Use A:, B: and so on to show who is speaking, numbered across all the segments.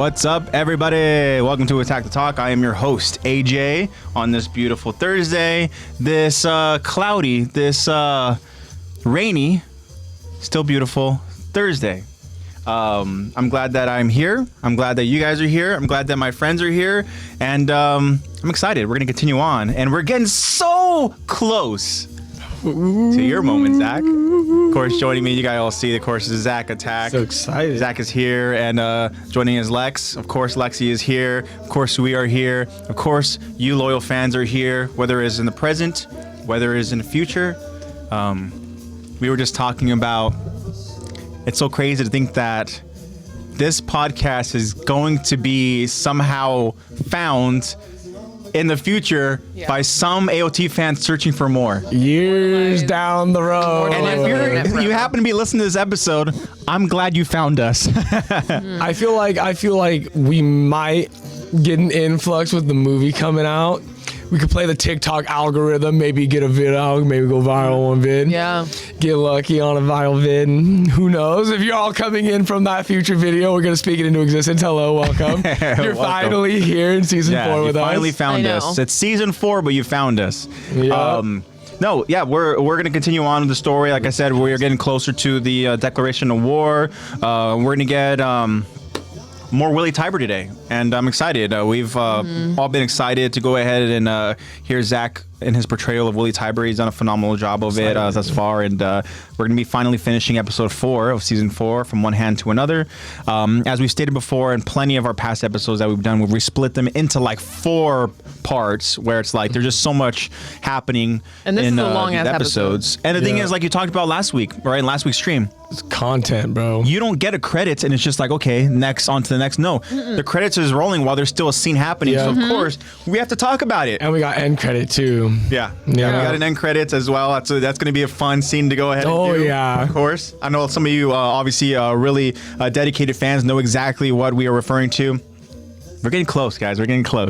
A: What's up, everybody? Welcome to Attack the Talk. I am your host, AJ, on this beautiful Thursday. This cloudy, this rainy, still beautiful Thursday. I'm glad that I'm here. I'm glad that you guys are here. I'm glad that my friends are here. And I'm excited. We're going to continue on. And we're getting so close to your moment, Zach. Of course, joining me, you guys all see, of course, is Zach Attack.
B: So excited.
A: Zach is here, and joining is Lex. Of course, Lexi is here. Of course, we are here. Of course, you loyal fans are here, whether it's in the present, whether it's in the future. We were just talking about, it's so crazy to think that this podcast is going to be somehow found in the future by some AOT fans searching for more.
B: Years down the road.
A: And if you happen to be listening to this episode, I'm glad you found us.
B: I feel like we might get an influx with the movie coming out. We could play the TikTok algorithm, maybe get a vid out, maybe go viral one vid.
C: Yeah.
B: Get lucky on a viral vid. Who knows? If you're all coming in from that future video, we're going to speak it into existence. Hello, welcome. You're finally here in season 4 with us.
A: You finally found us. It's season 4, but you found us.
B: Yeah.
A: We're going to continue on with the story. Like I said, we are getting closer to the declaration of war. We're going to get more Willy Tybur today, and I'm excited. We've all been excited to go ahead and hear Zach in his portrayal of Willy Tybur. He's done a phenomenal job of it thus far, and we're going to be finally finishing episode 4 of season 4, From One Hand to Another. As we've stated before in plenty of our past episodes that we've done, we split them into like 4 parts, where it's like there's just so much happening in
C: is a long
A: these
C: ass
A: episodes. And the thing is, like you talked about last week, right? In last week's stream,
B: it's content, bro.
A: You don't get a credit, and it's just like, okay, next, on to the next. No, the credits is rolling while there's still a scene happening. So of course we have to talk about it.
B: And we got end credit too.
A: Yeah, we got an end credits as well. That's going to be a fun scene to go ahead and do.
B: Oh yeah,
A: of course. I know some of you obviously really dedicated fans know exactly what we are referring to. We're getting close, guys. We're getting close.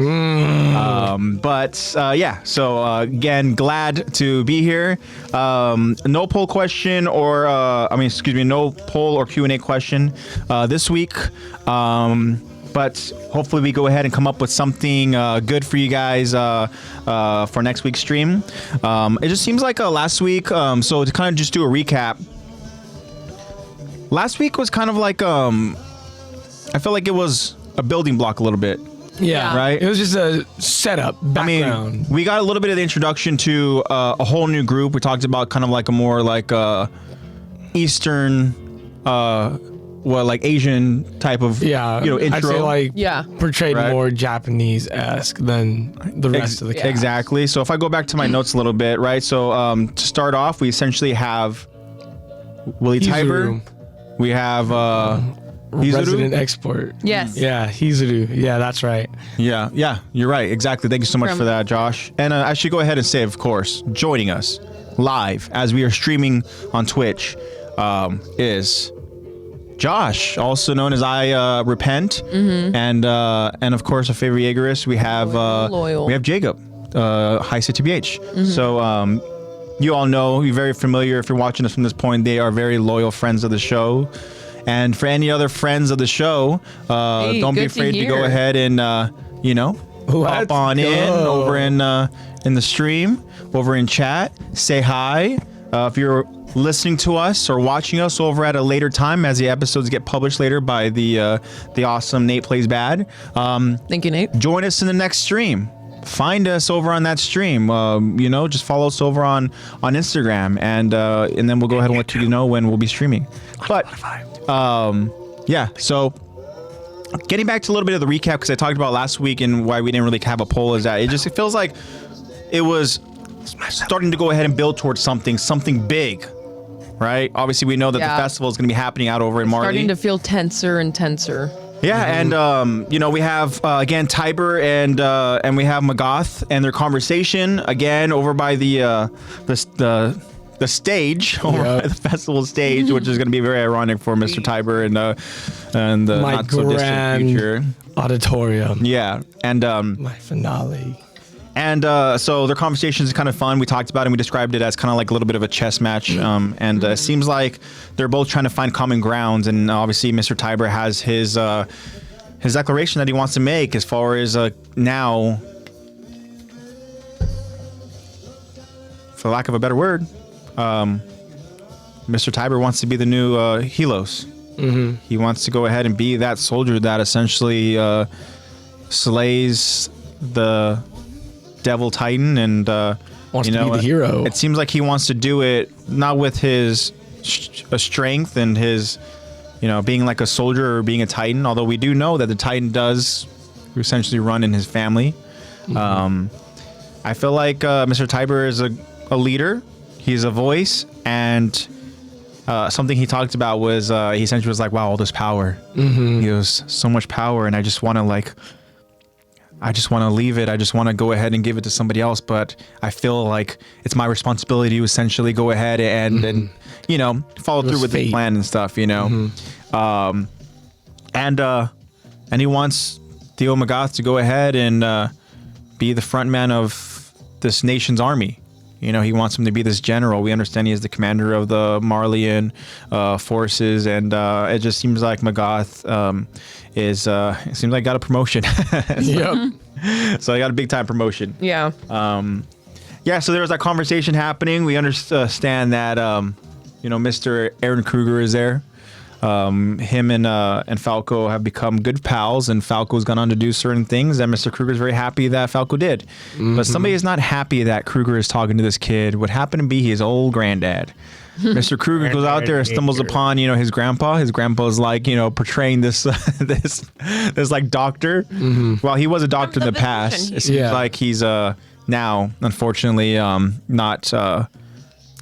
A: So again, glad to be here. No poll question or, no poll or Q&A question this week. But hopefully we go ahead and come up with something good for you guys for next week's stream. It just seems like last week, so to kind of just do a recap. Last week was kind of like, I feel like it was a building block a little bit.
B: Yeah.
A: Right?
B: It was just a setup, background.
A: I mean, we got a little bit of the introduction to a whole new group. We talked about kind of like a more like Eastern, like Asian type of intro.
B: I'd say portrayed more Japanese-esque than the rest of the cast.
A: Exactly. So if I go back to my notes a little bit, right? So to start off, we essentially have Willy Tybur. We have
B: Resident export.
C: Yes.
B: Yeah, Hizuru. Yeah, that's right.
A: Yeah, you're right. Exactly. Thank you so much for that, Josh. And I should go ahead and say, of course, joining us live as we are streaming on Twitch is Josh, also known as I Repent, and of course, a favorite Jaegerist. We have Jacob, Hi CTBH. So you all know, you're very familiar if you're watching us from this point. They are very loyal friends of the show. And for any other friends of the show, don't be afraid to go ahead and, hop on in over in the stream, over in chat, say hi. If you're listening to us or watching us over at a later time as the episodes get published later by the awesome NatePlaysBad.
C: Thank you, Nate.
A: Join us in the next stream. Find us over on that stream. Just follow us over on Instagram, and then we'll go ahead and let you know when we'll be streaming. But so getting back to a little bit of the recap, because I talked about last week and why we didn't really have a poll, is that it feels like it was starting to go ahead and build towards something big, right? Obviously, we know that the festival is going to be happening out over in Marley.
C: Starting to feel tenser and tenser.
A: Yeah, and we have again Tybur and we have Magath and their conversation again over by the stage, over by the festival stage, which is going to be very ironic for Mr. Tybur and the not so distant future
B: auditorium.
A: Yeah, and
B: my finale.
A: And so their conversation is kind of fun. We talked about it and we described it as kind of like a little bit of a chess match. And it seems like they're both trying to find common grounds. And obviously Mr. Tybur has his his declaration that he wants to make as far as now, for lack of a better word, Mr. Tybur wants to be the new Helos. Mm-hmm. He wants to go ahead and be that soldier that essentially slays the Devil Titan and
B: wants to be the hero.
A: It seems like he wants to do it not with his strength and his, being like a soldier or being a Titan. Although we do know that the Titan does essentially run in his family. Mm-hmm. I feel like Mr. Tybur is a leader. He's a voice, and something he talked about was he essentially was like, wow, all this power. Mm-hmm. He goes, so much power, and I just want to leave it. I just want to go ahead and give it to somebody else, but I feel like it's my responsibility to essentially go ahead and follow through with the plan and stuff, Mm-hmm. And he wants Theo Magath to go ahead and be the front man of this nation's army. He wants him to be this general. We understand he is the commander of the Marleyan forces, and it just seems like Magath it seems like got a promotion.
B: Yep.
A: So I got a big time promotion.
C: Yeah.
A: So there was that conversation happening. We understand that Mr. Aaron Kruger is there. Him and Falco have become good pals, and Falco's gone on to do certain things, and Mr. Kruger's very happy that Falco did. Mm-hmm. But somebody is not happy that Kruger is talking to this kid. What happened to be his old granddad. Mr. Kruger goes out there and stumbles upon, his grandpa. His grandpa's like, portraying this this like doctor. Mm-hmm. Well, he was a doctor in the past. It seems like he's now, unfortunately, not.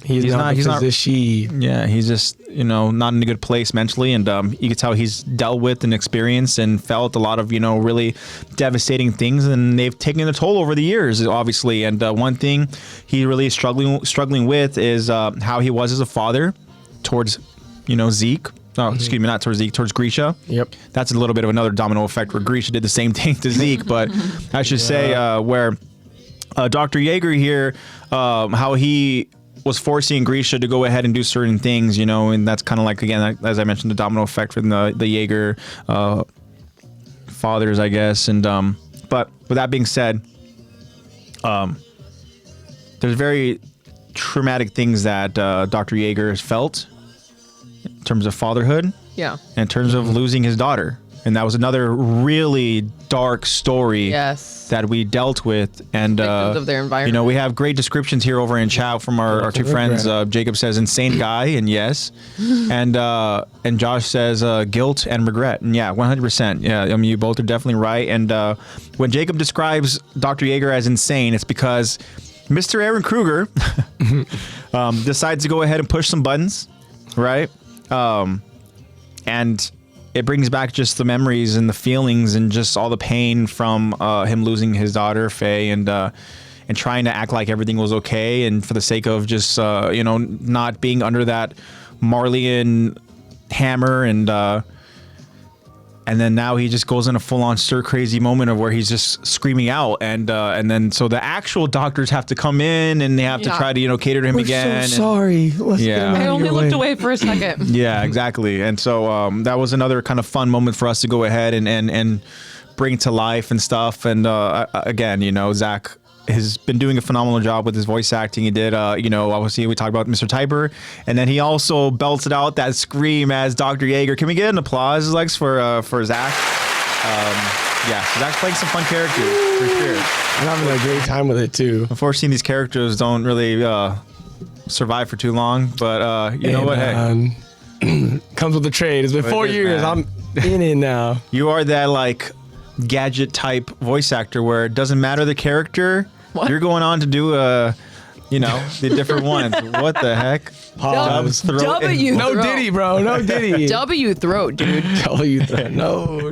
A: He's not. Yeah, he's just not in a good place mentally, and you can tell he's dealt with and experienced and felt a lot of really devastating things, and they've taken a toll over the years, obviously. And one thing he really is struggling with is how he was as a father towards Zeke. Oh, excuse me, not towards Zeke, towards Grisha.
B: Yep.
A: That's a little bit of another domino effect where Grisha did the same thing to Zeke, but I should say where Dr. Yeager here, how he was forcing Grisha to go ahead and do certain things, and that's kind of like, again, as I mentioned, the domino effect from the Yeager fathers, I guess. And but with that being said, there's very traumatic things that Dr. Yeager has felt in terms of fatherhood.
C: Yeah.
A: And in terms of losing his daughter. And that was another really dark story that we dealt with. And
C: victims of their environment.
A: We have great descriptions here over in chat from our two friends. Jacob says insane guy, and yes. And Josh says guilt and regret. And yeah, 100%. Yeah, I mean, you both are definitely right. And when Jacob describes Dr. Yeager as insane, it's because Mr. Aaron Kruger decides to go ahead and push some buttons, right? And it brings back just the memories and the feelings and just all the pain from him losing his daughter Faye, and trying to act like everything was okay, and for the sake of just not being under that Marleyan hammer, and then now he just goes in a full-on stir-crazy moment of where he's just screaming out, and then so the actual doctors have to come in and they have to try to cater to him again.
B: So sorry. Let's get him out
C: I
B: of
C: only
B: your
C: looked
B: way.
C: away for a second.
A: Yeah, exactly. And so that was another kind of fun moment for us to go ahead and bring to life and stuff. And again, Zach has been doing a phenomenal job with his voice acting. He did, obviously we talked about Mr. Tybur, and then he also belted out that scream as Dr. Yeager. Can we get an applause, Lex, for Zach? Zach's playing some fun characters for sure.
B: I'm having a great time with it too.
A: Unfortunately, these characters don't really survive for too long, but you know what? Hey,
B: comes with the trade. It's been 4 years.
A: Man.
B: I'm in it now.
A: You are that like gadget type voice actor where it doesn't matter the character.
C: What?
A: You're going on to do the different ones. What the heck?
B: Pause.
C: W
B: No
C: throat.
B: Diddy, bro. No Diddy.
C: W throat, dude.
B: W throat. No.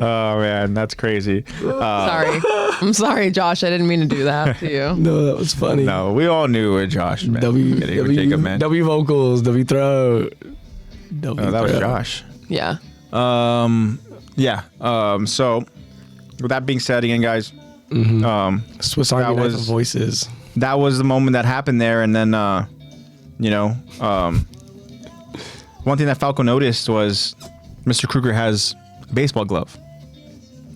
A: Oh man, that's crazy.
C: Sorry. I'm sorry, Josh. I didn't mean to do that to you.
B: No, that was funny.
A: No, we all knew it, Josh. Man. Jacob, man.
B: W vocals, W throat.
A: That was Josh.
C: Yeah.
A: So with that being said, again, guys,
B: Swiss Army knife of voices.
A: That was the moment that happened there, and then one thing that Falco noticed was Mr. Kruger has a baseball glove.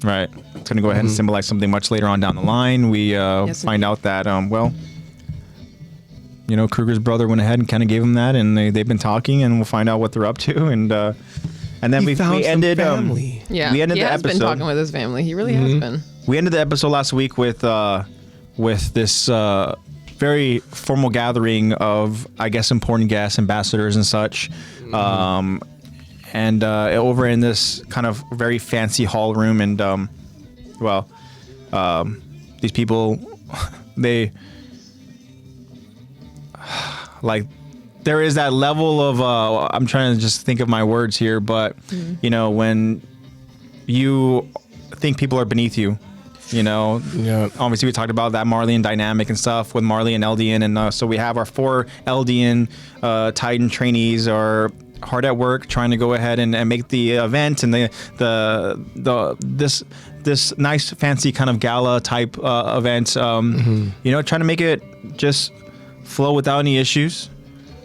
A: Right. It's going to go ahead and symbolize something much later on down the line. We find out that, Kruger's brother went ahead and kind of gave him that, and they've been talking, and we'll find out what they're up to. And then we ended.
B: Family.
C: Yeah,
A: we ended
C: he
A: the
C: has
A: episode.
C: been talking with his family. He really has been.
A: We ended the episode last week with this very formal gathering of, I guess, important guests, ambassadors, and such. And over in this kind of very fancy hall room, and these people, they like, there is that level of I'm trying to just think of my words here, but when you think people are beneath you, obviously we talked about that Marleyan dynamic and stuff with Marley and Eldian, and so we have our 4 Eldian Titan trainees are hard at work trying to go ahead and make the event and this nice fancy kind of gala type event, trying to make it just flow without any issues.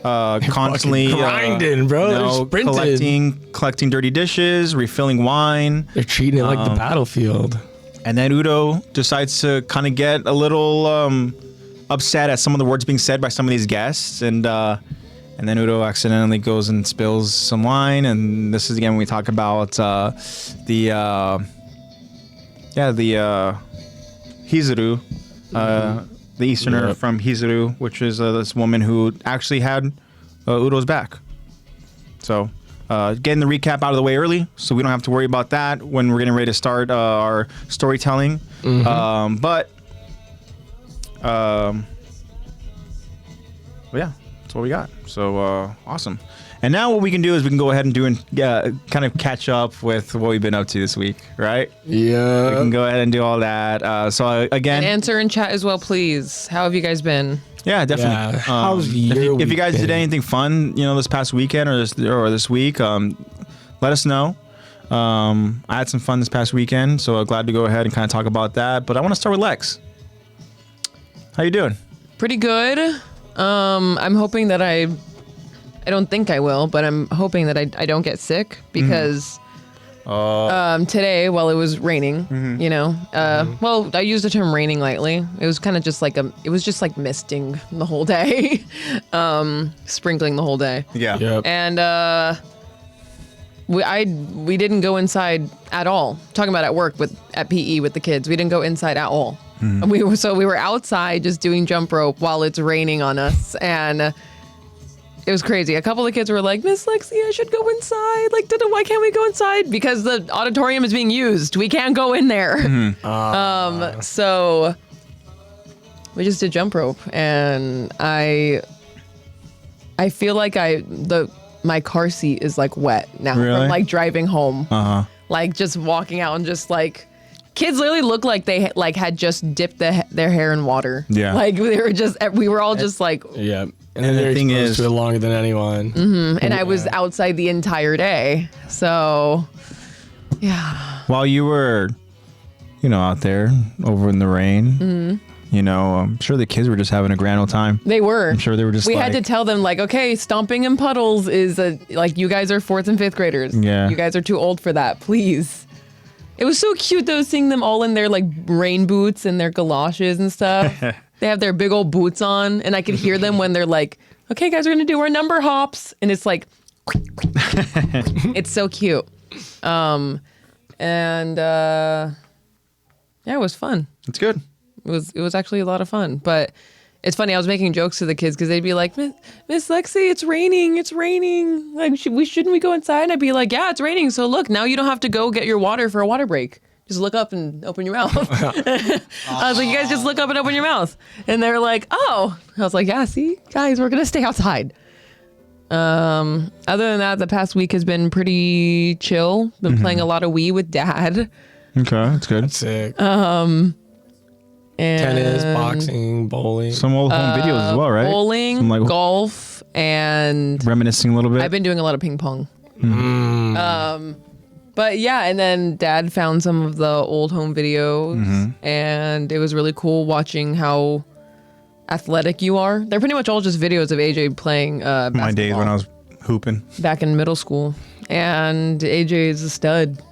A: Constantly
B: grinding, bro.
A: Collecting dirty dishes, refilling wine.
B: They're treating it like the battlefield.
A: And then Udo decides to kind of get a little upset at some of the words being said by some of these guests, and then Udo accidentally goes and spills some wine. And this is again when we talk about the Hizuru, the Easterner from Hizuru, which is this woman who actually had Udo's back. So getting the recap out of the way early, so we don't have to worry about that when we're getting ready to start our storytelling. But yeah, that's what we got. So awesome. And now what we can do is we can go ahead and do and kind of catch up with what we've been up to this week, right?
B: Yeah.
A: We can go ahead and do all that. So again,
C: And answer in chat as well, please. How have you guys been?
A: yeah, definitely.
B: Yeah. How's your
A: if you guys did
B: weekend?
A: anything fun, this past weekend or this week, let us know. I had some fun this past weekend, so glad to go ahead and kind of talk about that. But I want to start with Lex. How you doing?
C: Pretty good. I'm hoping that I don't think I will, but I'm hoping that I don't get sick because today, while it was raining, well, I used the term raining lightly. It was kind of just like it was just like misting the whole day, sprinkling the whole day.
A: Yeah.
B: Yep.
C: And we didn't go inside at all. Talking about at work at PE with the kids, we didn't go inside at all. We were outside just doing jump rope while it's raining on us, and it was crazy. A couple of kids were like, Miss Lexi, I should go inside. Like, why can't we go inside? Because the auditorium is being used. We can't go in there. So we just did jump rope, and I feel like my car seat is like wet now from like driving home. Like just walking out and just like kids literally look like they like had just dipped their hair in water. Yeah. Like we were all just like.
B: Yeah. And the thing is, to it longer than anyone.
C: And I was outside the entire day. So, yeah.
A: While you were, out there over in the rain, I'm sure the kids were just having a grand old time.
C: They were.
A: I'm sure they were just.
C: We had to tell them like, okay, stomping in puddles is like you guys are 4th and 5th graders.
A: Yeah.
C: You guys are too old for that. Please. It was so cute though, seeing them all in their like rain boots and their galoshes and stuff. They have their big old boots on, and I could hear them when they're like, okay, guys, we're going to do our number hops. And it's like, it's so cute. Yeah, it was fun.
A: It's good.
C: It was actually a lot of fun. But it's funny, I was making jokes to the kids because they'd be like, Miss Lexi, it's raining. Like, shouldn't we go inside? And I'd be like, yeah, it's raining. So look, now you don't have to go get your water for a water break. Just look up and open your mouth. I was like, you guys just look up and open your mouth. And they're like, oh. I was like, yeah, see, guys, we're going to stay outside. Other than that, the past week has been pretty chill. Been playing a lot of Wii with Dad.
A: Okay, that's good.
B: That's sick.
C: And
B: tennis, boxing, bowling.
A: Some old home videos as well, right?
C: Bowling,
A: Some,
C: golf, and
A: reminiscing a little bit.
C: I've been doing a lot of ping pong. But yeah, and then Dad found some of the old home videos, and it was really cool watching how athletic you are. They're pretty much all just videos of AJ playing basketball.
A: My days when I was hooping.
C: Back in middle school. And AJ is a stud.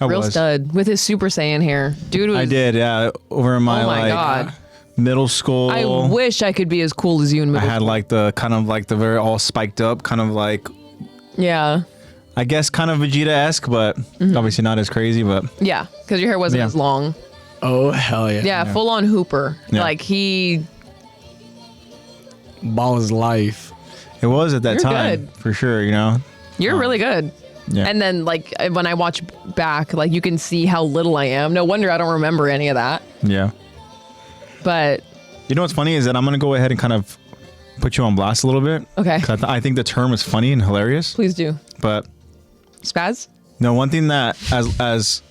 C: Real stud with his Super Saiyan hair. Dude was...
A: I did, yeah. Over my,
C: oh my God.
A: middle school.
C: I wish I could be as cool as you in middle
A: I had
C: school.
A: like the kind of like the very all spiked up, kind of like,
C: yeah.
A: I guess kind of Vegeta-esque, but obviously not as crazy, but.
C: Yeah, because your hair wasn't as long.
B: Oh, hell yeah.
C: Yeah, full on Hooper.
A: Yeah.
C: Like he...
B: Ball is life.
A: It was at that
C: You're
A: time,
C: good.
A: for sure, you know?
C: You're really good.
A: Yeah.
C: And then like when I watch back, like you can see how little I am. No wonder I don't remember any of that.
A: Yeah.
C: But
A: You know what's funny is that I'm going to go ahead and kind of put you on blast a little bit.
C: okay,
A: 'Cause I think the term is funny and hilarious.
C: please do.
A: But
C: Spaz?
A: no, one thing that as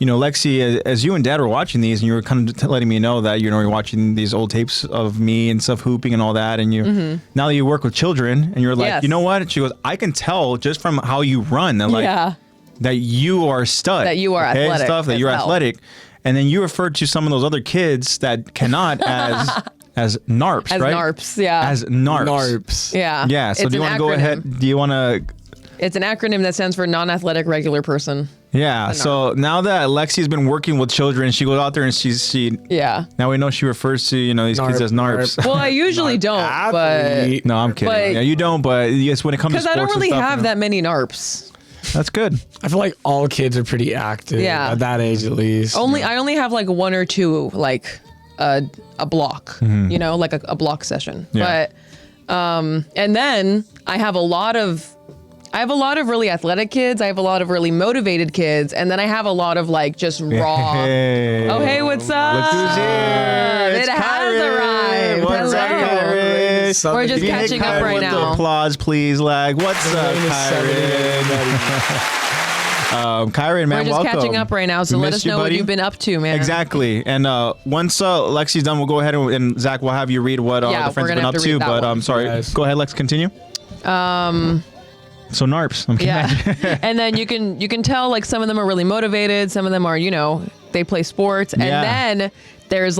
A: you know, Lexi, as you and Dad were watching these, and you were kind of letting me know that, you know, you're watching these old tapes of me and stuff hooping and all that, and you now that you work with children, and you're like,
C: Yes.
A: you know what? She goes, I can tell just from how you run that, like,
C: yeah.
A: that you are a stud,
C: That you are athletic
A: stuff that
C: as
A: you're
C: hell.
A: athletic, and then you refer to some of those other kids that cannot as narps,
C: As
A: right?
C: narps, yeah.
A: As narps.
B: Narps.
C: Yeah.
A: Yeah. So
C: It's
A: do you
C: an
A: want to go
C: acronym.
A: ahead? Do you want to?
C: It's an acronym that stands for non-athletic regular person.
A: Yeah. So now that Lexi's been working with children, she goes out there and she
C: Yeah.
A: now we know she refers to, you know, these kids
B: Narp,
A: as narps.
C: Well, I usually don't, but
B: Athlete.
A: No, I'm kidding.
C: But-
A: Yeah, you don't, but yes, when it comes to
C: because
A: sports
C: I don't really
A: and stuff,
C: have
A: you know,
C: that many narps.
A: That's good.
B: I feel like all kids are pretty active.
C: Yeah.
B: At that age, at least.
C: I only have like one or two, like a block, you know, like a block session.
A: Yeah.
C: But and then I have a lot of really athletic kids. I have a lot of really motivated kids, and then I have a lot of like just raw.
A: Hey.
C: Oh, hey, what's up?
A: Look who's here.
C: It
A: It's
C: has
A: Kyrie.
C: arrived.
A: What's up,
C: Hello.
A: Kyrie?
C: We're just
A: Can you hit
C: catching up
A: Kyrie
C: right
A: with the
C: now.
A: applause, please. Like, what's up, Kyrie? Kyrie, man,
C: We're just
A: welcome.
C: catching up right now, so
A: We
C: let
A: missed
C: us
A: you,
C: know what
A: buddy.
C: you've been up to, man.
A: Exactly. And once Lexi's done, we'll go ahead and Zach will have you read what
C: Yeah,
A: the friends
C: we're
A: have been
C: gonna
A: up
C: have to
A: to.
C: read that
A: But
C: one.
A: sorry.
B: Yes.
A: Go ahead, Lex. Continue. So narps. I'm kidding.
C: Yeah. And then you can tell like some of them are really motivated, some of them are, you know, they play sports. And
A: Yeah.
C: then there's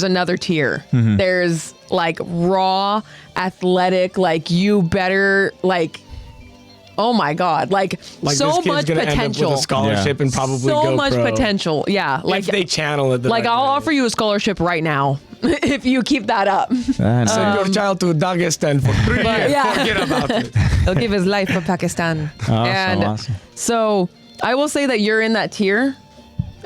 C: another tier.
A: Mm-hmm.
C: There's like raw athletic, like you better like oh my God. Like
B: Like
C: so
B: this kid's
C: much
B: gonna end up
C: potential.
B: with a scholarship
A: Yeah.
B: and probably
C: So
B: go
C: much
B: pro.
C: potential. Yeah. Like
B: If they channel it. the
C: like
B: right
C: I'll
B: way.
C: offer you a scholarship right now if you keep that up.
B: Send your child to Dagestan for 3 years.
C: yeah.
B: Forget about it.
C: He'll give his life for Pakistan.
A: Awesome.
C: So I will say that you're in that tier.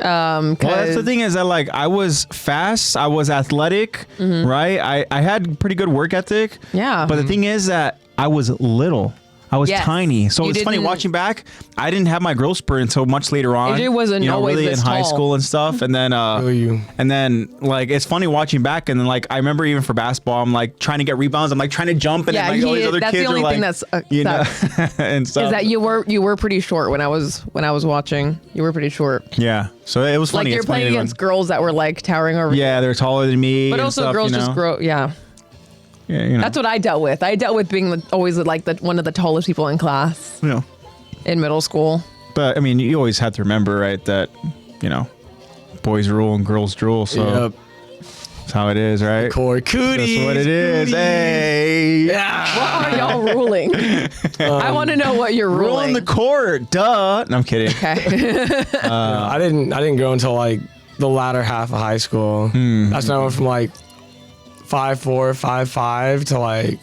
A: Well, that's the thing is that like I was fast, I was athletic, right? I had pretty good work ethic.
C: Yeah.
A: But the thing is that I was little. I was
C: Yes.
A: tiny. So
C: You
A: it's funny
C: didn't-
A: watching back. I didn't have my growth spurt until much later on.
C: AJ wasn't
A: you know,
C: always
A: really
C: this
A: in high
C: tall.
A: school and stuff. And then
B: you.
A: and then like it's funny watching back and then like I remember even for basketball, I'm like trying to get rebounds. I'm like trying to jump and
C: Yeah,
A: then like all these other
C: that's
A: kids
C: the only
A: are like
C: thing that's
A: you know
C: sucks.
A: and stuff.
C: Is that you were pretty short when I was watching. You were pretty short.
A: Yeah. So it was funny.
C: Like you're
A: It's funny
C: playing
A: when-
C: against girls that were like towering over.
A: Yeah, they're taller than me.
C: But
A: and
C: also
A: stuff,
C: girls
A: you know?
C: just grow. Yeah.
A: Yeah, you know.
C: That's what I dealt with. I dealt with being always like one of the tallest people in class
A: you know.
C: in middle school.
A: But I mean, you always have to remember, right, that you know, boys rule and girls drool. So
B: Yep.
A: that's how it is, right?
B: Core cooties.
A: That's what it is.
B: cooties.
A: Hey,
C: What are y'all ruling? I want to know what you're ruling.
A: ruling the court. Duh. No, I'm kidding.
C: Okay.
B: I didn't grow until like the latter half of high school. That's when I went from like 5'4", 5'5" to like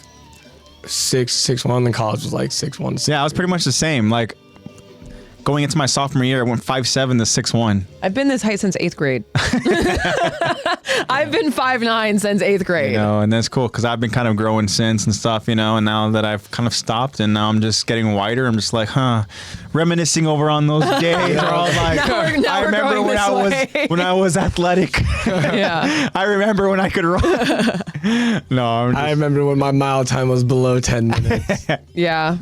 B: 6'1". Then college was like 6'1".
A: Yeah, I was pretty much the same. Like going into my sophomore year, I went 5'7" to 6'1".
C: I've been this height since 8th grade. I've been 5'9" since 8th grade.
A: You know, and that's cool because I've been kind of growing since and stuff, you know, and now that I've kind of stopped and now I'm just getting wider, I'm just like, reminiscing over on those days where I was like,
C: Now
A: I
C: we're
A: remember
C: going
A: when
C: this way.
A: I was athletic.
C: Yeah.
A: I remember when I could run. No, I'm just,
B: I remember when my mile time was below 10 minutes.
C: Yeah.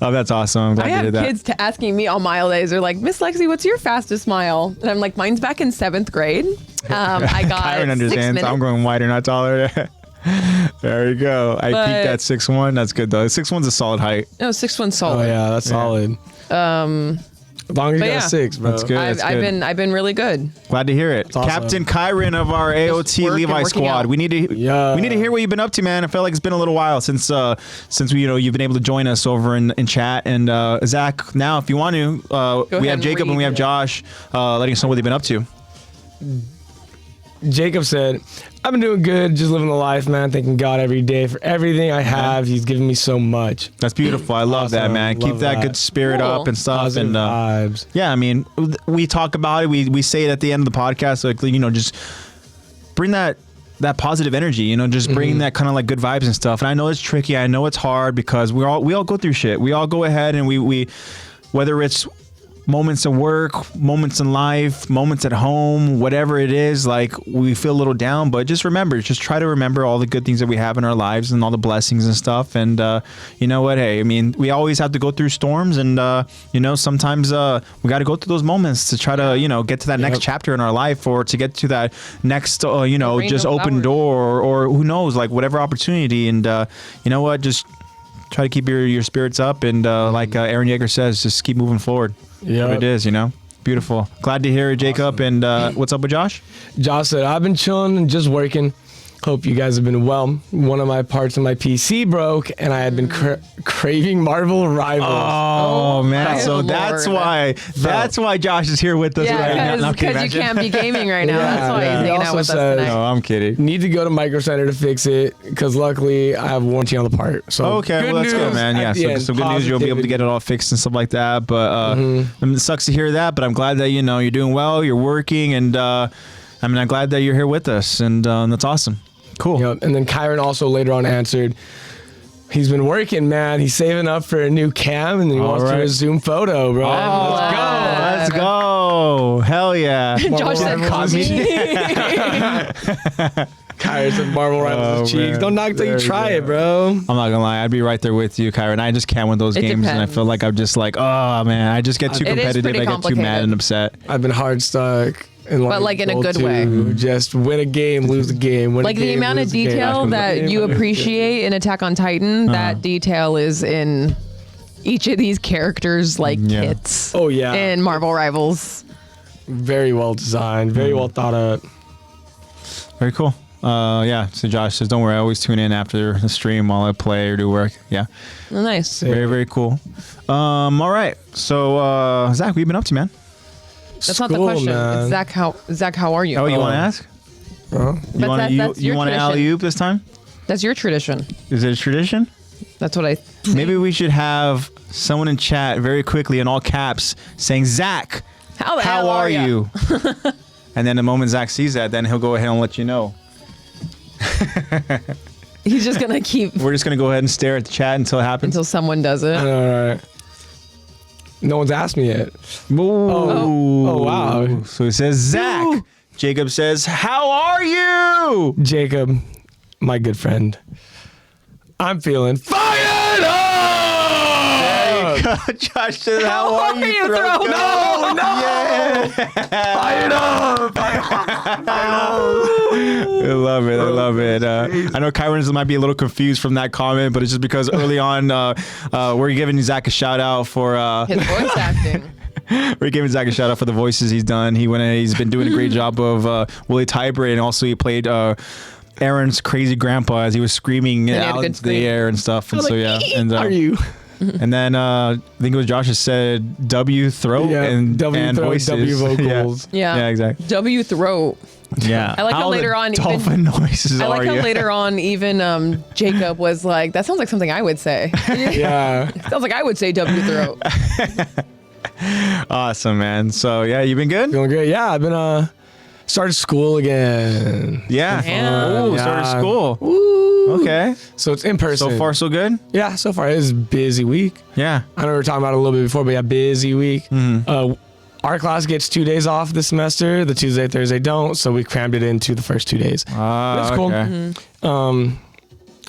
A: oh, that's awesome. I'm glad
C: I
A: you
C: have
A: did that.
C: kids asking me on mile days. They're like, Miss Lexi, what's your fastest mile? And I'm like, mine's back in 7th grade. I got
A: Kyron
C: 6
A: understands.
C: minutes.
A: I'm going wider, not taller. There you go. I
C: But-
A: peaked at 6'1". That's good though. 6'1's a solid height.
C: No, 6'1"
B: Oh
C: solid.
B: yeah, that's solid. As long as you
C: But
B: got
C: yeah.
B: 6, bro.
A: That's good.
C: I've been really good.
A: Glad to hear it.
B: awesome.
A: Captain Kyron of our AOT
C: working,
A: Levi
C: working
A: squad.
C: out.
A: We need to hear what you've been up to, man. I feel like it's been a little while since we, you've been able to join us over in chat. And Zach, now if you want to, we
C: ahead
A: have
C: and
A: Jacob and we
C: read
A: have
C: it.
A: Josh letting us know what they've been up to.
B: Jacob said, I've been doing good, just living the life, man. Thanking God every day for everything I have. He's given me so much.
A: That's beautiful. I love that,
B: Awesome.
A: man. Keep
B: Love
A: that
B: that.
A: good spirit
C: Cool.
A: up and stuff.
B: Positive
A: And
B: vibes.
A: yeah, I mean, we talk about it. We say it at the end of the podcast, like, just bring that positive energy, just bring that kind of like good vibes and stuff. And I know it's tricky. I know it's hard because we all go through shit. We all go ahead and we whether it's moments of work, moments in life, moments at home, whatever it is, like we feel a little down, but just try to remember all the good things that we have in our lives and all the blessings and stuff. And you know what? Hey, I mean, we always have to go through storms and, sometimes we got to go through those moments to try to, get to that next chapter in our life or to get to that next,
C: rain
A: just
C: of
A: open
C: flowers.
A: door or who knows, like whatever opportunity. And you know what? Just try to keep your spirits up. And like Aaron Yeager says, just keep moving forward.
B: Yep.
A: What it is, Beautiful. Glad to hear it, Jacob.
B: Awesome.
A: And what's up with Josh?
B: Josh said, I've been chilling and just working. Hope you guys have been well. One of my parts of my PC broke, and I had been craving Marvel Rivals.
A: Oh, man.
C: my
A: So
C: Lord.
A: that's why Josh is here with us right now. No, I'm kidding.
C: because you can't be gaming right now. That's why
B: Yeah.
C: he's
B: He
C: hanging out
B: also
C: with us
B: said-
C: tonight.
A: No, I'm kidding.
B: Need to go to Micro Center to fix it, because luckily I have warranty on the part. So
A: Okay, well, that's good, man.
B: at
A: Yeah,
B: the
A: so
B: end.
A: some good news. You'll be able to get it all fixed and stuff like that. But I mean, it sucks to hear that, but I'm glad that, you're doing well, you're working, and I'm glad that you're here with us, and that's awesome. Cool.
B: Yep. And then Kyron also later on answered, he's been working, man. He's saving up for a new cam, and he
A: All
B: wants to
A: right.
B: resume photo, bro.
A: Let's go. Hell yeah.
C: Josh said, "Call me."
B: Kyron said Marvel Rivals
A: Oh,
B: cheeks.
A: man.
B: Don't knock till you
A: There we
B: try
A: go.
B: it, bro.
A: I'm not gonna lie, I'd be right there with you, Kyron. I just can't win those
C: It
A: games, and I
C: depends.
A: feel like I'm just like, oh man, I just get too
C: It is
A: competitive.
C: pretty
A: I get too mad
C: complicated.
A: and upset.
B: I've been hard stuck. And
C: But, like, in a
B: goal
C: good
B: to
C: way.
B: Just win a game, lose a game. Win
C: Like
B: a game,
C: the amount of
B: lose a game.
C: detail
B: Win a
C: that
B: game,
C: you
B: lose a game.
C: appreciate in Attack on Titan, that detail is in each of these characters' like
A: Yeah.
C: kits.
B: Oh, yeah.
C: In Marvel Rivals.
B: Very well designed, very well thought out.
A: Very cool. Yeah. So Josh says, don't worry, I always tune in after the stream while I play or do work. Yeah.
C: Oh, nice.
A: Very, very cool. All right. So Zach, what you been up to, man?
C: That's not the
B: School,
C: question.
B: man.
C: It's Zach, how are you?
A: Oh, you want to ask?
B: Huh?
A: You want
C: that's
A: you
C: your
A: want to
C: tradition.
A: alley oop this time?
C: That's your tradition.
A: Is it a tradition?
C: That's what I.
A: Maybe we should have someone in chat very quickly in all caps saying, Zach,
C: How the
A: how
C: hell
A: are
C: ya?"
A: you? And then the moment Zach sees that, then he'll go ahead and let you know.
C: He's just gonna keep
A: We're just going to go ahead and stare at the chat until it happens.
C: until someone does it.
B: All right. No one's asked me yet.
A: Oh,
B: wow.
A: So it says, Zach.
C: Ooh.
A: Jacob says, how are you?
B: Jacob, my good friend, I'm feeling fired up!
A: Josh says, how are you,
C: you,
A: throat
C: throat
A: goat?
B: No!
A: Yeah.
B: Fired up!
A: I love it. I love it. I know Kyron might be a little confused from that comment, but it's just because early on, we're giving Zach a shout out for
C: His voice acting.
A: we're giving Zach a shout out for the voices he's done. He's been doing a great job of Willy Tybur, and also he played Aaron's crazy grandpa as he was screaming
C: had a
A: out
C: good
A: into the
C: scream.
A: air and stuff. And so yeah, and
B: Are you?
A: and then I think it was Josh that said W throat
B: Yeah,
A: and
B: W
A: and
B: throat,
A: voices.
B: W vocals.
C: Yeah.
A: Yeah, exactly.
C: W throat.
A: Yeah.
C: I like how
A: the
C: later on even-
A: dolphin noises
C: I like
A: are
C: how
A: you?
C: later on even Jacob was like, that sounds like something I would say.
B: Yeah.
C: Sounds like I would say W throat.
A: Awesome, man. So yeah, you been good?
B: Feeling great. Yeah, I've been started school again.
A: Yeah.
C: Damn.
A: Oh,
B: Yeah.
A: started school.
C: Ooh.
A: Okay.
B: So it's in person.
A: So far, so good.
B: Yeah, so far it's a busy week.
A: Yeah.
B: I know we were talking about it a little bit before, but yeah, busy week. Our class gets 2 days off this semester. The Tuesday, Thursday don't, so we crammed it into the first 2 days. That's cool.
A: Okay.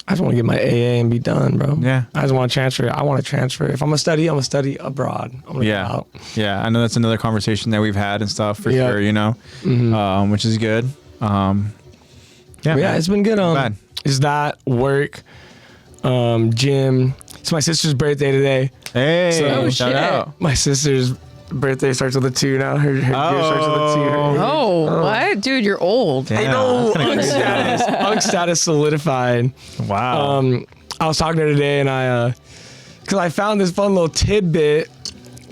B: I just want to get my AA and be done, bro.
A: Yeah.
B: I just want to transfer. I want to transfer. If I'm gonna study, I'm gonna study abroad. I'm gonna
A: Yeah.
B: go out.
A: Yeah. I know that's another conversation that we've had and stuff for
B: Yeah.
A: sure. Which is good. Yeah.
B: But yeah,
A: man.
B: it's been good.
A: Bad.
B: Is that work? Gym. It's my sister's birthday today.
A: Hey,
B: So-
C: Oh,
A: shout
C: shit.
A: out.
B: My sister's birthday starts with a 2 now. Her year starts with a 2.
C: Oh, what? Dude, you're old.
A: Damn,
B: I know.
A: that's kinda
B: Unk status. Unk status solidified.
A: Wow.
B: I was talking to her today, and because I found this fun little tidbit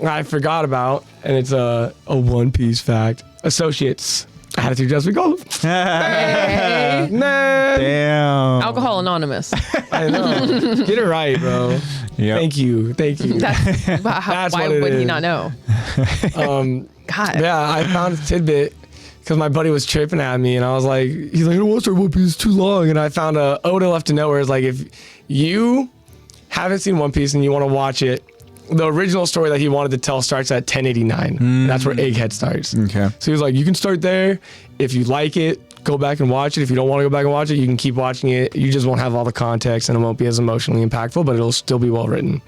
B: I forgot about, and it's a One Piece fact. Associates. Attitude just we go.
C: Hey.
B: Nah.
A: Damn.
C: Alcohol Anonymous.
B: I know. Get it right, bro.
A: Yep.
B: Thank you.
C: That's
B: That's
C: why
B: what it
C: would he
B: is.
C: not know? God.
B: Yeah, I found a tidbit because my buddy was tripping at me, and I was like, he's like, I don't want to start One Piece, it's too long. And I found a Oda left to know where it's like, if you haven't seen One Piece and you want to watch it, the original story that he wanted to tell starts at 1089. That's where Egghead starts.
A: Okay.
B: So he was like, you can start there. If you like it, go back and watch it. If you don't want to go back and watch it, you can keep watching it. You just won't have all the context and it won't be as emotionally impactful, but it'll still be well written.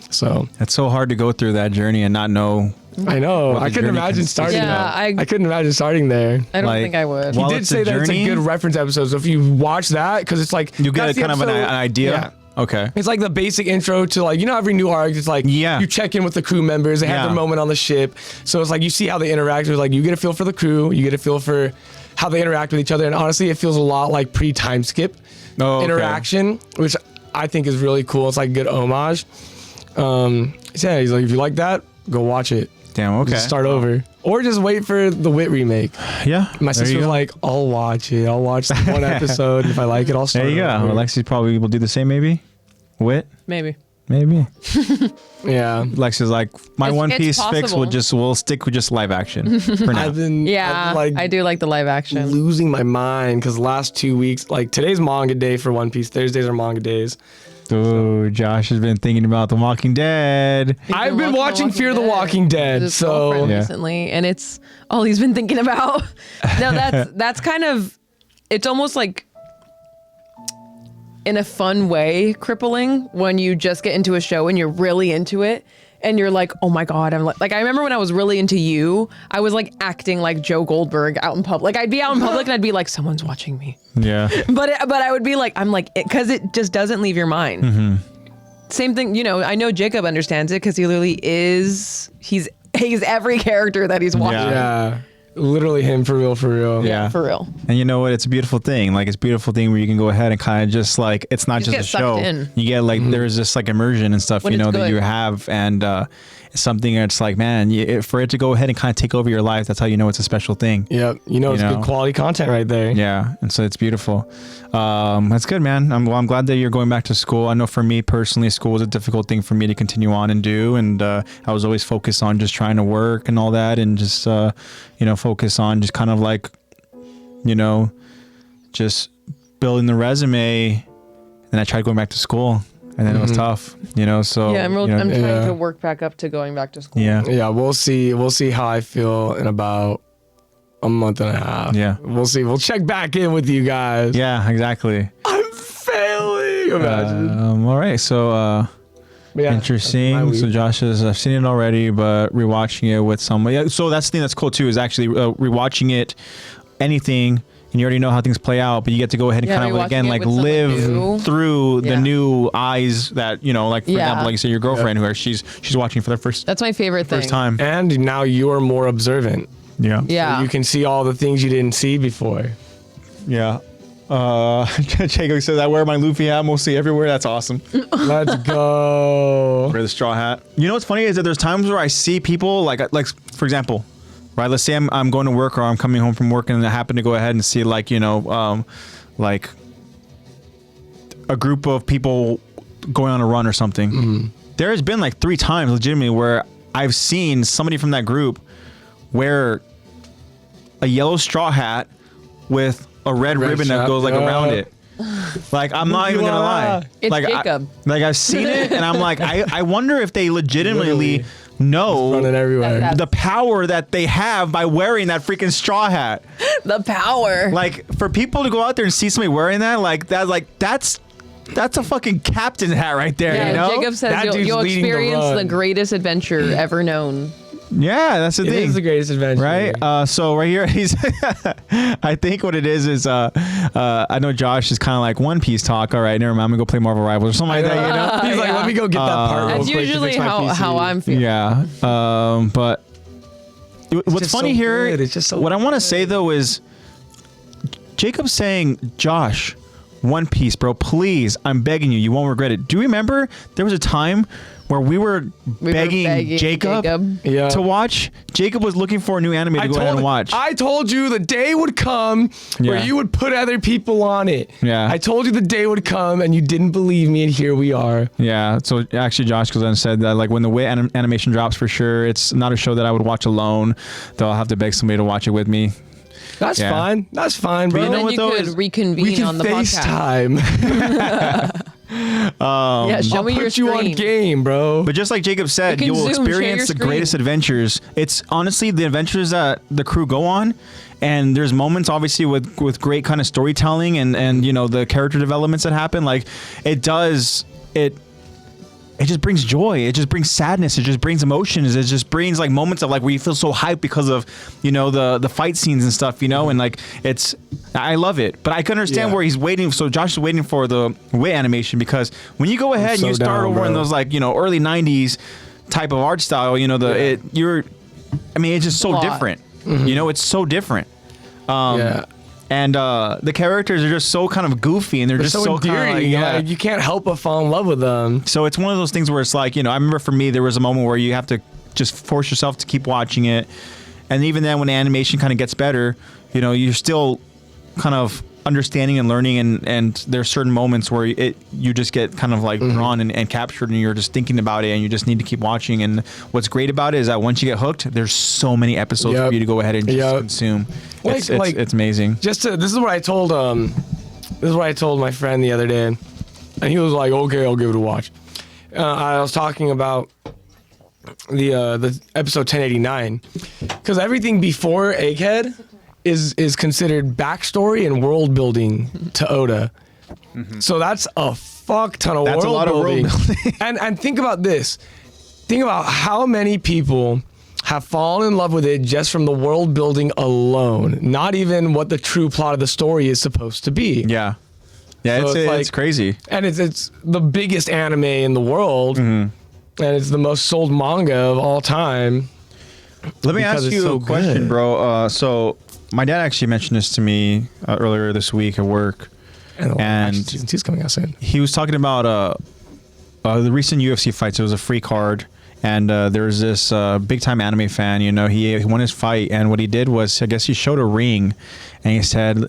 B: So
A: It's so hard to go through that journey and not know.
B: I know.
A: What
B: I
A: the
B: couldn't
A: journey
B: imagine
A: consists
B: starting
C: Yeah,
B: there.
C: I-
B: I couldn't imagine starting there.
C: I don't
A: Like,
C: think I would.
A: Well,
B: He did
A: it's
B: say
A: a
B: that it's a
A: journey.
B: good reference episode. So if you watch that, because it's like
A: You get
B: that's the
A: kind of an
B: episode-
A: idea.
B: Yeah.
A: Okay.
B: It's like the basic intro to like, every new arc, it's like
A: Yeah.
B: you check in with the crew members, they have
A: Yeah.
B: their moment on the ship. So it's like you see how they interact. It's like you get a feel for the crew, you get a feel for how they interact with each other. And honestly, it feels a lot like pre-time skip interaction, which I think is really cool. It's like a good homage. So yeah, he's like, if you like that, go watch it.
A: Damn. Okay.
B: Just start over. Or just wait for the Wit remake.
A: Yeah.
B: My sister was like, I'll watch it. I'll watch the one episode. If I like it, I'll start
A: There you go.
B: over.
A: Alexis probably will do the same. Maybe. Wit.
C: Maybe.
A: Maybe.
B: Yeah.
A: Lexi's like, my
C: It's-
A: One
C: it's
A: Piece fix
C: possible.
A: we'll stick with just live action for now.
B: I've been
C: Yeah,
B: like
C: I do like the live action.
B: losing my mind because last 2 weeks, like today's manga day for One Piece. Thursdays are manga days.
A: Ooh, Josh has been thinking about The Walking Dead.
B: I've been watching Fear the Walking Dead,
C: With his
B: so
C: girlfriend
A: Yeah.
C: recently, and it's all he's been thinking about. No, that's kind of, it's almost like in a fun way crippling when you just get into a show and you're really into it and you're like, oh my God, I'm like I remember when I was really into You, I was like acting like Joe Goldberg out in public. I'd be out in public and I'd be like, someone's watching me.
A: Yeah.
C: But I would be like, I'm like, because it just doesn't leave your mind.
A: Mm-hmm.
C: Same thing, I know Jacob understands it because he literally he's every character that he's watching.
B: yeah, literally him for real.
A: Yeah.
C: For real.
A: And you know what? It's a beautiful thing. Like, it's a beautiful thing where you can go ahead and kind of just like, it's not
C: You
A: just
C: get
A: a show.
C: sucked in.
A: You get like, there's just like immersion and stuff,
C: When it's
A: that
C: good.
A: you have. And it's something that's like, man, for it to go ahead and kind of take over your life, that's how you know it's a special thing.
B: Yep, it's
A: know?
B: good quality content right there.
A: Yeah, and so it's beautiful. That's good, man. I'm glad that you're going back to school. I know for me personally, school was a difficult thing for me to continue on and do, and I was always focused on just trying to work and all that, and just focus on just kind of like, just building the resume. And I tried going back to school, and then it was tough, So
C: Yeah, I'm trying
B: Yeah.
C: to work back up to going back to school.
A: yeah.
B: Yeah, we'll see how I feel in about a month and a half.
A: Yeah.
B: We'll see. We'll check back in with you guys.
A: Yeah, exactly.
B: I'm failing. Imagine.
A: All right, so
B: But yeah,
A: interesting.
B: that's my
A: So
B: week.
A: Josh says, I've seen it already, but rewatching it with someone. Yeah, so that's the thing that's cool too, is actually rewatching it, anything, and you already know how things play out, but you get to go ahead and
C: Yeah,
A: kind of
C: rewatching
A: again
C: it
A: like
C: with someone
A: live
C: new.
A: through the
C: Yeah.
A: new eyes that like for
C: Yeah.
A: example, like you say your girlfriend who she's watching for the first
C: That's my favorite thing.
A: time.
B: And now you're more observant.
A: Yeah.
C: Yeah.
B: You can see all the things you didn't see before.
A: Yeah. Jacob says I wear my Luffy hat mostly everywhere. That's awesome.
B: Let's go.
A: Wear the straw hat. You know what's funny is that there's times where I see people like for example, right? Let's say I'm going to work or I'm coming home from work and I happen to go ahead and see like like a group of people going on a run or something. There has been like 3 times legitimately where I've seen somebody from that group wear a yellow straw hat with a red ribbon that
B: strap,
A: goes like
B: yeah.
A: around it. Like, I'm not even gonna lie.
C: It's
A: like,
C: Jacob.
A: I've seen it and I'm like, I wonder if they legitimately
B: Literally.
A: know
B: Running everywhere.
C: That-
A: the power that they have by wearing that freaking straw hat.
C: The power.
A: Like, for people to go out there and see somebody wearing that, that's a fucking captain's hat right there,
C: yeah,
A: you know?
C: Jacob says
B: That dude's
C: you'll
B: leading the
C: experience the
B: run.
C: greatest adventure ever known.
A: Yeah, that's the
B: It
A: thing.
B: is the greatest adventure.
A: Right. So right here, he's. I think what it is. I know Josh is kind of like One Piece talk. All right, never mind. I'm gonna go play Marvel Rivals or something like that. You know.
B: He's like,
C: Yeah.
B: let me go get that part.
C: That's
B: real quick to
C: usually
B: fix my PC.
C: how I'm feeling.
A: Yeah. But What's
B: just
A: funny
B: so
A: here,
B: good. It's just so
A: what I want to
B: good.
A: say though is Jacob saying, Josh, One Piece, bro, please, I'm begging you, you won't regret it. Do you remember there was a time where we were begging Jacob
B: Yeah.
A: to watch? Jacob was looking for a new anime to go ahead and watch.
B: I told you the day would come where
A: Yeah.
B: you would put other people on it.
A: Yeah.
B: I told you the day would come and you didn't believe me, and here we are.
A: Yeah, so actually Josh goes on and said that like when the way animation drops, for sure, it's not a show that I would watch alone, though I'll have to beg somebody to watch it with me.
B: That's
A: Yeah.
B: fine. That's fine, bro.
A: you know
C: Then
A: what,
C: you
A: though,
C: could
A: is
C: reconvene
B: we can
C: on the podcast.
B: FaceTime.
C: Yeah, show
B: I'll
C: me your
B: put you on
C: screen.
B: game, bro.
A: But just like Jacob said,
C: You
A: you
C: can
A: will
C: Zoom, share
A: experience
C: your
A: the
C: screen.
A: greatest adventures. It's honestly the adventures that the crew go on, and there's moments obviously with great kind of storytelling and you know the character developments that happen. Like it just brings joy. It just brings sadness. It just brings emotions. It just brings like moments of like where you feel so hyped because of, you know, the fight scenes and stuff, you know, and like I love it. But I can understand
B: Yeah.
A: where he's waiting. So Josh is waiting for the way animation, because when you go ahead and
B: so
A: you start
B: down,
A: over in
B: bro.
A: those like, you know, early 90s type of art style, you know, it's just so
C: lot.
A: different. You know, it's so different.
B: Yeah.
A: And the characters are just so kind of goofy, and they're
B: They're
A: just
B: so
A: so kind of
B: endearing.
A: like,
B: Like, you can't help but fall in love with them.
A: So it's one of those things where it's like, you know, I remember for me, there was a moment where you have to just force yourself to keep watching it. And even then, when the animation kind of gets better, you know, you're still kind of understanding and learning. And there's certain moments where you just get kind of like drawn and captured, and you're just thinking about it, and you just need to keep watching. And what's great about it is that once you get hooked, there's so many episodes for you to go ahead and just consume. It's amazing.
B: This is what I told my friend the other day, and he was like, "Okay, I'll give it a watch." I was talking about the episode 1089, because everything before Egghead is considered backstory and world building to Oda. So that's a fuck ton of
A: That's a lot of world
B: building.
A: building.
B: and think about this. Think about how many people have fallen in love with it just from the world building alone, not even what the true plot of the story is supposed to be.
A: Yeah. Yeah,
B: So
A: it's crazy.
B: And it's the biggest anime in the world, and it's the most sold manga of all time.
A: Let me
B: because
A: ask
B: it's
A: you
B: so
A: a question,
B: good.
A: bro. So my dad actually mentioned this to me earlier this week at work.
B: And season 2's coming out soon.
A: He was talking about the recent UFC fights. It was a free card, and there was this big time anime fan. You know, he won his fight, and what he did was, I guess he showed a ring, and he said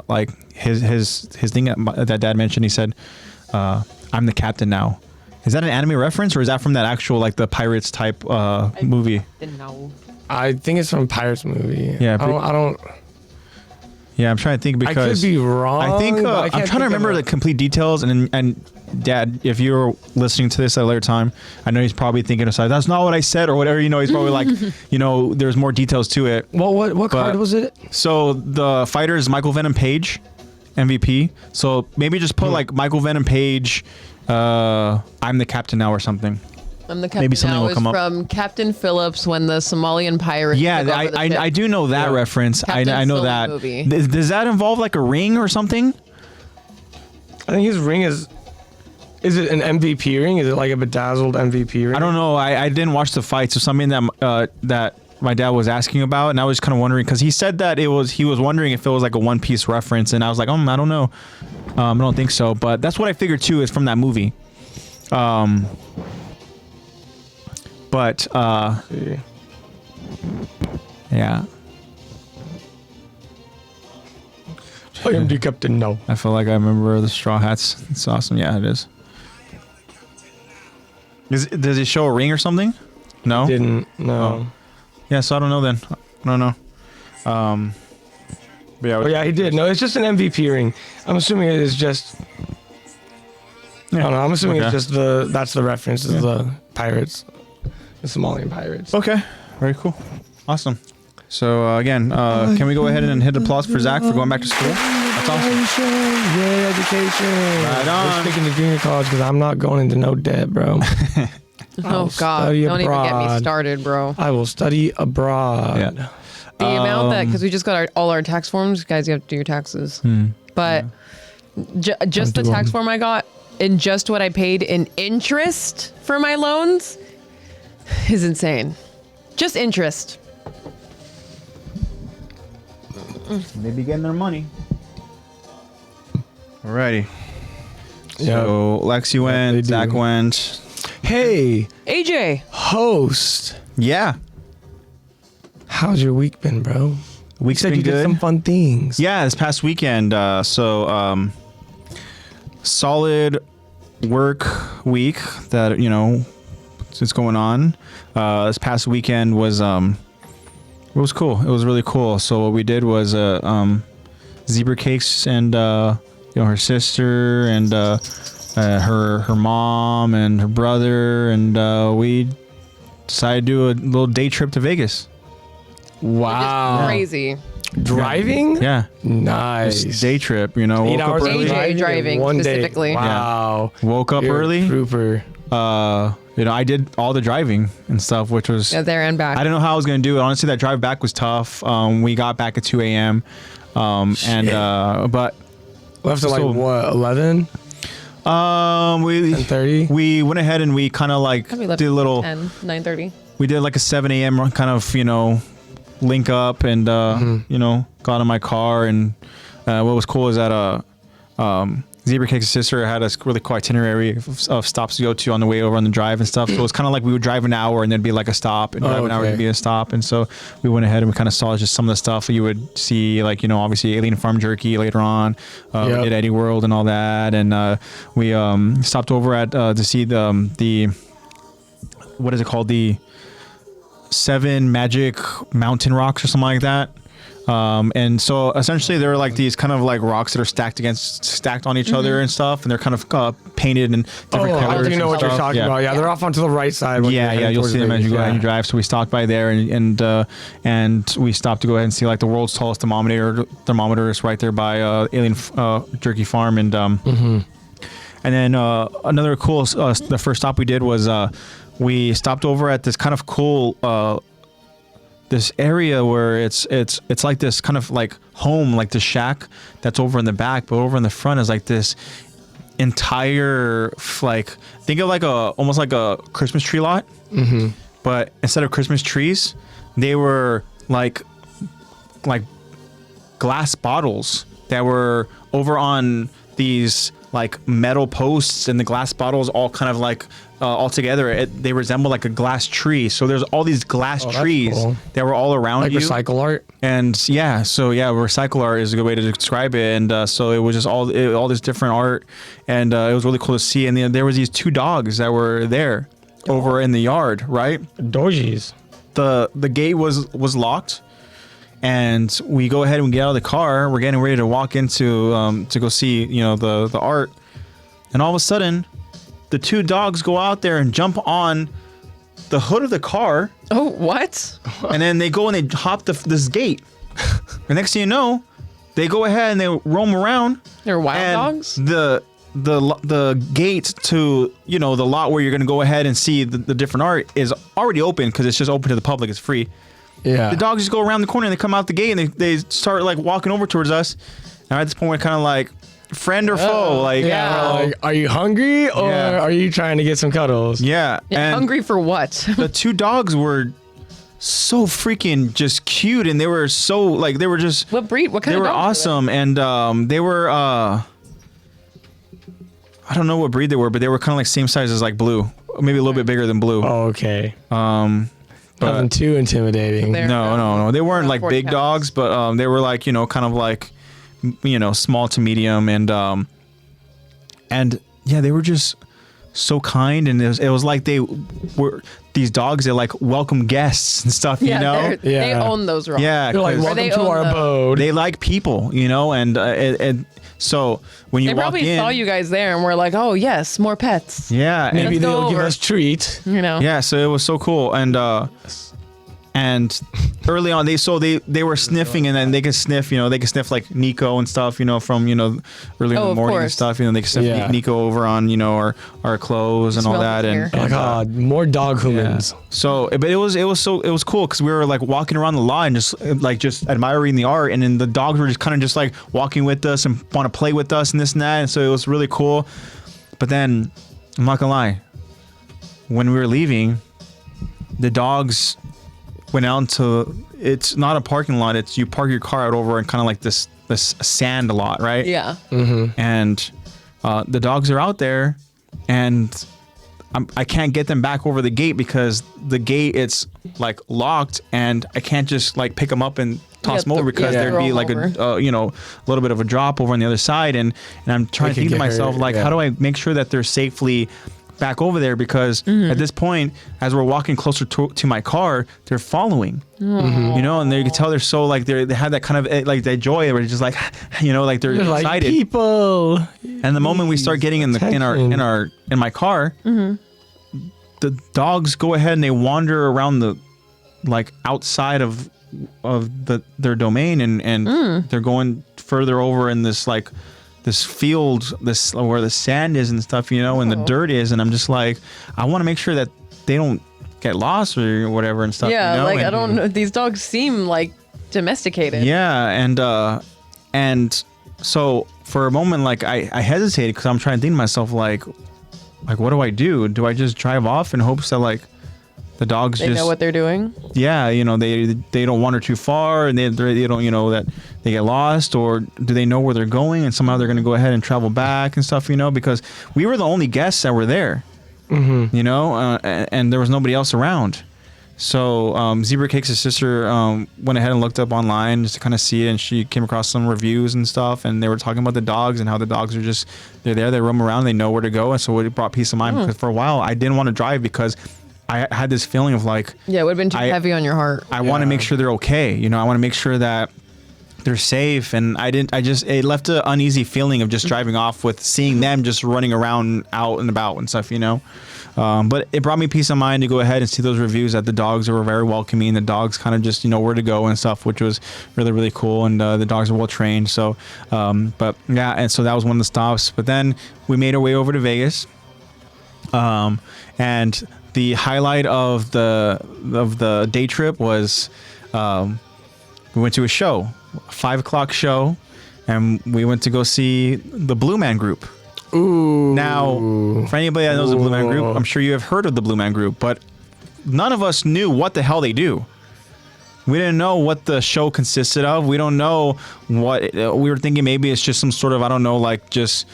A: like his thing that dad mentioned. He said, "I'm the captain now." Is that an anime reference, or is that from that actual like the Pirates type movie?
C: Didn't know.
B: I think it's from Pirates movie.
A: Yeah,
B: I don't.
A: Yeah, I'm trying to think
B: I
A: because
B: could be wrong.
A: I think
B: but I
A: I'm
B: can't
A: trying to
B: think of
A: remember
B: a-
A: the complete details. And Dad, if you're listening to this at a later time, I know he's probably thinking aside, that's not what I said or whatever. You know, he's probably like, you know, there's more details to it.
B: Well, what card was it?
A: So the fighter is Michael Venom Page, MVP. So maybe just put like Michael Venom Page. I'm the captain now or something.
C: I'm the captain
A: Maybe something
C: now
A: will
C: is
A: come up.
C: from Captain Phillips when the Somalian pirates
A: Yeah,
C: took over the ship.
A: I do know that reference.
C: Captain
A: I know
C: Sully
A: that.
C: movie.
A: Does that involve like a ring or something?
B: I think his ring is. Is it an MVP ring? Is it like a bedazzled MVP ring?
A: I don't know. I didn't watch the fight, so something that that my dad was asking about, and I was kind of wondering because he said that he was wondering if it was like a One Piece reference, and I was like, I don't know. I don't think so, but that's what I figured too is from that movie. But yeah,
B: I am the captain now.
A: I feel like I remember the Straw Hats. It's awesome. Yeah, it is. Does it show a ring or something? No.
B: Didn't no.
A: Yeah, so I don't know then. I don't know. But yeah,
B: Oh yeah, he did. No, it's just an MVP ring. I'm assuming it is just. I don't know. I'm assuming it's just that's the reference is the pirates, the Somalian pirates.
A: Okay, very cool. Awesome. So again, can we go ahead and hit applause for Zach for going back to school? That's awesome.
B: Yeah, education.
A: Right on.
B: We're sticking to junior college because I'm not going into no debt, bro.
C: Oh God!
B: study
C: Don't even get me
B: abroad.
C: started, bro.
B: I will study abroad.
A: Yeah.
C: The amount that because we just got all our tax forms, guys, you have to do your taxes. But just the tax form I got and just what I paid in interest for my loans is insane. Just interest.
A: They be getting their money. Alrighty.
B: Yep.
A: So Lexi went,
B: they do.
A: Zach went.
B: Hey,
C: AJ.
B: host.
A: Yeah.
B: How's your week been, bro?
A: Week's
B: Said
A: been
B: you
A: good.
B: did some fun things.
A: Yeah, this past weekend. Solid work week that is going on. This past weekend was it was cool. It was really cool. So what we did was zebra cakes and her sister and her mom and her brother and we decided to do a little day trip to Vegas.
B: Wow.
C: Crazy.
B: Driving?
A: Yeah.
B: Nice.
A: Just day trip,
B: 8
A: woke up
B: hours of
A: early.
C: AJ driving
B: one
C: specifically.
B: Day. Wow.
A: Woke up
B: You're a
A: early.
B: Trooper.
A: I did all the driving and stuff, which was
C: Yeah, there and back.
A: I didn't know how I was gonna do it. Honestly, that drive back was tough. We got back at 2 a.m. But
B: Left at like
A: So-
B: what, 11?
A: we
B: 10:30?
A: we went ahead and we kind of like
C: Probably left
A: did a little.
C: 9:30.
A: We did like a 7 a.m. kind of link up and got in my car and what was cool is that Zebra Cake's sister had a really cool itinerary of stops to go to on the way over on the drive and stuff. So it was kind of like we would drive an hour and there'd be like a stop and drive an hour
B: okay.
A: and be a stop. And so we went ahead and we kind of saw just some of the stuff you would see, like, obviously Alien Farm Jerky later on. We did Eddie World and all that. And we stopped over at to see the what is it called? The 7 Magic Mountain Rocks or something like that. And so essentially they're like these kind of like rocks that are stacked on each other and stuff, and they're kind of painted in different colors.
B: I do know
A: and
B: what you're
A: stuff.
B: talking about. Yeah, they're off onto the right side. when you're
A: Yeah,
B: heading
A: you'll
B: towards
A: see them as you
B: Vegas.
A: go ahead and you drive. So we stopped by there and we stopped to go ahead and see like the world's tallest thermometer is right there by Alien Jerky Farm and and then another cool the first stop we did was we stopped over at this kind of cool this area where it's like this kind of like home, like the shack that's over in the back, but over in the front is like this entire like, think of like almost like a Christmas tree lot, but instead of Christmas trees, they were like glass bottles that were over on these like metal posts, and the glass bottles all kind of like all together. They resemble like a glass tree. So there's all these glass trees
B: cool.
A: that were all around
B: Like
A: you.
B: recycle art?
A: And recycle art is a good way to describe it. And so it was just all this different art, and it was really cool to see. And then there was these 2 dogs that were there over in the yard, right?
B: Doji's.
A: The gate was locked, and we go ahead and get out of the car. We're getting ready to walk into to go see the art, and all of a sudden, the 2 dogs go out there and jump on the hood of the car.
C: Oh, what?
A: And then they go and they hop this gate. The next thing you know, they go ahead and they roam around.
C: They're wild
A: and
C: dogs?
A: The gate to the lot where you're gonna go ahead and see the different art is already open because it's just open to the public. It's free.
B: Yeah.
A: The dogs just go around the corner and they come out the gate and they start like walking over towards us. And at this point, we're kind of like friend or foe. Like,
B: Yeah, like, are you hungry or
A: Yeah.
B: are you trying to get some cuddles?
A: yeah.
C: Yeah,
A: And
C: hungry for what?
A: the 2 dogs were so freaking just cute, and they were so like they were just
C: What breed? What kind
A: they
C: of
A: were
C: dogs
A: awesome, and they were I don't know what breed they were, but they were kind of like same size as like Blue, maybe a little bit bigger than Blue.
B: Oh, okay.
A: But
B: Nothing too intimidating.
C: They're-
A: no, they weren't
C: around
A: like
C: 40
A: big
C: pounds.
A: dogs, but they were like kind of like small to medium, and yeah, they were just so kind, and it was like they were these dogs that like welcome guests and stuff,
C: Yeah, they
B: Yeah.
C: own those rocks.
A: yeah,
B: They're like,
A: 'cause
B: welcome
C: they
B: to
C: own
B: our
C: the-
B: abode.
A: they like people, and so when you
C: They
A: walk
C: probably
A: in,
C: saw you guys there and were like, "Oh yes, more pets."
A: yeah,
B: Maybe
C: Let's go
B: they'll give
C: over.
B: us treat.
A: yeah, so it was so cool, and early on they were sniffing, and then they could sniff, they could sniff like Nico and stuff, from early in
C: Oh,
A: the
C: of
A: morning and
C: course.
A: stuff, they could sniff
B: Yeah.
A: Nico over on our clothes and all
C: Smell
A: that,
C: the
A: and
C: hair.
B: Oh my God, more dog humans.
A: so, but it was cool because we were like walking around the lot and just admiring the art, and then the dogs were just kind of just like walking with us and want to play with us and this and that, and so it was really cool. But then I'm not gonna lie, when we were leaving, the dogs went out into, it's not a parking lot. It's you park your car out over and kind of like this sand lot, right?
C: Yeah.
A: And the dogs are out there, and I can't get them back over the gate because the gate it's like locked, and I can't just like pick them up and toss them over because there'd be like a you know, a little bit of a drop over on the other side, and I'm trying to think to myself like, how do I make sure that they're safely back over there, because at this point, as we're walking closer to my car, they're following, you know, and you can tell they're so like they have that kind of like that joy where it's just like, you know, like they're excited.
B: Like people.
A: And the moment we start getting in my car, the dogs go ahead and they wander around the like outside of their domain, and they're going further over in this like this field, this where the sand is and stuff, you know, and the dirt is, and I'm just like, I want to make sure that they don't get lost or whatever and stuff.
C: Yeah,
A: you know?
C: like I don't know. These dogs seem like domesticated.
A: Yeah, and so for a moment, like I hesitated because I'm trying to think to myself like what do I do? Do I just drive off in hopes that like the dogs
C: they know what they're doing?
A: Yeah, you know, they don't wander too far, and they don't, you know, that they get lost, or do they know where they're going and somehow they're going to go ahead and travel back and stuff, you know, because we were the only guests that were there, you know, and there was nobody else around. So Zebra Cake's sister went ahead and looked up online just to kind of see it, and she came across some reviews and stuff, and they were talking about the dogs and how the dogs are just, they're there, they roam around, they know where to go, and so it brought peace of mind because for a while I didn't want to drive because I had this feeling of like,
C: yeah, it would have been too heavy on your heart.
A: I want to make sure they're okay. You know, I want to make sure that they're safe. And it left an uneasy feeling of just driving off with seeing them just running around out and about and stuff, you know. But it brought me peace of mind to go ahead and see those reviews that the dogs were very welcoming. The dogs kind of just, you know, where to go and stuff, which was really, really cool. And the dogs are well trained. So, but yeah, and so that was one of the stops. But then we made our way over to Vegas. And the highlight of the day trip was we went to a show, a 5:00 show, and we went to go see the Blue Man Group. Ooh. Now, for anybody that knows the Blue Man Group, I'm sure you have heard of the Blue Man Group, but none of us knew what the hell they do. We didn't know what the show consisted of. We don't know what we were thinking. Maybe it's just some sort of, I don't know, like just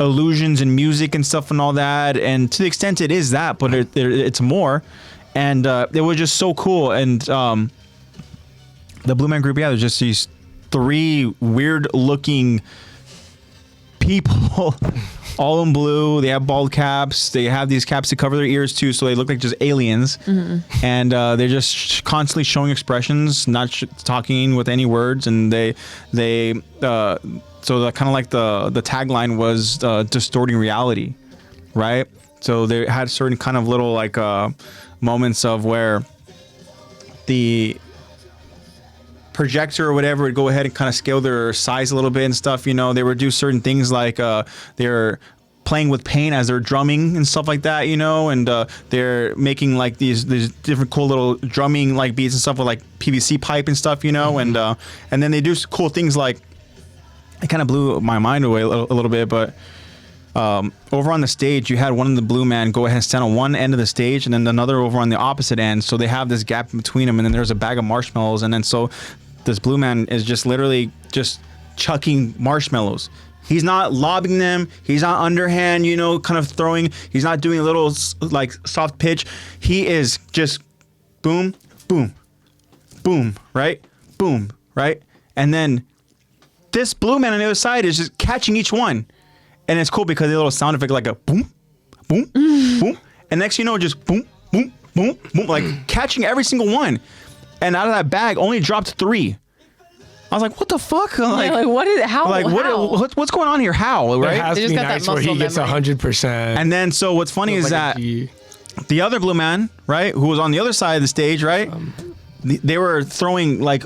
A: illusions and music and stuff and all that, and to the extent it is that, but it's more, and it was just so cool. And the Blue Man Group, yeah, there's just these 3 weird looking people all in blue. They have bald caps, they have these caps to cover their ears too, so they look like just aliens. And they're just constantly showing expressions, not talking with any words, and they so the kind of like the tagline was distorting reality, right? So they had certain kind of little like moments of where the projector or whatever would go ahead and kind of scale their size a little bit and stuff, you know. They would do certain things like they're playing with paint as they're drumming and stuff like that, you know, and they're making like these different cool little drumming like beats and stuff with like PVC pipe and stuff, you know, and then they do cool things like, it kind of blew my mind away a little bit, but over on the stage, you had one of the Blue Man go ahead and stand on one end of the stage, and then another over on the opposite end. So they have this gap in between them, and then there's a bag of marshmallows, and then so this Blue Man is just literally just chucking marshmallows. He's not lobbing them. He's not underhand, you know, kind of throwing. He's not doing a little like soft pitch. He is just boom, boom, boom, right? Boom, right? And then this Blue Man on the other side is just catching each one. And it's cool because the little sound effect like a boom, boom, boom. And next you know, just boom, boom, boom, boom, like catching every single one. And out of that bag, only dropped 3. I was like, what the fuck?
C: Like what is, how?
A: Like,
C: how?
A: What's going on here? How, right?
B: It has
C: They
B: to
C: just
B: be
C: got that
B: nice where he
C: muscle
B: gets
C: memory.
B: 100%.
A: And then, so what's funny is that the other Blue Man, right, who was on the other side of the stage, right, they were throwing, like,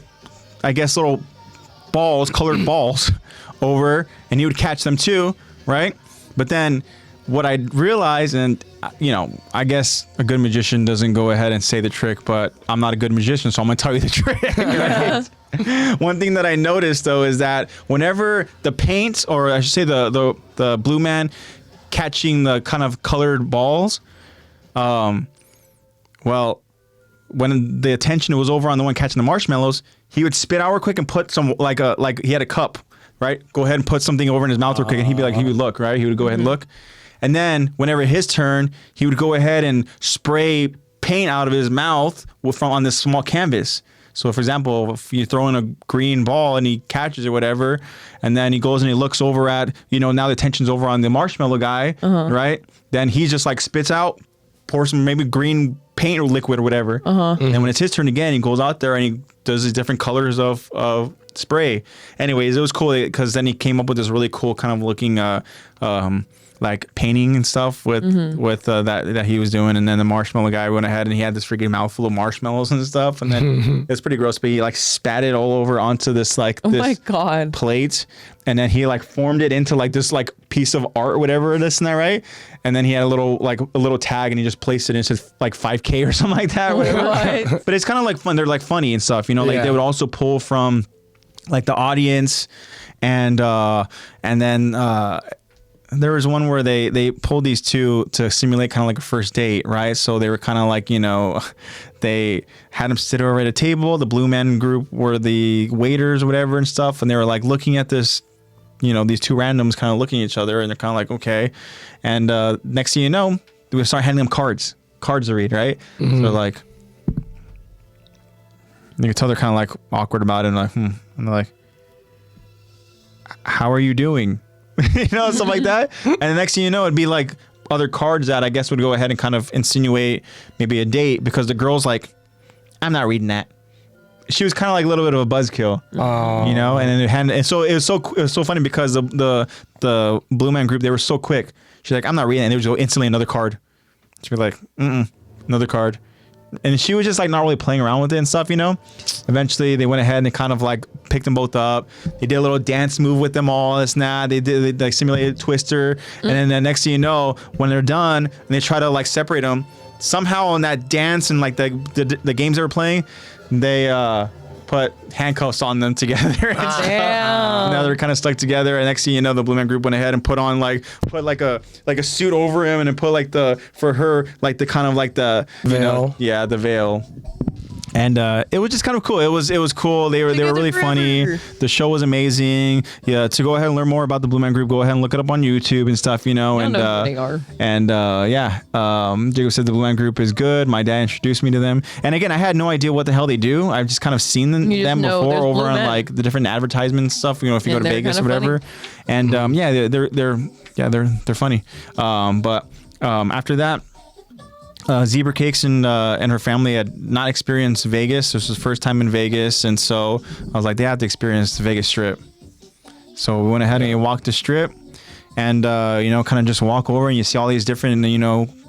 A: I guess little balls, colored balls over, and he would catch them too, right? But then what I realized, and, you know, I guess a good magician doesn't go ahead and say the trick, but I'm not a good magician, so I'm going to tell you the trick. Right? One thing that I noticed, though, is that whenever the paint, or I should say the Blue Man catching the kind of colored balls, well, when the attention was over on the one catching the marshmallows, he would spit out real quick and put some like he had a cup, right? Go ahead and put something over in his mouth real quick, and he would look, right? He would go ahead and look, and then whenever his turn, he would go ahead and spray paint out of his mouth on this small canvas. So, for example, if you throw in a green ball and he catches it, whatever, and then he goes and he looks over at, now the attention's over on the marshmallow guy, right? Then he just like spits out, pours some maybe green paint or liquid or whatever. And then when it's his turn again, he goes out there and he does these different colors of spray. Anyways, it was cool because then he came up with this really cool kind of looking like painting and stuff with that he was doing, and then the marshmallow guy went ahead and he had this freaking mouthful of marshmallows and stuff, and then it's pretty gross, but he like spat it all over onto this like
C: my God.
A: plate, and then he like formed it into like this like piece of art or whatever, this and that, right? And then he had a little tag and he just placed it into like 5K or something like that, whatever.
C: What?
A: But it's kind of like fun. They're like funny and stuff, like they would also pull from like the audience, and then there was one where they pulled these two to simulate kind of like a first date, right? So they were kind of like, they had them sit over at a table. The Blue Man Group were the waiters or whatever and stuff. And they were like looking at this, these two randoms kind of looking at each other, and they're kind of like, okay. And next thing you know, we start handing them cards to read, right? So like, you can tell they're kind of like awkward about it, and like, and they're like, how are you doing? Stuff like that. And the next thing you know, it'd be like other cards that I guess would go ahead and kind of insinuate maybe a date, because the girl's like, I'm not reading that. She was kind of like a little bit of a buzzkill, and then so it was so funny because the Blue Man Group, they were so quick. She's like, I'm not reading it. And they would go instantly another card. She'd be like, another card. And she was just like not really playing around with it and stuff, Eventually, they went ahead and they kind of like picked them both up. They did a little dance move with them all. This and that. They like simulated Twister. And then the next thing you know, when they're done and they try to like separate them, somehow on that dance and like the games they were playing, they put handcuffs on them together.
C: Damn.
A: Now they're kind of stuck together, and next thing you know, the Blue Man Group went ahead and put like a suit over him, and then put like the kind of like the
B: veil.
A: The veil. And it was just kind of cool. It was cool. They were really funny. The show was amazing. Yeah, to go ahead and learn more about the Blue Man Group, go ahead and look it up on YouTube and stuff,
C: I don't know who they are.
A: And Jacob said the Blue Man Group is good. My dad introduced me to them. And again, I had no idea what the hell they do. I've just kind of seen them before over on like the different advertisement stuff. If you go to Vegas or whatever. And they're funny. But after that, Zebra Cakes and her family had not experienced Vegas. This was the first time in Vegas, and so I was like, they have to experience the Vegas Strip. So we went ahead and walked the Strip, and kind of just walk over, and you see all these different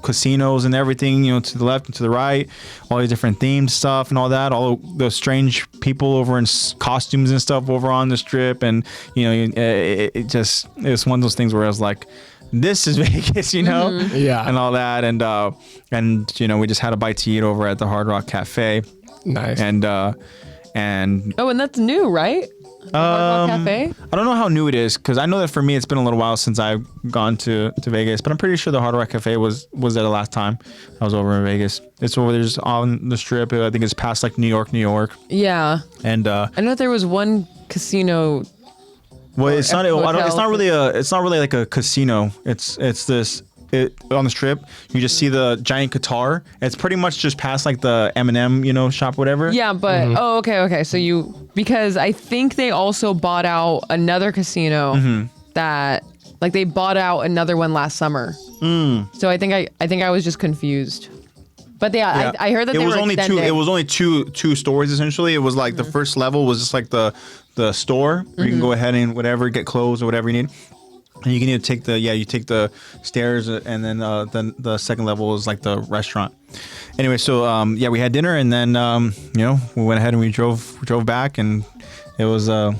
A: casinos and everything, to the left and to the right, all these different themed stuff and all that, all those strange people over in costumes and stuff over on the Strip, and it was one of those things where I was like, this is Vegas,
B: Yeah.
A: and all that, and we just had a bite to eat over at the Hard Rock Cafe.
B: Nice.
A: And
C: and that's new, right? Hard Rock Cafe?
A: I don't know how new it is, because I know that for me it's been a little while since I've gone to Vegas, but I'm pretty sure the Hard Rock Cafe was there the last time I was over in Vegas. It's over there just on the Strip. I think it's past like New York.
C: Yeah.
A: And
C: I know there was one casino.
A: Well, it's not really like a casino. It's on the Strip. You just see the giant Qatar. It's pretty much just past like the M&M, shop, whatever.
C: Yeah, but okay. So because I think they also bought out another casino that like they bought out another one last summer. So I think I was just confused. But yeah. I heard that they were extending.
A: It was only two stores essentially. It was like the first level was just like the store where you can go ahead and whatever, get clothes or whatever you need. And you can either take the stairs, and then the second level is like the restaurant. Anyway, so we had dinner, and then we went ahead and we drove back, and it was that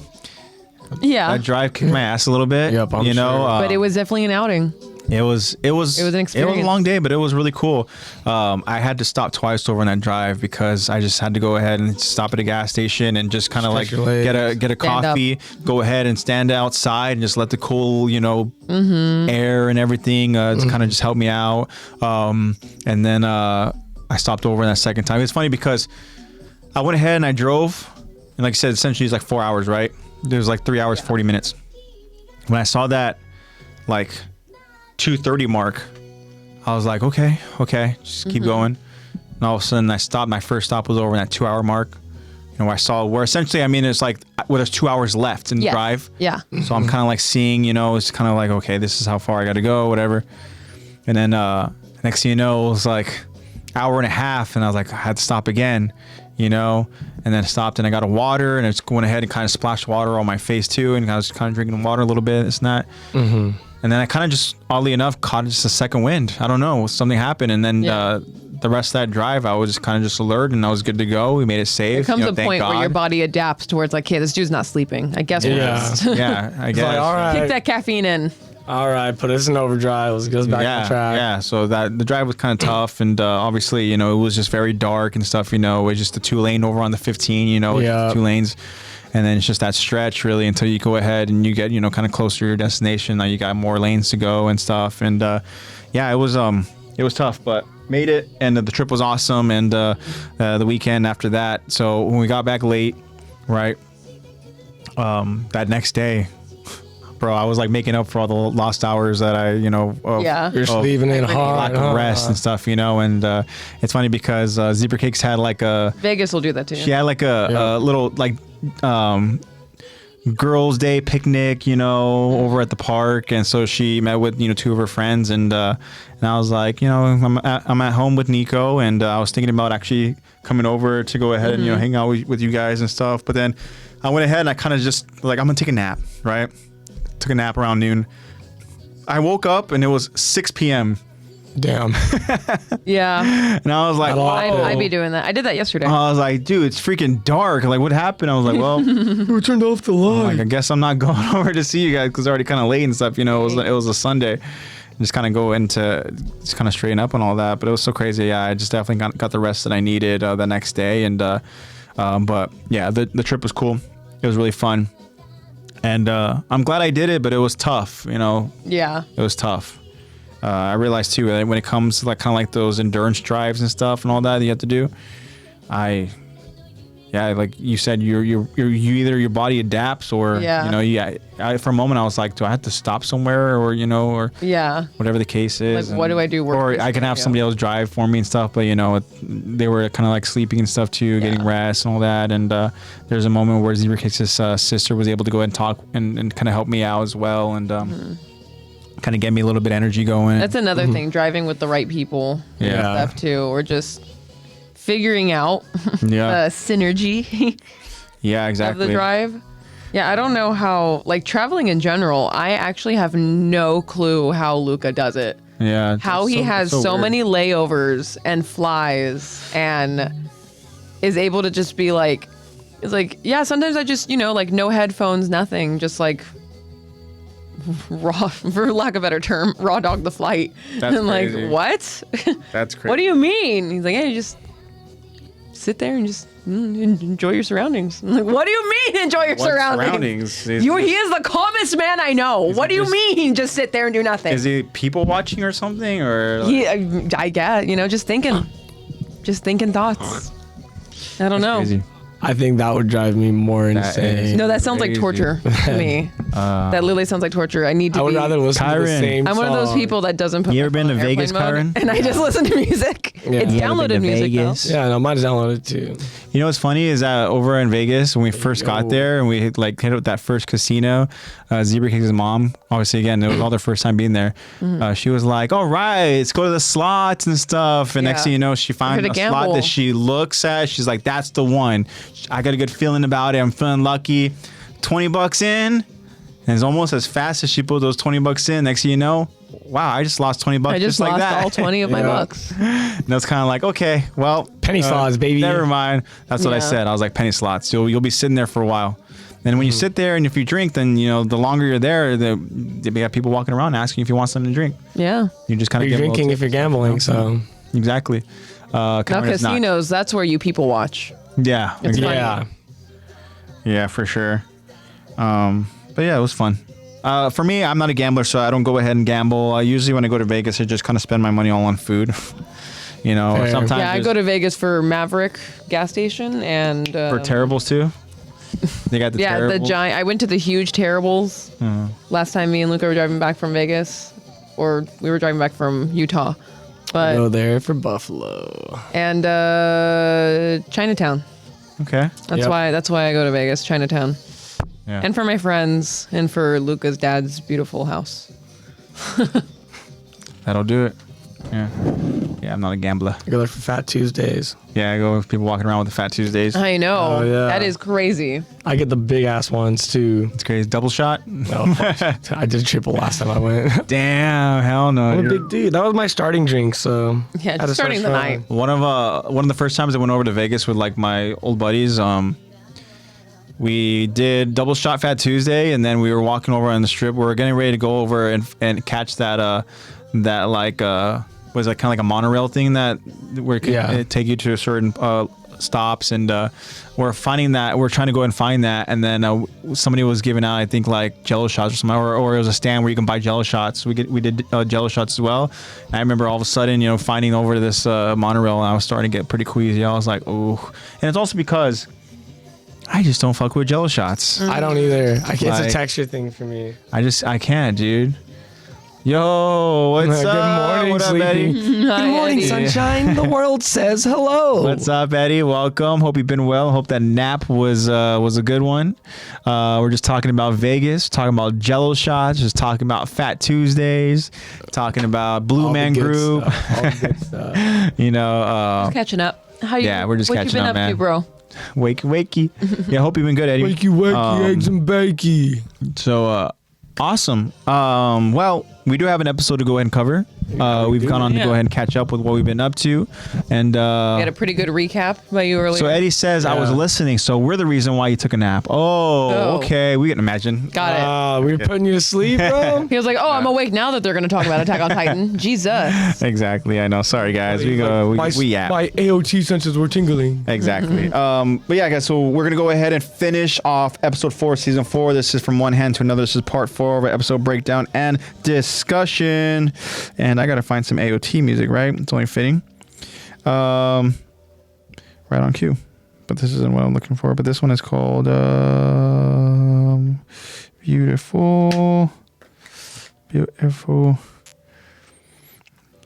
A: drive kicked my ass a little bit.
B: Yep, I'm sure.
C: But it was definitely an outing.
A: It was
C: an experience.
A: It was a long day, but it was really cool. I had to stop twice over on that drive because I just had to go ahead and stop at a gas station and just kind of like get a coffee, go ahead and stand outside and just let the cool, air and everything to kind of just help me out. And then I I stopped over that second time. It's funny because I went ahead and I drove, and like I said, essentially it's like 4 hours, right? There's like 3 hours, 40 minutes. When I saw that like 2:30 mark, I was like, okay, just keep going. And all of a sudden I stopped. My first stop was over that 2 hour mark. You know, I saw where essentially, I mean, it's like, well, there's 2 hours left in the drive.
C: Yeah.
A: So I'm kind of like seeing, you know, it's kind of like, okay, this is how far I got to go, whatever. And then next thing you know, it was like hour and a half, and I was like, I had to stop again, you know, and then I stopped and I got a water, and I just went ahead and kind of splashed water on my face too, and I was kind of drinking water a little bit, this and that. And then I kind of just, oddly enough, caught just a second wind. I don't know, something happened, and then the rest of that drive, I was just kind of just alert, and I was good to go. We made it safe.
C: There comes
A: you know,
C: a
A: thank
C: point
A: God.
C: where your body adapts towards like, hey, this dude's not sleeping. I guess we'll just
A: Yeah, I guess.
B: Like, all right.
C: kick that caffeine in.
B: All right, put us in overdrive. Let's get us back on track.
A: Yeah, so that the drive was kind of tough, and obviously, you know, it was just very dark and stuff, you know, it was just the 2-lane over on the 15, you know,
B: Yeah.
A: 2 lanes. And then it's just that stretch really until you go ahead and you get, you know, kind of closer to your destination. Now you got more lanes to go and stuff. And yeah, it was tough, but made it. And the trip was awesome. And the weekend after that. So when we got back late, right, that next day, bro, I was like making up for all the lost hours that I, you know,
B: You're sleeping in hard.
A: lack of rest and stuff, you know. And it's funny because Zebra Cakes had like a
C: Vegas will do that too.
A: she had like a little like girls' day picnic, you know, over at the park, and so she met with, you know, 2 of her friends, and I was like, you know, I'm at home with Nico, and I was thinking about actually coming over to go ahead and, you know, hang out with you guys and stuff. But then I went ahead and I kind of just like, I'm gonna take a nap, right? Took a nap around noon. I woke up and it was 6 p.m.
B: Damn.
C: Yeah.
A: and I was like,
C: I'd be doing that. I did that yesterday.
A: I was like, dude, it's freaking dark. Like, what happened? I was like, well,
B: We turned off the light.
A: like, I guess I'm not going over to see you guys because it's already kind of late and stuff. You know, it was a Sunday. Just kind of go into, just kind of straighten up and all that. But it was so crazy. Yeah, I just definitely got the rest that I needed the next day. And but yeah, the trip was cool. It was really fun. And I'm glad I did it, but it was tough. You know,
C: Yeah.
A: it was tough. I realized too that when it comes to like kind of like those endurance drives and stuff and all that you have to do, like you said, you either your body adapts or you know, for a moment I was like, do I have to stop somewhere or, you know, or whatever the case is.
C: Like, what do I do?
A: Or I can have somebody else drive for me and stuff, but you know, they were kind of like sleeping and stuff too, getting rest and all that. And there's a moment where Zebra Cake's sister was able to go ahead and talk and kind of help me out as well, and kind of get me a little bit of energy going.
C: That's another thing, driving with the right people and stuff too, or just figuring out the synergy
A: yeah,
C: of
A: exactly.
C: the drive. Yeah, I don't know how, like traveling in general, I actually have no clue how Luca does it.
A: Yeah.
C: How he has so
A: weird.
C: many layovers and flies and is able to just be like, it's like, yeah, sometimes I just, you know, like no headphones, nothing, just like raw, for lack of a better term, raw dog the flight.
A: That's
C: and like,
A: crazy.
C: what?
A: That's crazy.
C: What do you mean? He's like, hey, just sit there and just enjoy your surroundings. I'm like, what do you mean enjoy your surroundings? He is the calmest man I know. What do you mean just sit there and do nothing?
A: Is he people watching or something, or? Like,
C: I guess, you know, just thinking thoughts. I don't know.
A: crazy.
B: I think that would drive me more insane.
C: No, that sounds like
A: Crazy.
C: torture to me. That literally sounds like torture. I need to
B: I would
C: be.
B: rather listen to the
A: Kyron.
B: same
C: I'm one of those
B: song.
C: people that doesn't put.
A: You ever
C: my
A: been
C: phone
A: to
C: on
A: Vegas,
C: airplane mode,
A: Kyron?
C: and I just listen to music.
B: Yeah.
C: It's
B: You
A: ever been
C: downloaded
A: to
C: music
A: Vegas?
C: though.
B: Yeah, no, mine's downloaded too.
A: You know what's funny is that over in Vegas, when we first got there and we hit up that first casino, Zebra Cake's mom, obviously again, it was all their first time being there. She was like, all right, let's go to the slots and stuff. And next thing you know, she finds
C: We're
A: a
C: gonna
A: slot
C: gamble.
A: that she looks at. She's like, that's the one. I got a good feeling about it. I'm feeling lucky. $20 in. And it's almost as fast as she put those $20 in. Next thing you know, wow, I just lost $20
C: I just
A: like
C: lost
A: that.
C: all 20 of my bucks.
A: And it's kind of like, okay, well,
B: Penny slots, baby.
A: Never mind. That's what I
C: Yeah.
A: said. I was like, penny slots. You'll be sitting there for a while. And when you sit there and if you drink, then you know the longer you're there, they got people walking around asking if you want something to drink.
C: Yeah.
A: You just kind of
B: You're drinking if you're gambling, so
A: exactly.
C: Now
A: Cameron is not.
C: casinos, that's where you people watch.
A: Yeah,
C: It's
A: exactly.
C: funny.
B: yeah.
A: For sure. But yeah, it was fun. For me, I'm not a gambler, so I don't go ahead and gamble. Usually when I go to Vegas, I just kind of spend my money all on food. You know,
B: Fair.
A: sometimes
C: Yeah, I go to Vegas for Maverick gas station and
A: for Terribles too. They got the
C: yeah, the
A: Terribles.
C: giant. I went to the huge Terribles last time me and Luca were driving back from Vegas, or we were driving back from Utah, but
B: Go there for Buffalo.
C: and Chinatown.
A: Okay.
C: That's
B: Yep.
C: why I go to Vegas, Chinatown,
A: Yeah.
C: and for my friends and for Luca's dad's beautiful house.
A: That'll do it. Yeah. Yeah, I'm not a gambler.
B: I go there for Fat Tuesdays.
A: Yeah, I go with people walking around with the Fat Tuesdays.
C: I know.
B: Oh, yeah.
C: That is crazy.
B: I get the big ass ones too.
A: It's crazy. Double shot?
B: I did triple last time I went.
A: Damn, hell no.
B: I'm a
A: You're-
B: big dude. That was my starting drink, so
C: Yeah,
B: had to
C: just starting the
B: start
C: night.
B: strong.
A: One of the first times I went over to Vegas with like my old buddies, we did double shot Fat Tuesday, and then we were walking over on the strip. We were getting ready to go over and catch that like was like kind of like a monorail thing that where it could take you to a certain stops, and we're trying to go and find that, and then somebody was giving out, I think, like Jello shots or something, or it was a stand where you can buy Jello shots. We did Jello shots as well. And I remember all of a sudden, you know, finding over this monorail, and I was starting to get pretty queasy. I was like, ooh. And it's also because I just don't fuck with Jello shots.
B: I don't either. It's
A: Like-
B: a texture thing for me.
A: I can't, dude. Yo, what's
B: Good
A: up?
B: morning,
A: What up,
B: Sleepy.
A: Eddie?
C: Good morning,
B: sunshine. The world says hello.
A: What's up, Eddie? Welcome. Hope you've been well. Hope that nap was a good one. We're just talking about Vegas, talking about Jello shots, just talking about Fat Tuesdays, talking about Blue
B: All the
A: Man
B: good
A: Group.
B: stuff. All the good stuff.
A: You know,
C: Catching up. How you?
A: Yeah, we're just
C: what
A: catching
C: you been
A: up,
C: up
A: man.
C: to, bro?
A: wakey. Yeah, hope you've been good, Eddie.
B: Wakey, eggs and bakey.
A: So, awesome. Well, we do have an episode to go ahead and cover. We've gone on to go ahead and catch up with what we've been up to, and
C: We had a pretty good recap by you earlier.
A: so Eddie says I was
B: Yeah.
A: listening, so we're the reason why you took a nap. Oh. Okay, we can imagine.
C: Got it.
B: We were putting you to sleep, bro.
C: He was like, "Oh, I'm awake now that they're going to talk about Attack on Titan." Jesus.
A: Exactly, I know. Sorry, guys. We go.
B: my
A: Yeah.
B: AOT senses were tingling.
A: Exactly. But yeah, guys. So we're gonna go ahead and finish off episode 4, season 4. This is from one hand to another. This is part 4 of our episode breakdown and discussion. And I gotta find some AOT music, right? It's only fitting. Right on cue. But this isn't what I'm looking for. But this one is called Beautiful.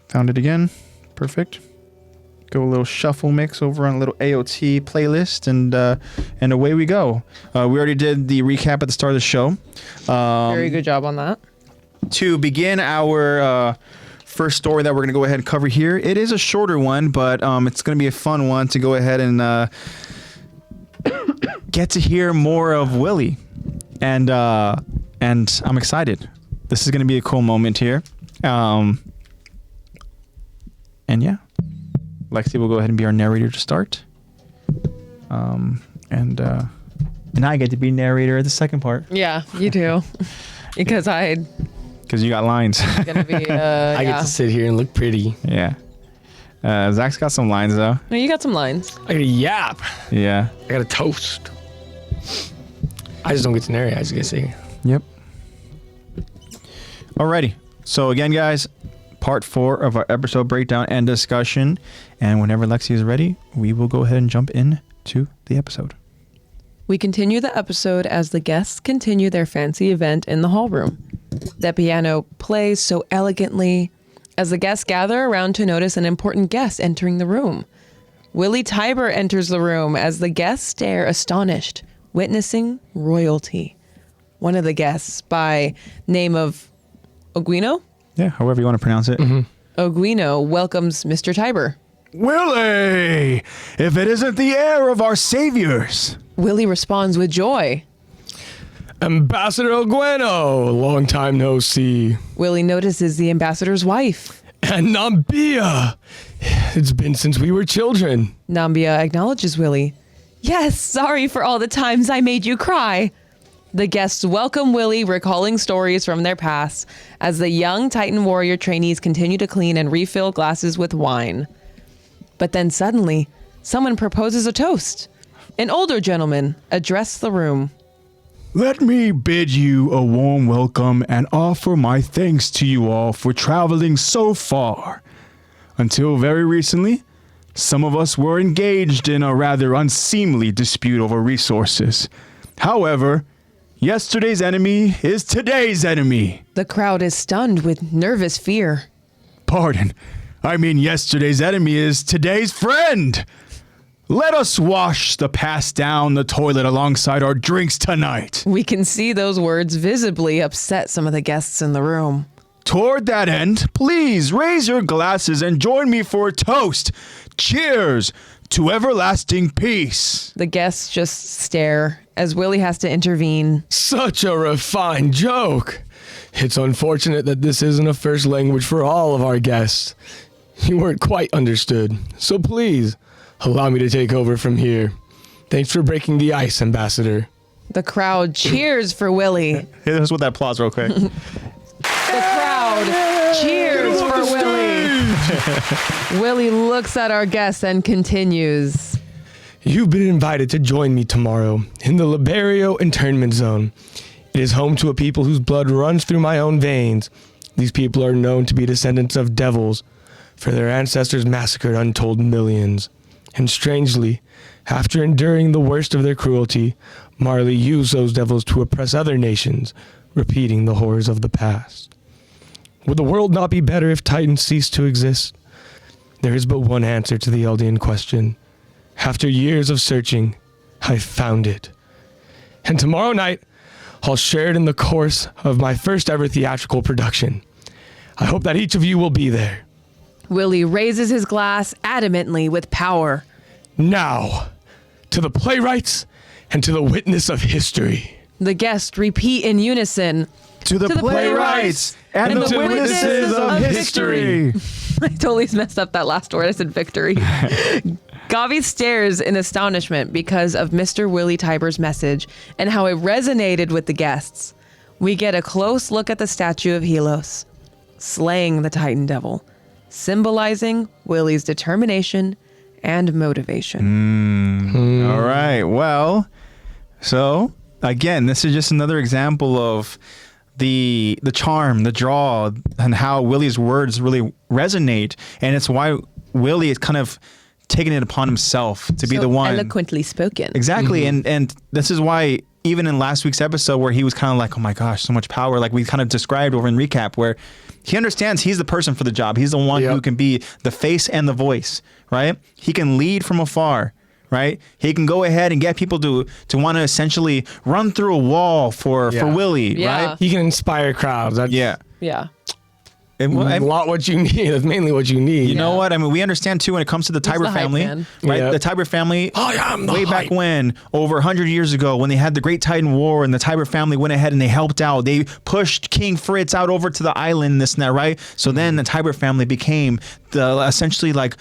A: Found it again. Perfect. Go a little shuffle mix over on a little AOT playlist, and away we go. We already did the recap at the start of the show.
C: Very good job on that.
A: To begin our first story that we're going to go ahead and cover here, it is a shorter one, but it's going to be a fun one to go ahead and get to hear more of Willy, and I'm excited. This is going to be a cool moment here, and yeah. Lexi will go ahead and be our narrator to start. And I get to be narrator at the second part.
C: Yeah, you do. Because I'm
A: Because you got lines.
C: gonna be.
B: I get to sit here and look pretty.
A: Yeah. Zach's got some lines, though.
C: No, you got some lines.
B: I got a yap.
A: Yeah.
B: I got a toast. I just don't get to narrate. I just get to sit here.
A: Yep. Alrighty. So again, guys, part 4 of our episode breakdown and discussion. And whenever Lexi is ready, we will go ahead and jump into the episode.
C: We continue the episode as the guests continue their fancy event in the hall room. The piano plays so elegantly as the guests gather around to notice an important guest entering the room. Willy Tybur enters the room as the guests stare astonished, witnessing royalty. One of the guests, by name of Oguino,
A: Yeah, however you want to pronounce it.
C: Oguino welcomes Mr. Tybur.
A: Willy! If it isn't the heir of our saviors!
C: Willy responds with joy.
B: Ambassador Algueno, long time no see.
C: Willy notices the ambassador's wife.
B: And Nambia. It's been since we were children.
C: Nambia acknowledges Willy. Yes, sorry for all the times I made you cry. The guests welcome Willy, recalling stories from their past as the young Titan warrior trainees continue to clean and refill glasses with wine. But then suddenly, someone proposes a toast. An older gentleman addressed the room.
A: Let me bid you a warm welcome and offer my thanks to you all for traveling so far.
D: Until very recently, some of us were engaged in a rather unseemly dispute over resources. However, yesterday's enemy is today's enemy.
C: The crowd is stunned with nervous fear.
D: Pardon. I mean, yesterday's enemy is today's friend. Let us wash the past down the toilet alongside our drinks tonight.
C: We can see those words visibly upset some of the guests in the room.
D: Toward that end, please raise your glasses and join me for a toast. Cheers to everlasting peace.
C: The guests just stare as Willy has to intervene.
B: Such a refined joke. It's unfortunate that this isn't a first language for all of our guests. You weren't quite understood, so please allow me to take over from here. Thanks for breaking the ice, Ambassador.
C: The crowd cheers for Willy.
A: Hit us with that applause real quick.
C: The crowd cheers for Willy. Willy looks at our guests and continues.
B: You've been invited to join me tomorrow in the Liberio internment zone. It is home to a people whose blood runs through my own veins. These people are known to be descendants of devils, for their ancestors massacred untold millions. And strangely, after enduring the worst of their cruelty, Marley used those devils to oppress other nations, repeating the horrors of the past. Would the world not be better if Titans ceased to exist? There is but one answer to the Eldian question. After years of searching, I found it. And tomorrow night, I'll share it in the course of my first ever theatrical production. I hope that each of you will be there.
C: Willy raises his glass adamantly with power.
B: Now, to the playwrights and to the witness of history.
C: The guests repeat in unison.
A: To the playwrights and the witnesses of history.
C: I totally messed up that last word. I said victory. Gavi stares in astonishment because of Mr. Willy Tybur's message and how it resonated with the guests. We get a close look at the statue of Helos, slaying the Titan Devil, symbolizing Willy's determination and motivation.
A: All right. Well, so again, this is just another example of the charm, the draw, and how Willy's words really resonate. And it's why Willy is kind of taking it upon himself to be the one
C: eloquently spoken.
A: Exactly. And this is why even in last week's episode where he was kind of like, oh my gosh, so much power, like we kind of described over in recap, where he understands he's the person for the job. He's the one who can be the face and the voice, right? He can lead from afar, right? He can go ahead and get people to want to essentially run through a wall for Willy, right?
B: He can inspire crowds. That's
C: Yeah.
B: a lot what you need. That's mainly what you need.
A: You know what? I mean, we understand too when it comes to the Tybur
C: the hype
A: family,
C: man.
A: right?
B: Yeah.
A: The Tybur family,
B: I am the
A: way back
B: hype.
A: when, over 100 years ago, when they had the Great Titan War and the Tybur family went ahead and they helped out. They pushed King Fritz out over to the island, this and that, right? So then the Tybur family became the essentially like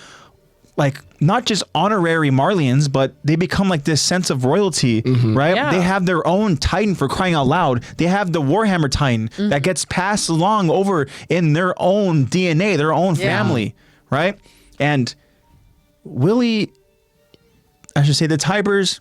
A: not just honorary Marlians, but they become like this sense of royalty, right?
C: Yeah.
A: They have their own Titan, for crying out loud. They have the Warhammer Titan that gets passed along over in their own DNA, their own family, right? And Willy, I should say the Tyburs,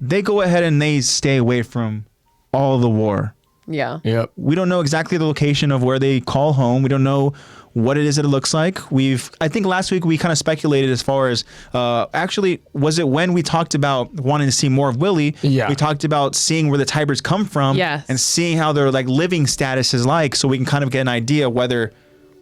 A: they go ahead and they stay away from all the war.
C: Yeah.
B: Yep.
A: We don't know exactly the location of where they call home. We don't know what it is that it looks like. I think last week we kind of speculated as far as, actually, was it when we talked about wanting to see more of Willy?
B: Yeah.
A: We talked about seeing where the Tyburs come from.
C: Yes.
A: And seeing how their like living status is like, so we can kind of get an idea whether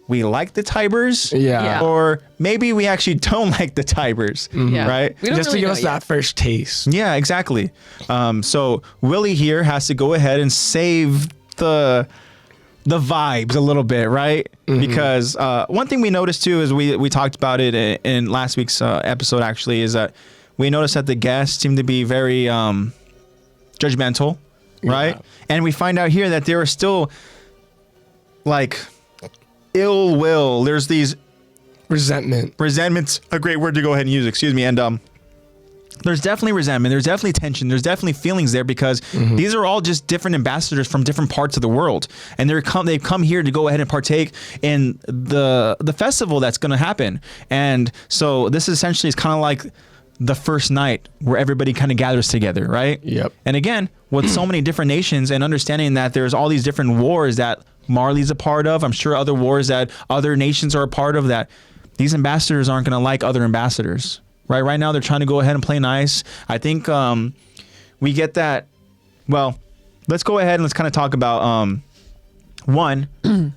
A: we like the Tyburs,
B: Yeah.
A: or maybe we actually don't like the Tyburs,
C: Yeah.
A: right?
C: We don't
B: Just
C: really
B: to give
C: know
B: us
C: yet.
B: that first taste.
A: Yeah, exactly. So Willy here has to go ahead and save the vibes a little bit, right? Because one thing we noticed too is we talked about it in last week's episode actually, is that we noticed that the guests seem to be very judgmental, right?
B: Yeah.
A: And we find out here that there are still like ill will. There's these resentment's a great word to go ahead and use, excuse me. And there's definitely resentment, there's definitely tension, there's definitely feelings there, because these are all just different ambassadors from different parts of the world, and they've come here to go ahead and partake in the festival that's going to happen. And so this essentially is kind of like the first night where everybody kind of gathers together, right?
B: Yep.
A: And again, with so many different nations and understanding that there's all these different wars that Marley's a part of, I'm sure other wars that other nations are a part of, that these ambassadors aren't going to like other ambassadors, right? Right now, they're trying to go ahead and play nice. I think we get that. Well, let's go ahead and let's kind of talk about one,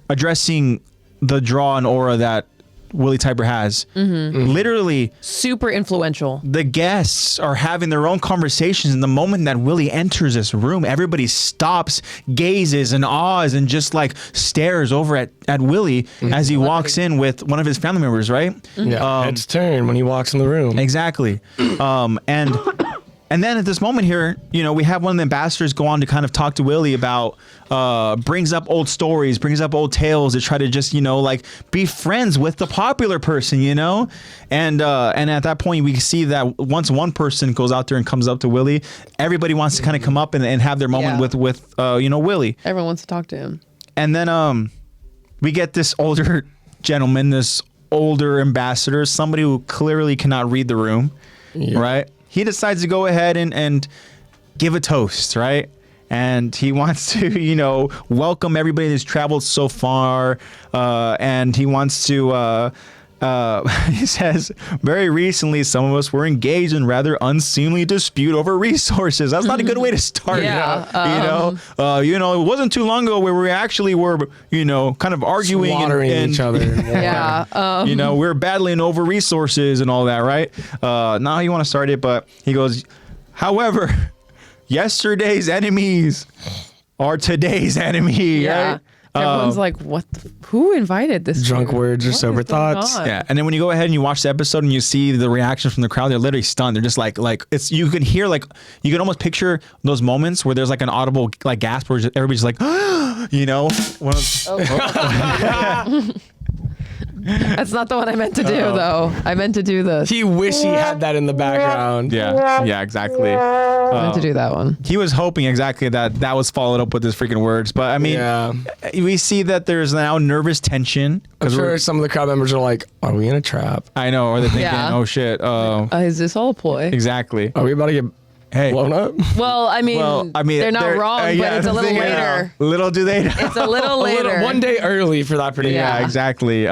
A: addressing the draw and aura that Willy Tybur has. Literally
C: Super influential.
A: the guests are having their own conversations, and the moment that Willy enters this room, everybody stops, gazes and awes and just like stares over at Willy as he walks in with one of his family members, right?
B: Yeah, heads turn when he walks in the room.
A: Exactly. And then at this moment here, you know, we have one of the ambassadors go on to kind of talk to Willy about, brings up old stories, brings up old tales to try to just, you know, like be friends with the popular person, you know? And at that point, we see that once one person goes out there and comes up to Willy, everybody wants to kind of come up and have their moment with you know, Willy.
C: Everyone wants to talk to him.
A: And then we get this older gentleman, this older ambassador, somebody who clearly cannot read the room, right? He decides to go ahead and give a toast, right? And he wants to, you know, welcome everybody that's traveled so far. And he wants to, he says, very recently, some of us were engaged in rather unseemly dispute over resources. That's not a good way to start. You know, it wasn't too long ago where we actually were, you know, kind of arguing and
B: each other.
A: you know, we're battling over resources and all that, right? Now you want to start it, but he goes, however, yesterday's enemies are today's enemy, right?
C: Everyone's like, what? Who invited this?
B: Drunk
C: dude?
B: words or
C: What
B: sober
C: is going
B: thoughts.
C: on?
A: Yeah, and then when you go ahead and you watch the episode and you see the reaction from the crowd, they're literally stunned. They're just like it's, you can hear, like, you can almost picture those moments where there's like an audible like gasp where everybody's like, you know, one of,
C: That's not the one I meant to do, though. I meant to do this.
B: He wish he had that in the background.
A: yeah, exactly.
C: I meant to do that one.
A: He was hoping exactly that was followed up with his freaking words, but I mean, we see that there's now nervous tension.
B: I'm sure some of the crowd members are like, "Are we in a trap?
A: I know, or they're thinking,
C: Yeah.
A: "Oh shit."
C: Is this all a ploy?
A: Exactly.
B: Are we about to get
A: Hey.
B: blown up?"
C: Well, I mean, they're not wrong, but it's a little later.
A: Little do they know.
C: It's a little later.
B: One day early for that prediction.
A: Yeah, exactly.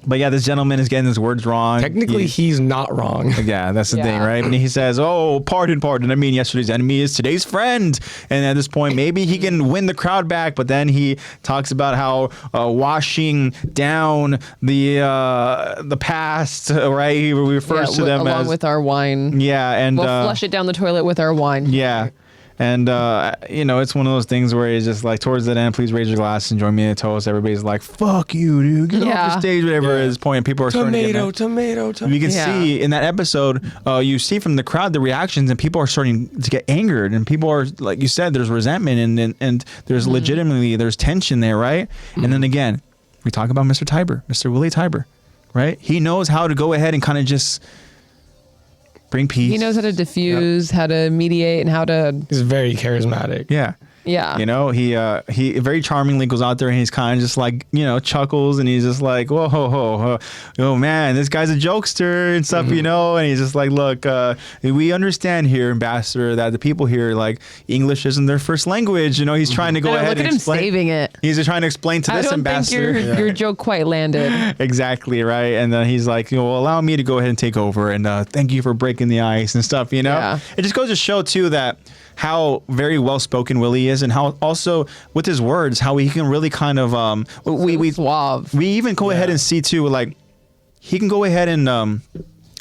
A: But yeah, this gentleman is getting his words wrong.
B: Technically, he's not wrong.
A: Yeah, that's the thing,
C: Yeah.
A: right? And he says, "Oh, pardon. I mean, yesterday's enemy is today's friend." And at this point, maybe he can win the crowd back. But then he talks about how washing down the past, right? He refers to them
C: along
A: as
C: with our wine.
A: yeah, and
C: We'll flush it down the toilet with our wine.
A: yeah. And, you know, it's one of those things where it's just like, towards that end, please raise your glass and join me in a toast. Everybody's like, fuck you, dude. Get off the stage, whatever at this point. People are starting to get mad.
B: Tomato.
A: You can see in that episode, you see from the crowd the reactions, and people are starting to get angered. And people are, like you said, there's resentment and there's legitimately, there's tension there, right? And then again, we talk about Mr. Tybur, Mr. Willy Tybur, right? He knows how to go ahead and kind of just bring peace.
C: He knows how to diffuse, how to mediate, and how to.
B: He's very charismatic.
A: Yeah.
C: Yeah.
A: You know, he very charmingly goes out there and he's kind of just like, you know, chuckles, and he's just like, whoa, oh man, this guy's a jokester and stuff, you know, and he's just like, look, we understand here, Ambassador, that the people here, like, English isn't their first language. You know, he's trying to go ahead
C: Look at
A: and
C: him
A: explain.
C: saving it.
A: He's trying to explain to this
C: I don't
A: ambassador.
C: think your joke quite landed.
A: Exactly, right? And then he's like, you know, well, allow me to go ahead and take over, and thank you for breaking the ice and stuff, you know?
C: Yeah.
A: It just goes to show, too, that how very well-spoken Willy is, and how also with his words, how he can really kind of, we
C: Suave.
A: We even go ahead and see, too, like, he can go ahead and,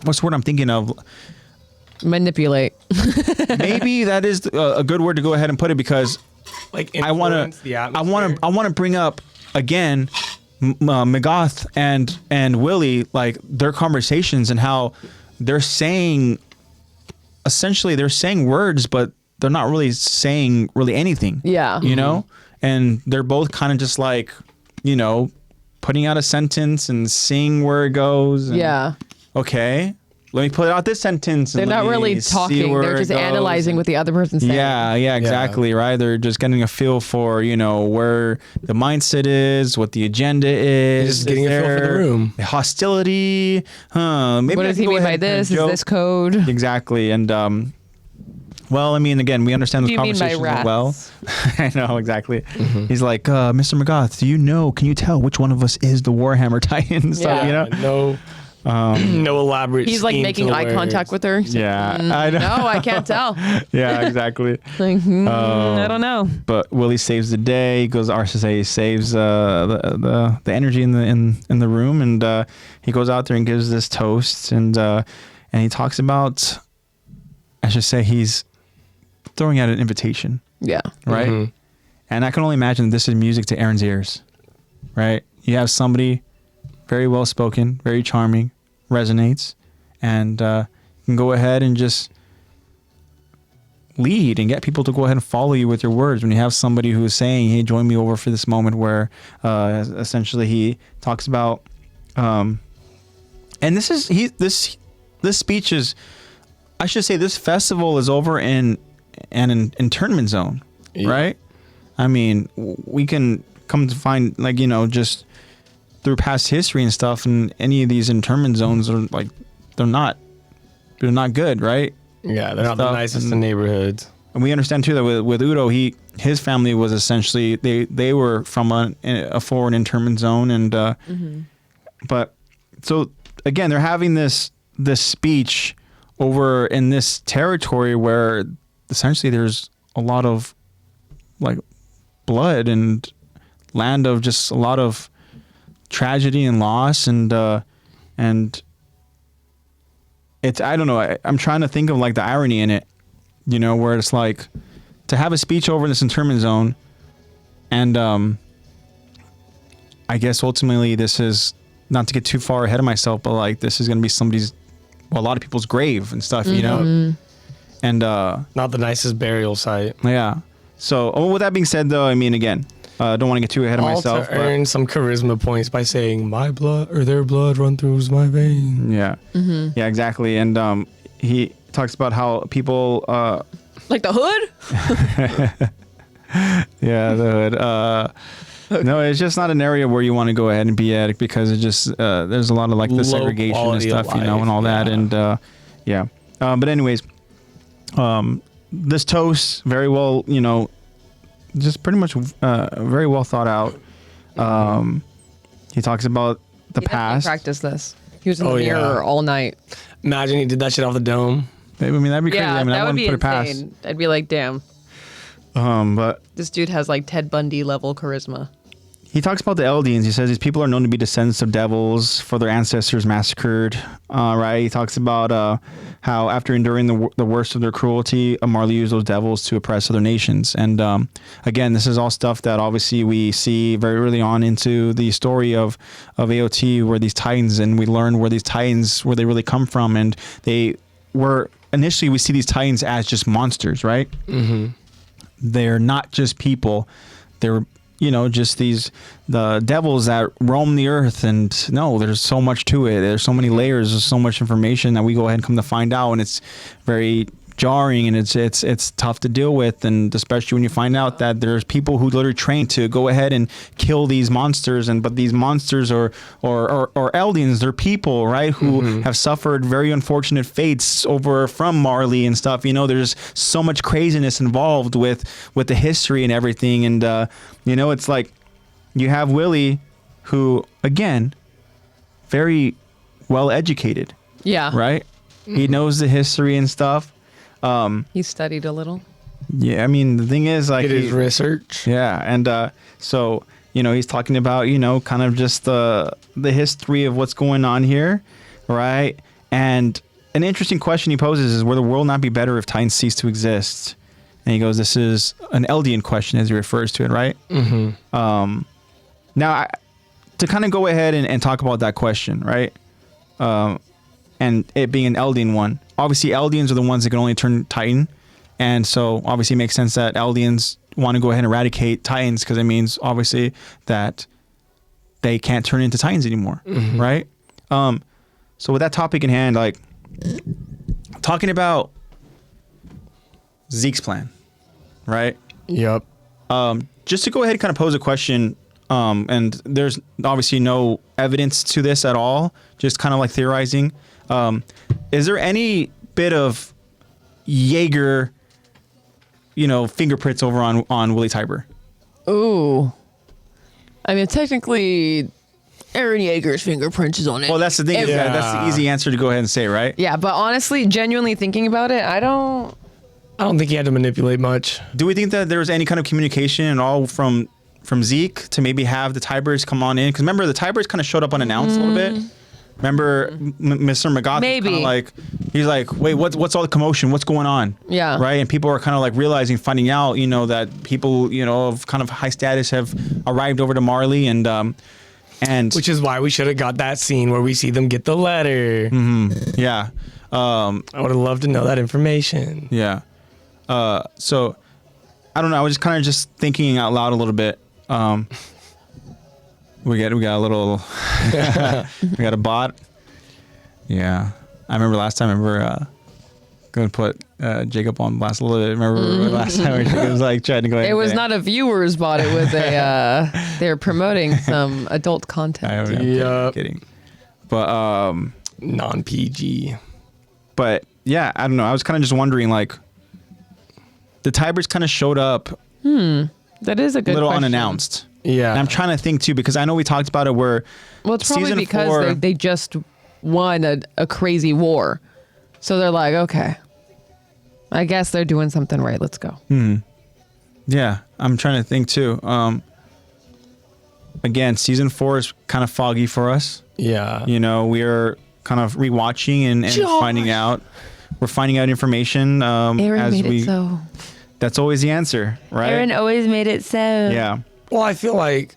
A: what's the word I'm thinking of?
C: Manipulate.
A: Maybe that is a good word to go ahead and put it, because
B: Like,
A: I want to bring up again Magath and Willy, like, their conversations and how they're saying words, but they're not really saying anything.
C: Yeah.
A: You know? And they're both kind of just like, you know, putting out a sentence and seeing where it goes. And,
C: Yeah.
A: okay, let me put out this sentence.
C: They're
A: And
C: not
A: let me
C: really
A: see
C: talking.
A: where
C: They're
A: it
C: just
A: goes.
C: analyzing what the other person's saying.
A: Yeah, exactly, right? They're just getting a feel for, you know, where the mindset is, what the agenda is.
B: Just getting a feel for the room.
A: Hostility. Maybe
C: What
A: I
C: does
A: can
C: he
A: go
C: mean
A: ahead
C: by
A: and
C: this? Is
A: joke.
C: this code?
A: Exactly. And Well, I mean, again, we understand
C: What
A: those
C: do you mean by
A: conversations as well.
C: rats?
A: I know, exactly. He's like, Mr. McGoth, do you know, can you tell which one of us is the Warhammer Titan and stuff,
C: Yeah.
A: you know?
B: No elaborate.
C: He's like
B: scheme
C: making
B: to the
C: eye contact with her. He's like,
A: Yeah, I know.
C: no, I can't tell.
A: Yeah, exactly.
C: Like, I don't know.
A: But Willy saves the day. He goes, RCSA saves the energy in the room, and he goes out there and gives this toast, and he talks about, I should say, he's throwing out an invitation,
C: Yeah.
A: right?
B: Mhm.
A: And I can only imagine this is music to Aaron's ears, right? You have somebody very well spoken, very charming, resonates, and you can go ahead and just lead and get people to go ahead and follow you with your words. When you have somebody who is saying, hey, join me over for this moment, where essentially he talks about and this speech is, I should say, this festival is over in an internment zone,
B: Yeah.
A: right? I mean, we can come to find, like, you know, just through past history and stuff, and any of these internment zones are like, they're not good, right?
B: Yeah, they're not the
A: Stuff,
B: nicest
A: and-
B: in neighborhoods.
A: And we understand too that with Udo, his family was essentially, they were from a foreign internment zone, and but so again, they're having this speech over in this territory where essentially there's a lot of like blood and land of just a lot of tragedy and loss, and it's, I don't know, I'm trying to think of like the irony in it, you know, where it's like to have a speech over in this internment zone, and I guess ultimately this is, not to get too far ahead of myself, but like this is going to be somebody's, well, a lot of people's grave and stuff, you know, and
B: Not the nicest burial site.
A: yeah. So with that being said, though, I mean, again, don't want to get too ahead of
B: All
A: myself.
B: to earn some charisma points by saying my blood or their blood run through my veins.
A: Yeah. Yeah, exactly. And he talks about how people,
C: Like the hood?
A: yeah, the hood. No, it's just not an area where you want to go ahead and be at, because it just, there's a lot of like the
B: Low
A: segregation and
B: quality of
A: stuff, you know, and all
B: life,
A: that. And yeah. But anyways, this toast, very well, you know, just pretty much very well thought out. He talks about the
C: He definitely
A: past.
C: practiced this. He was in the
B: Oh, yeah.
C: mirror all night.
B: Imagine he did that shit off the dome.
A: I mean, that'd be crazy.
C: Yeah,
A: I mean, I
C: that would
A: wouldn't
C: be
A: put it past.
C: insane. I'd be like, damn,
A: But
C: this dude has like Ted Bundy level charisma.
A: he talks about the Eldians. He says these people are known to be descendants of devils, for their ancestors massacred. Right? He talks about how after enduring the worst of their cruelty, Marley used those devils to oppress other nations. And again, this is all stuff that obviously we see very early on into the story of AOT, where these Titans, and we learn where these Titans, where they really come from. And they were, initially we see these Titans as just monsters, right? Mm-hmm. They're not just people. They're, you know, just the devils that roam the earth. And no, there's so much to it. There's so many layers. There's so much information that we go ahead and come to find out. And it's very jarring, and it's tough to deal with. And especially when you find out that there's people who literally train to go ahead and kill these monsters. But these monsters or Eldians, they're people, right? Who have suffered very unfortunate fates from Marley and stuff. You know, there's so much craziness involved with the history and everything. And, you know, it's like you have Willy, who, again, very well educated,
C: Yeah.
A: right? He knows the history and stuff.
C: He studied a little.
A: Yeah, I mean, the thing is, like,
B: Did his research.
A: yeah, and so, you know, he's talking about, you know, kind of just the history of what's going on here, right? And an interesting question he poses is, will the world not be better if Titans cease to exist? And he goes, this is an Eldian question, as he refers to it, right? Mm-hmm. Now, to kind of go ahead and talk about that question, right? And it being an Eldian one. Obviously, Eldians are the ones that can only turn Titan. And so, obviously, it makes sense that Eldians want to go ahead and eradicate Titans, because it means, obviously, that they can't turn into Titans anymore, right? So, with that topic in hand, like, talking about Zeke's plan, right?
B: Yep.
A: Just to go ahead and kind of pose a question, and there's obviously no evidence to this at all, just kind of like theorizing. Is there any bit of Jaeger fingerprints over on Willy Tybur?
C: Ooh. I mean, technically, Eren Yeager's fingerprints is on it.
A: Well, that's the thing. Is
B: Yeah.
A: that's the easy answer to go ahead and say, right?
C: Yeah, but honestly, genuinely thinking about it, I don't
B: think he had to manipulate much.
A: Do we think that there was any kind of communication at all from Zeke to maybe have the Tyburs come on in? Because remember, the Tyburs kind of showed up unannounced a little bit. Remember, Mr. Magath
C: Maybe.
A: kind of like, he's like, wait, what's all the commotion? What's going on?
C: Yeah.
A: Right? And people are kind of like realizing, finding out, that people, of kind of high status have arrived over to Marley and
B: Which is why we should have got that scene where we see them get the letter.
A: yeah.
B: I would have loved to know that information.
A: Yeah. So I don't know. I was just kind of just thinking out loud a little bit. We got a little, we got a bot. Yeah. I remember last time, going to put Jacob on blast a little bit. Remember last time where Jacob was like trying to go ahead.
C: It was not a viewer's bot. It was they're promoting some adult content.
A: I'm kidding. But,
B: Non-PG.
A: but yeah, I don't know. I was kind of just wondering, like, the Tyburs kind of showed up
C: That is a good
A: little
C: question.
A: unannounced.
B: Yeah.
A: And I'm trying to think too, because I know we talked about it where
C: Well, it's probably
A: season
C: because
A: 4
C: they just won a crazy war. So they're like, okay, I guess they're doing something right. Let's go.
A: Yeah, I'm trying to think too. Again, season 4 is kind of foggy for us.
B: Yeah.
A: We are kind of rewatching and finding out. We're finding out information
C: Eren
A: as
C: made
A: we.
C: it so.
A: That's always the answer, right?
C: Eren always made it so.
A: Yeah.
B: Well, I feel like,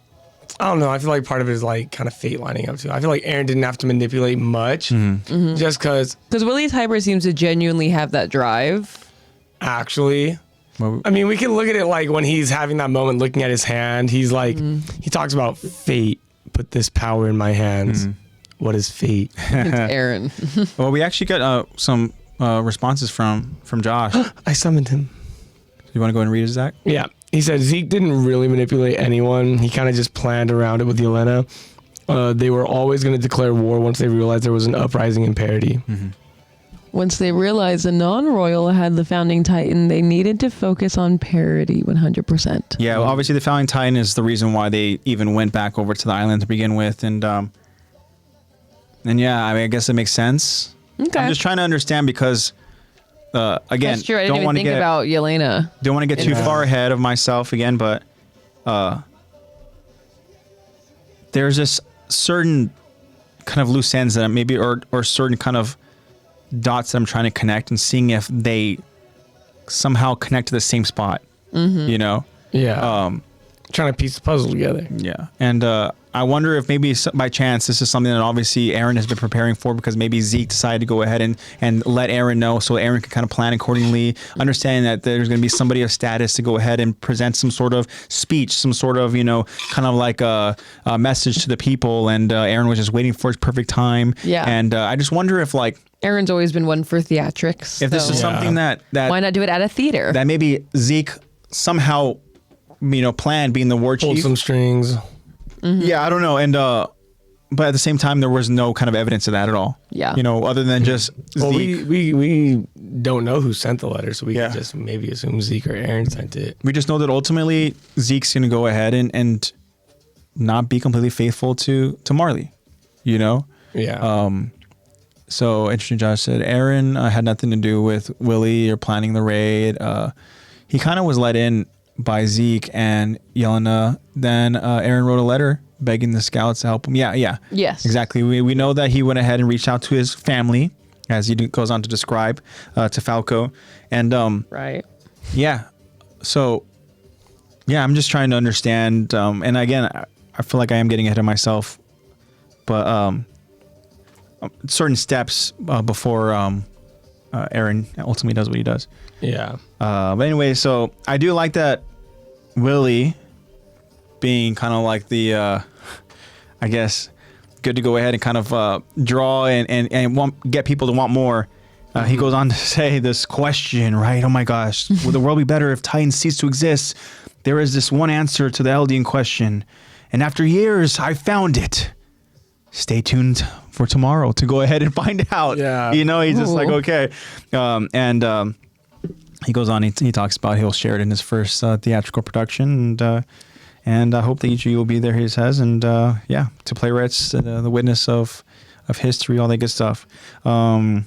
B: I don't know. I feel like part of it is like kind of fate lining up too. I feel like Eren didn't have to manipulate much just because
C: Because Willy Tybur seems to genuinely have that drive.
B: actually,
A: Well,
B: I mean, we can look at it like when he's having that moment looking at his hand, he's like, he talks about fate, put this power in my hands. What is fate?
C: It's Eren.
A: well, we actually got some responses from Josh.
B: I summoned him.
A: You want to go and read it, Zach?
B: Yeah. He said Zeke didn't really manipulate anyone. He kind of just planned around it with Yelena. They were always going to declare war once they realized there was an uprising in parity.
C: Once they realized the non-royal had the founding titan, they needed to focus on parity 100%.
A: Yeah, well, obviously the Founding Titan is the reason why they even went back over to the island to begin with, and yeah, I mean, I guess it makes sense.
C: Okay.
A: I'm just trying to understand because, again,
C: That's true. I didn't
A: don't
C: even
A: want to
C: think
A: get
C: about Yelena.
A: don't want to get too far ahead of myself again, but there's this certain kind of loose ends that maybe or certain kind of dots that I'm trying to connect and seeing if they somehow connect to the same spot.
B: Yeah. Trying to piece the puzzle together.
A: Yeah. And I wonder if maybe by chance this is something that obviously Eren has been preparing for, because maybe Zeke decided to go ahead and let Eren know so Eren can kind of plan accordingly, understanding that there's going to be somebody of status to go ahead and present some sort of speech, some sort of, kind of like a message to the people. And Eren was just waiting for his perfect time.
C: Yeah.
A: And I just wonder if
C: Eren's always been one for theatrics.
A: if this
C: so
A: is something that
C: why not do it at a theater?
A: that maybe Zeke somehow, planned being the war
B: Pulled
A: chief.
B: some strings.
A: Yeah, I don't know. And but at the same time, there was no kind of evidence of that at all.
C: Yeah.
A: Other than just
B: Well,
A: Zeke.
B: we don't know who sent the letter, so we
A: Yeah.
B: can just maybe assume Zeke or Eren sent it.
A: We just know that ultimately Zeke's going to go ahead and not be completely faithful to Marley,
B: Yeah.
A: So interesting. Josh said Eren had nothing to do with Willy or planning the raid. He kind of was let in by Zeke and Yelena. Then Eren wrote a letter begging the scouts to help him. Yeah.
C: Yes.
A: Exactly. We know that he went ahead and reached out to his family, as he goes on to describe, to Falco. And
C: Right.
A: yeah. So, yeah, I'm just trying to understand. And again, I feel like I am getting ahead of myself. But certain steps before Eren ultimately does what he does.
B: Yeah.
A: But anyway, so I do like that Willy being kind of like the, I guess, good to go ahead and kind of draw and get people to want more. He goes on to say this question, right? Oh my gosh, would the world be better if Titans ceased to exist? There is this one answer to the Eldian question, and after years, I found it. Stay tuned for tomorrow to go ahead and find out.
B: Yeah.
A: He's just like,
C: Ooh.
A: okay. he goes on. He talks about he'll share it in his first theatrical production, and I hope that each of you will be there. He says, and yeah, to play Reds, the witness of history, all that good stuff. Yeah,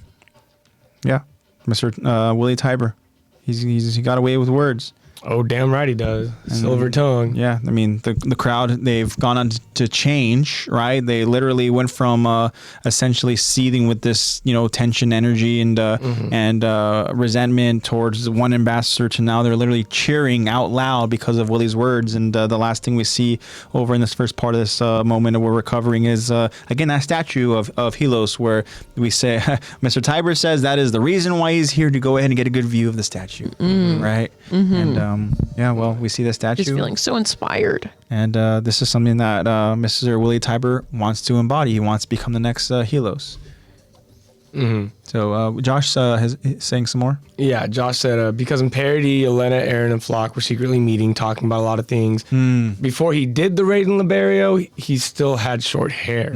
A: Mr. Willy Tybur, he got away with words.
B: Oh, damn right he does. Silver tongue.
A: Yeah, I mean, the crowd, they've gone on to change, right? They literally went from essentially seething with this, tension, energy, and resentment towards one ambassador to now they're literally cheering out loud because of Willy's words. And the last thing we see over in this first part of this moment that we're recovering is, again, that statue of Helos, where we say, Mr. Tybur says that is the reason why he's here, to go ahead and get a good view of the statue, right? And yeah, well, we see the statue.
C: Just feeling so inspired.
A: And this is something that Mr. Willy Tybur wants to embody. He wants to become the next Helos. So Josh is saying some more.
B: Yeah, Josh said, because in parody, Elena, Aaron, and Flock were secretly meeting, talking about a lot of things. Before he did the raid in Liberio, he still had short hair.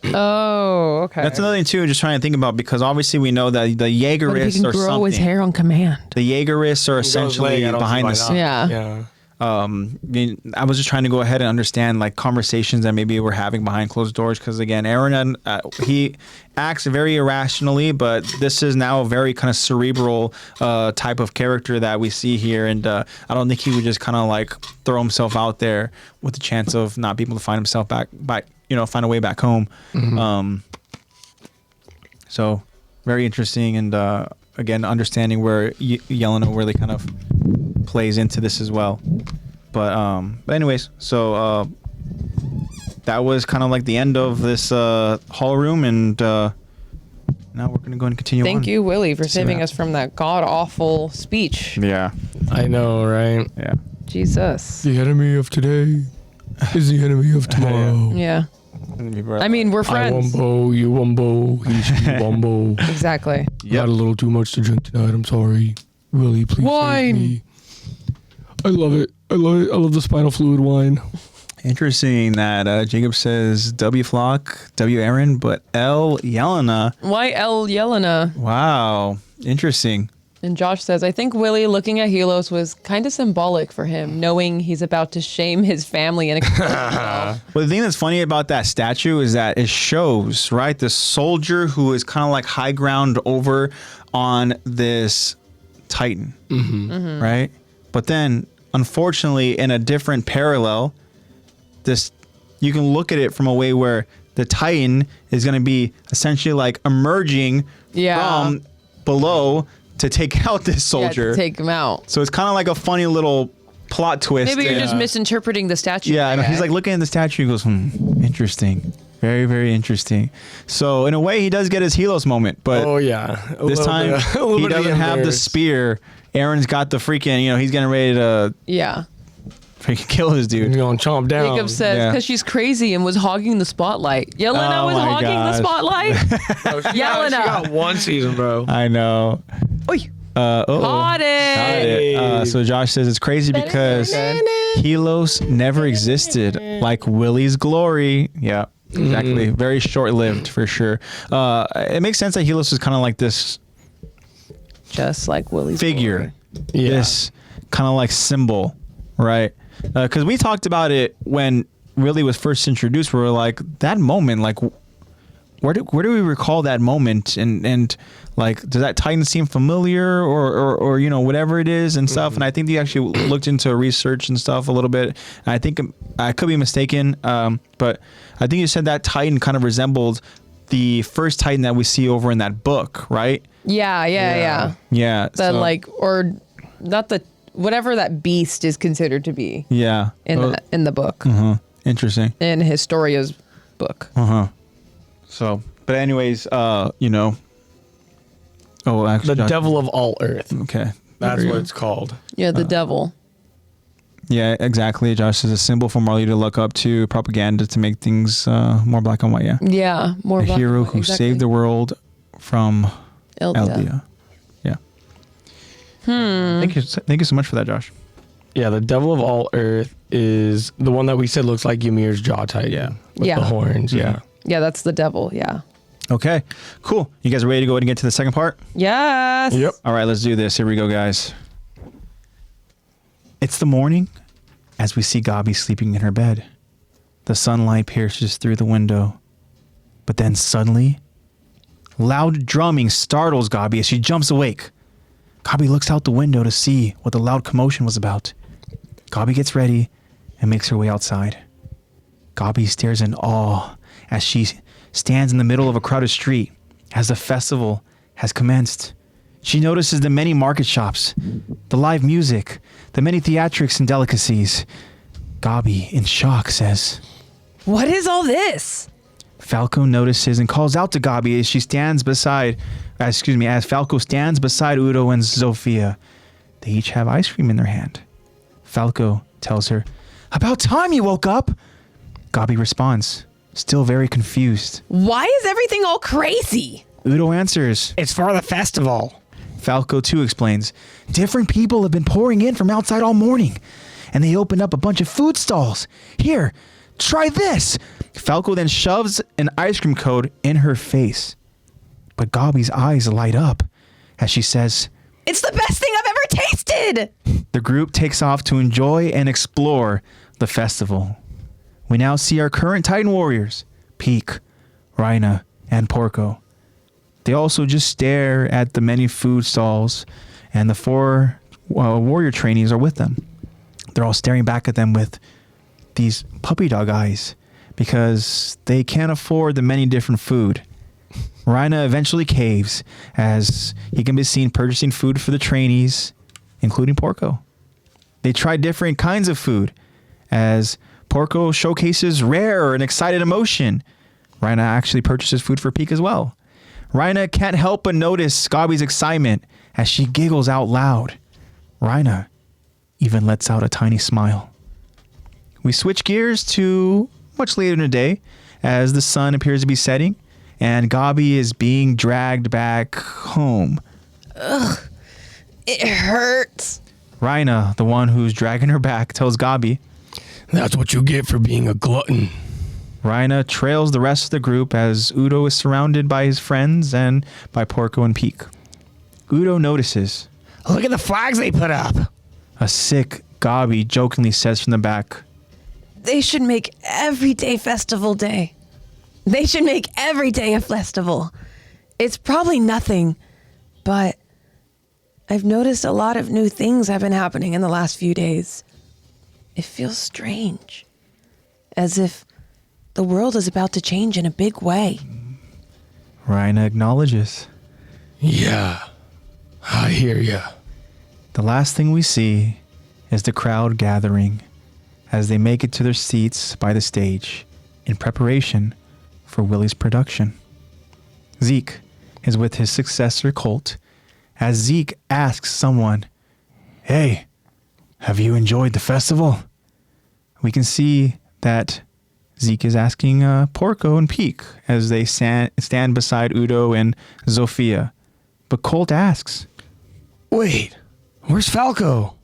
C: Oh, okay.
A: That's another thing too. Just trying to think about, because obviously we know that the Jaegerists
C: can
A: or
C: grow
A: something.
C: his hair on command.
A: The Jaegerists are essentially behind the scenes.
C: Yeah.
A: I was just trying to go ahead and understand like conversations that maybe we're having behind closed doors, because again, Aaron, he acts very irrationally, but this is now a very kind of cerebral type of character that we see here, and I don't think he would just kind of like throw himself out there with the chance of not being able to find himself find a way back home. So very interesting, and again, understanding where Yelena really kind of plays into this as well. But anyways, so that was kind of like the end of this hall room, and now we're gonna go and continue.
C: Thank you, Willy, for saving us from that god awful speech.
A: Yeah,
B: I know, right?
A: yeah.
C: Jesus.
B: The enemy of today is the enemy of tomorrow.
C: Yeah. I mean, we're friends.
B: I wumbo, you wumbo, he she wumbo.
C: Exactly.
B: Had a little too much to drink tonight. I'm sorry. Willy, please
C: Wine.
B: save me. I love it. I love the spinal fluid wine.
A: Interesting that Jacob says W Flock, W Aaron, but L Yelena.
C: Why L Yelena?
A: Wow, interesting.
C: And Josh says, I think Willy looking at Helos was kind of symbolic for him, knowing he's about to shame his family and expose himself.
A: Well, the thing that's funny about that statue is that it shows, right, the soldier who is kind of like high ground over on this Titan, right? But then, unfortunately, in a different parallel, you can look at it from a way where the Titan is going to be essentially like emerging from below to take out this soldier.
C: Yeah, to take him out.
A: So it's kind of like a funny little plot twist.
C: Maybe you're just misinterpreting the statue.
A: Yeah, I know. He's like looking at the statue and goes, interesting. Very, very interesting. So in a way, he does get his Helos moment, but this time he doesn't have the spear. Aaron's got the freaking, he's getting ready to freaking kill this dude.
B: He's going to chomp down.
C: Jacob says, because she's crazy and was hogging the spotlight. Yelena was hogging the spotlight. Yelena.
B: She got one season, bro.
A: I know.
C: Oy. Got it.
A: So Josh says it's crazy because Helos never existed like Willy's glory. Yeah, exactly. Very short-lived for sure. It makes sense that Helos is kind of like this,
C: just like Willy's
A: figure,
C: glory.
A: this kind of like symbol, right? Because we talked about it when Willy was first introduced. We were like, that moment, like, where do we recall that moment, and like, does that Titan seem familiar, or whatever it is and stuff? And I think they actually looked into research and stuff a little bit. And I think I could be mistaken, but I think you said that Titan kind of resembled the first Titan that we see over in that book, right?
C: Yeah. Or not the whatever that beast is considered to be.
A: Yeah.
C: In the book.
A: Interesting.
C: In Historia's book.
A: So, but anyways, Oh, actually,
B: the devil of all Earth.
A: Okay.
B: That's what it's called.
C: Yeah, the devil.
A: Yeah, exactly. Josh is a symbol for Marley to look up to, propaganda to make things more black and white. Yeah.
C: Yeah, more
A: a
C: black
A: hero
C: and white,
A: who saved the world from Eldia. Yeah. Thank you so much for that, Josh.
B: Yeah, the devil of all Earth is the one that we said looks like Ymir's jaw Titan.
A: Yeah.
B: With the horns. Yeah.
C: Yeah, that's the devil. Yeah.
A: Okay, cool. You guys are ready to go ahead and get to the second part?
C: Yes.
B: Yep.
A: All right, let's do this. Here we go, guys. It's the morning as we see Gabi sleeping in her bed. The sunlight pierces through the window. But then suddenly, loud drumming startles Gabi as she jumps awake. Gabi looks out the window to see what the loud commotion was about. Gabi gets ready and makes her way outside. Gabi stares in awe as she stands in the middle of a crowded street as the festival has commenced. She notices the many market shops, the live music, the many theatrics and delicacies. Gabi, in shock, says,
C: What is all this?
A: Falco notices and calls out to Gabi as she stands beside, as Falco stands beside Udo and Zofia. They each have ice cream in their hand. Falco tells her, About time you woke up! Gabi responds, still very confused.
C: Why is everything all crazy?
A: Udo answers,
B: It's for the festival.
A: Falco too explains, different people have been pouring in from outside all morning, and they opened up a bunch of food stalls. Here, try this! Falco then shoves an ice cream cone in her face. But Gabi's eyes light up as she says,
C: It's the best thing I've ever tasted!
A: The group takes off to enjoy and explore the festival. We now see our current Titan warriors, Peak, Rhina, and Porco. They also just stare at the many food stalls, and the 4 warrior trainees are with them. They're all staring back at them with these puppy dog eyes because they can't afford the many different food. Rhina eventually caves as he can be seen purchasing food for the trainees, including Porco. They try different kinds of food as Porco showcases rare and excited emotion. Rhina actually purchases food for Peak as well. Rhina can't help but notice Gabi's excitement as she giggles out loud. Rhina even lets out a tiny smile. We switch gears to much later in the day as the sun appears to be setting and Gabi is being dragged back home.
C: Ugh, it hurts.
A: Rhina, the one who's dragging her back, tells Gabi,
B: That's what you get for being a glutton.
A: Rhina trails the rest of the group as Udo is surrounded by his friends and by Porco and Peak. Udo notices.
B: Look at the flags they put up.
A: A sick Gabi jokingly says from the back.
C: They should make every day festival day. They should make every day a festival. It's probably nothing, but I've noticed a lot of new things have been happening in the last few days. It feels strange, as if the world is about to change in a big way.
A: Rhina acknowledges.
B: Yeah, I hear ya.
A: The last thing we see is the crowd gathering as they make it to their seats by the stage in preparation for Willy's production. Zeke is with his successor Colt as Zeke asks someone, Hey, have you enjoyed the festival? We can see that Zeke is asking Porco and Peak as they stand beside Udo and Zofia. But Colt asks,
B: Wait, where's Falco?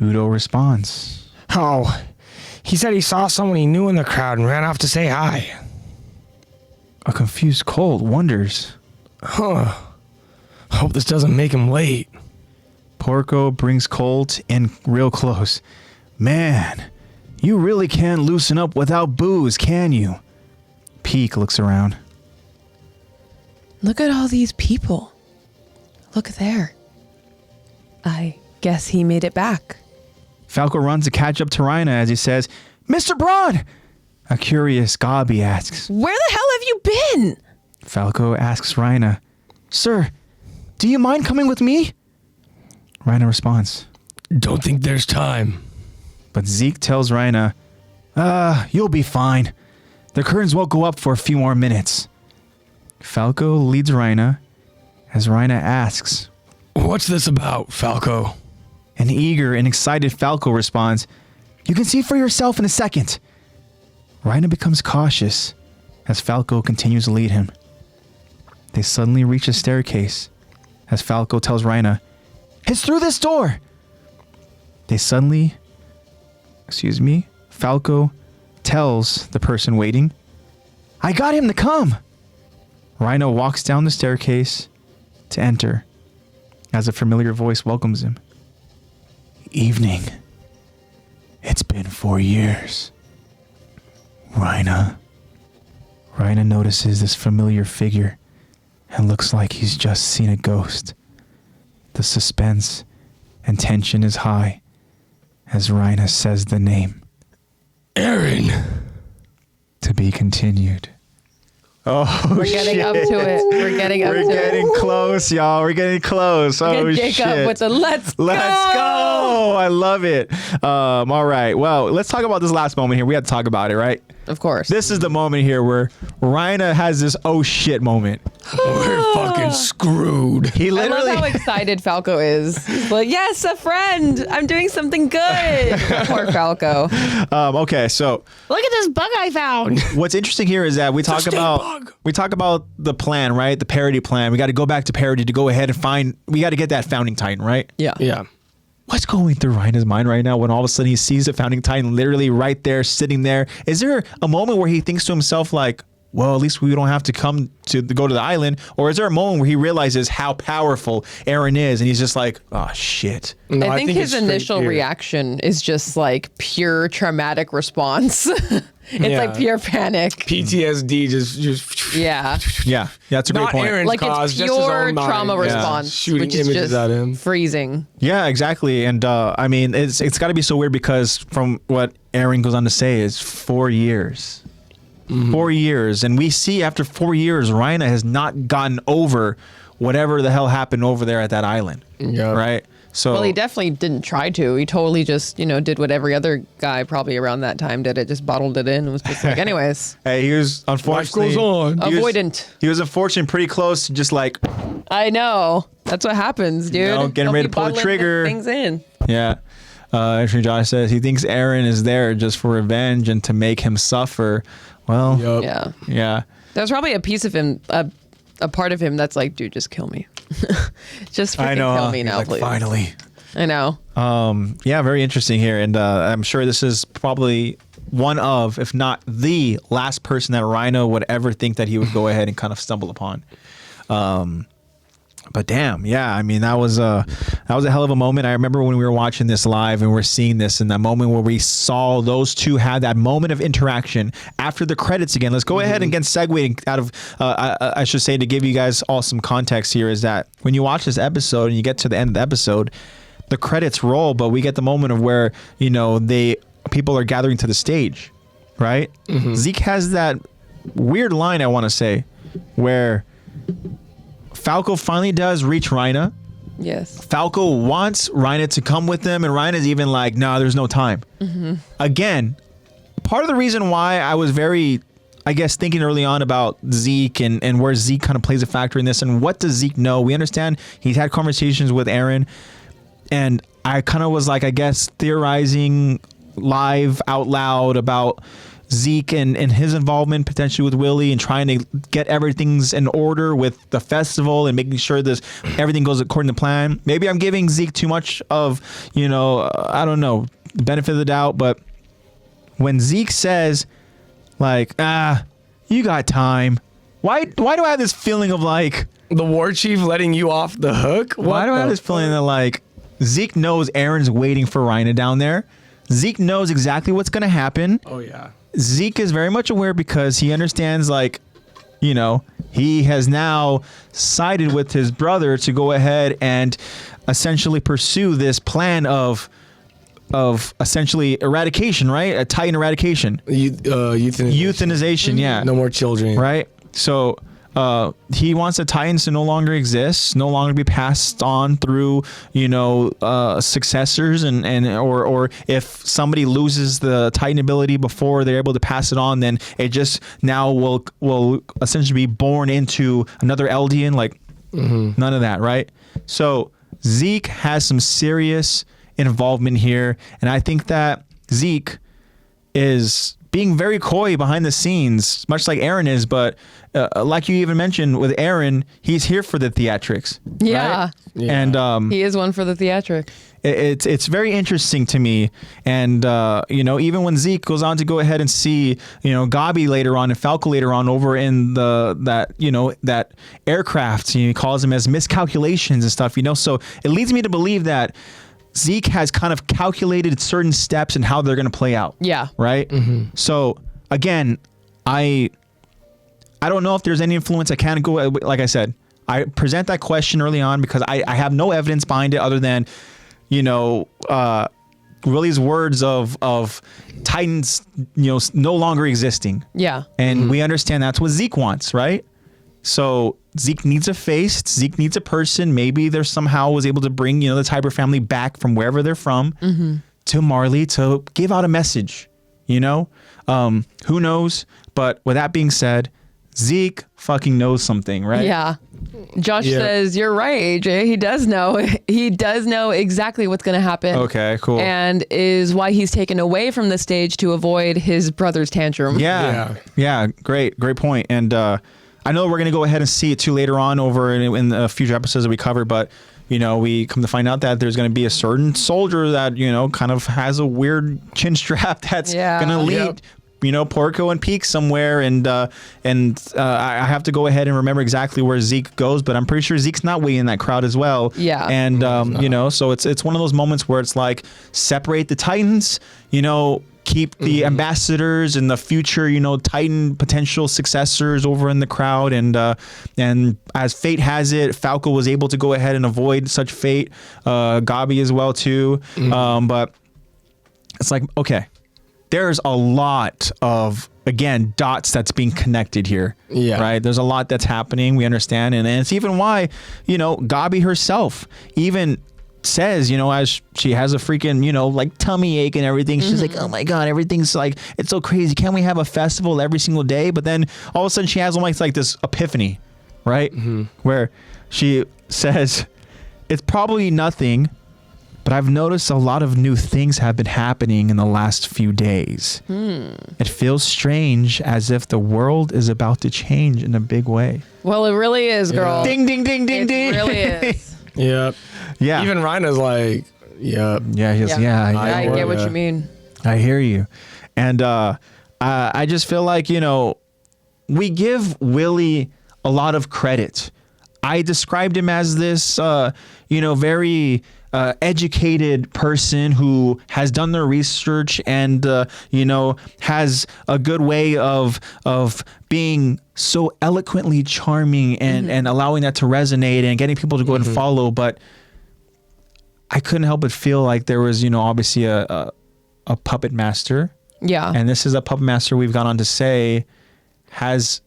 A: Udo responds,
B: Oh, he said he saw someone he knew in the crowd and ran off to say hi.
A: A confused Colt wonders.
B: Huh. Hope this doesn't make him late.
A: Porco brings Colt in real close. Man, you really can't loosen up without booze, can you? Peak looks around.
C: Look at all these people. Look there. I guess he made it back.
A: Falco runs to catch up to Rhina as he says, Mr. Braun! A curious Gabi asks.
C: Where the hell have you been?
A: Falco asks Rhina, Sir, do you mind coming with me? Rhina responds,
B: Don't think there's time.
A: But Zeke tells Rhina, you'll be fine. The curtains won't go up for a few more minutes. Falco leads Rhina as Rhina asks,
B: What's this about, Falco?
A: An eager and excited Falco responds, You can see for yourself in a second. Rhina becomes cautious as Falco continues to lead him. They suddenly reach a staircase as Falco tells Rhina, It's through this door. Falco tells the person waiting, I got him to come. Rhino walks down the staircase to enter as a familiar voice welcomes him. Evening. It's been 4 years. Rhino notices this familiar figure and looks like he's just seen a ghost. The suspense and tension is high as Rhino says the name.
B: Aaron.
A: To be continued. Oh,
C: We're getting up to it. We're getting up to it.
A: We're getting close, y'all. We're getting close. Oh,
C: Jacob
A: shit.
C: with the let's go.
A: I love it. All right. Well, let's talk about this last moment here. We have to talk about it, right?
C: Of course.
A: This is the moment here where Rhino has this oh shit moment.
B: We're fucking screwed.
A: He
C: I
A: literally.
C: love how excited Falco is. He's like, yes, a friend. I'm doing something good. Poor Falco.
A: Okay, so
B: Look at this bug I found.
A: what's interesting here is that we talk about the plan, right? The parody plan. We got to go back to parody to go ahead and find. We got to get that founding titan, right?
C: Yeah.
B: Yeah.
A: What's going through Rhino's mind right now when all of a sudden he sees the founding titan literally right there, sitting there? Is there a moment where he thinks to himself like, well, at least we don't have to come to go to the island? Or is there a moment where he realizes how powerful Aaron is and he's just like, oh, shit.
B: No,
C: I think his
B: it's
C: initial
B: straight fear.
C: reaction is just like pure traumatic response. It's
B: Yeah.
C: like pure panic.
B: PTSD just
C: Yeah.
A: Yeah, that's a great
B: not
A: point.
B: Aaron's
C: Like
B: cause,
C: it's
B: just his
C: pure
B: own mind.
C: trauma
B: Yeah.
C: response,
B: Shooting
C: which is
B: images
C: just
B: at him.
C: freezing.
A: Yeah, exactly. And I mean, it's got to be so weird because from what Aaron goes on to say is 4 years. 4 years. And we see after 4 years, Rhino has not gotten over whatever the hell happened over there at that island.
B: Yeah.
A: Right? So
C: Well, he definitely didn't try to. He totally just, did what every other guy probably around that time did. It just bottled it in and was just like, anyways,
A: hey, he was unfortunately
B: Life goes on.
A: he was-
C: avoidant.
A: He was unfortunately pretty close to just like,
C: I know. That's what happens, dude.
A: getting
C: Don't
A: ready
C: be
A: to pull the
C: bottling
A: trigger.
C: Things in.
A: yeah. Actually, Josh says he thinks Aaron is there just for revenge and to make him suffer. Well,
B: Yup.
C: Yeah.
A: yeah.
C: There's probably a piece of him, a part of him that's like, dude, just kill me. Just freaking
A: I know.
C: kill
A: Huh?
C: me
A: He's
C: now,
A: like,
C: please.
A: finally.
C: I know.
A: Yeah, very interesting here. And I'm sure this is probably one of, if not the last person that Rhino would ever think that he would go ahead and kind of stumble upon. But damn, yeah, I mean, that was a hell of a moment. I remember when we were watching this live and we're seeing this in that moment where we saw those two have that moment of interaction after the credits again. Let's go ahead and get segueing out of, I should say, to give you guys all some context here, is that when you watch this episode and you get to the end of the episode, the credits roll, but we get the moment of where, people are gathering to the stage, right? Zeke has that weird line, I want to say, where Falco finally does reach Rhino.
C: Yes.
A: Falco wants Rhino to come with them, and Rhino's even like, no, there's no time. Again, part of the reason why I was very, I guess, thinking early on about Zeke and where Zeke kind of plays a factor in this, and what does Zeke know? We understand he's had conversations with Aaron, and I kind of was like, I guess, theorizing live out loud about Zeke and his involvement potentially with Willy and trying to get everything's in order with the festival and making sure everything goes according to plan. Maybe I'm giving Zeke too much of, I don't know, the benefit of the doubt, but when Zeke says like, you got time. Why do I have this feeling of like,
B: The war chief letting you off the hook?
A: why do I have this feeling that like Zeke knows Aaron's waiting for Rhino down there? Zeke knows exactly what's going to happen.
B: Oh, yeah.
A: Zeke is very much aware because he understands, like, he has now sided with his brother to go ahead and essentially pursue this plan of essentially eradication, right? A Titan eradication. Euthanization, yeah.
B: No more children.
A: Right? So he wants the Titans to no longer exist, no longer be passed on through, successors, or if somebody loses the Titan ability before they're able to pass it on, then it just now will essentially be born into another Eldian, like none of that, right? So Zeke has some serious involvement here, and I think that Zeke is being very coy behind the scenes, much like Aaron is. But like you even mentioned with Aaron, he's here for the theatrics.
C: Yeah.
A: Right?
B: Yeah.
A: And
C: He is one for the theatric.
A: it's very interesting to me. And, even when Zeke goes on to go ahead and see, Gabi later on and Falco later on over in that aircraft, he calls them as miscalculations and stuff, so it leads me to believe that Zeke has kind of calculated certain steps and how they're going to play out.
C: Yeah.
A: Right. Mm-hmm. So again, I don't know if there's any influence. I can't go, like I said, I present that question early on because I have no evidence behind it other than, Willy's words of Titans, no longer existing.
C: Yeah.
A: And we understand that's what Zeke wants, right? So Zeke needs a face. Zeke needs a person. Maybe there somehow was able to bring, the Tybur family back from wherever they're from to Marley to give out a message, who knows? But with that being said, Zeke fucking knows something, right?
C: Yeah. Josh says, you're right, AJ. He does know. He does know exactly what's going to happen.
A: Okay, cool.
C: And is why he's taken away from the stage to avoid his brother's tantrum.
A: Yeah. Great point. And I know we're going to go ahead and see it too later on over in the future episodes that we cover, but we come to find out that there's going to be a certain soldier that, kind of has a weird chin strap that's going to lead Porco and Peak somewhere, and I have to go ahead and remember exactly where Zeke goes, but I'm pretty sure Zeke's not way in that crowd as well.
C: Yeah.
A: And so it's one of those moments where it's like separate the Titans, keep the ambassadors and the future, Titan potential successors over in the crowd, and as fate has it, Falco was able to go ahead and avoid such fate, Gabi as well too, but it's like, okay, there's a lot of, again, dots that's being connected here. Yeah. Right? There's a lot that's happening. We understand. And it's even why, Gabi herself even says, as she has a freaking, like tummy ache and everything. She's like, oh my God, everything's like, it's so crazy. Can't we have a festival every single day? But then all of a sudden she has almost like this epiphany, right? Where she says, it's probably nothing, but I've noticed a lot of new things have been happening in the last few days. It feels strange, as if the world is about to change in a big way.
C: Well, it really is, girl.
A: Ding, ding, ding, ding, ding.
C: It really is.
B: Yep.
A: Yeah.
B: Even Rhina's like, yep.
A: Yeah.
C: I get what you mean.
A: I hear you. And I just feel like, we give Willy a lot of credit. I described him as this, very educated person who has done their research and, has a good way of being so eloquently charming and allowing that to resonate and getting people to go and follow. But I couldn't help but feel like there was, obviously a puppet master.
C: Yeah.
A: And this is a puppet master we've gone on to say has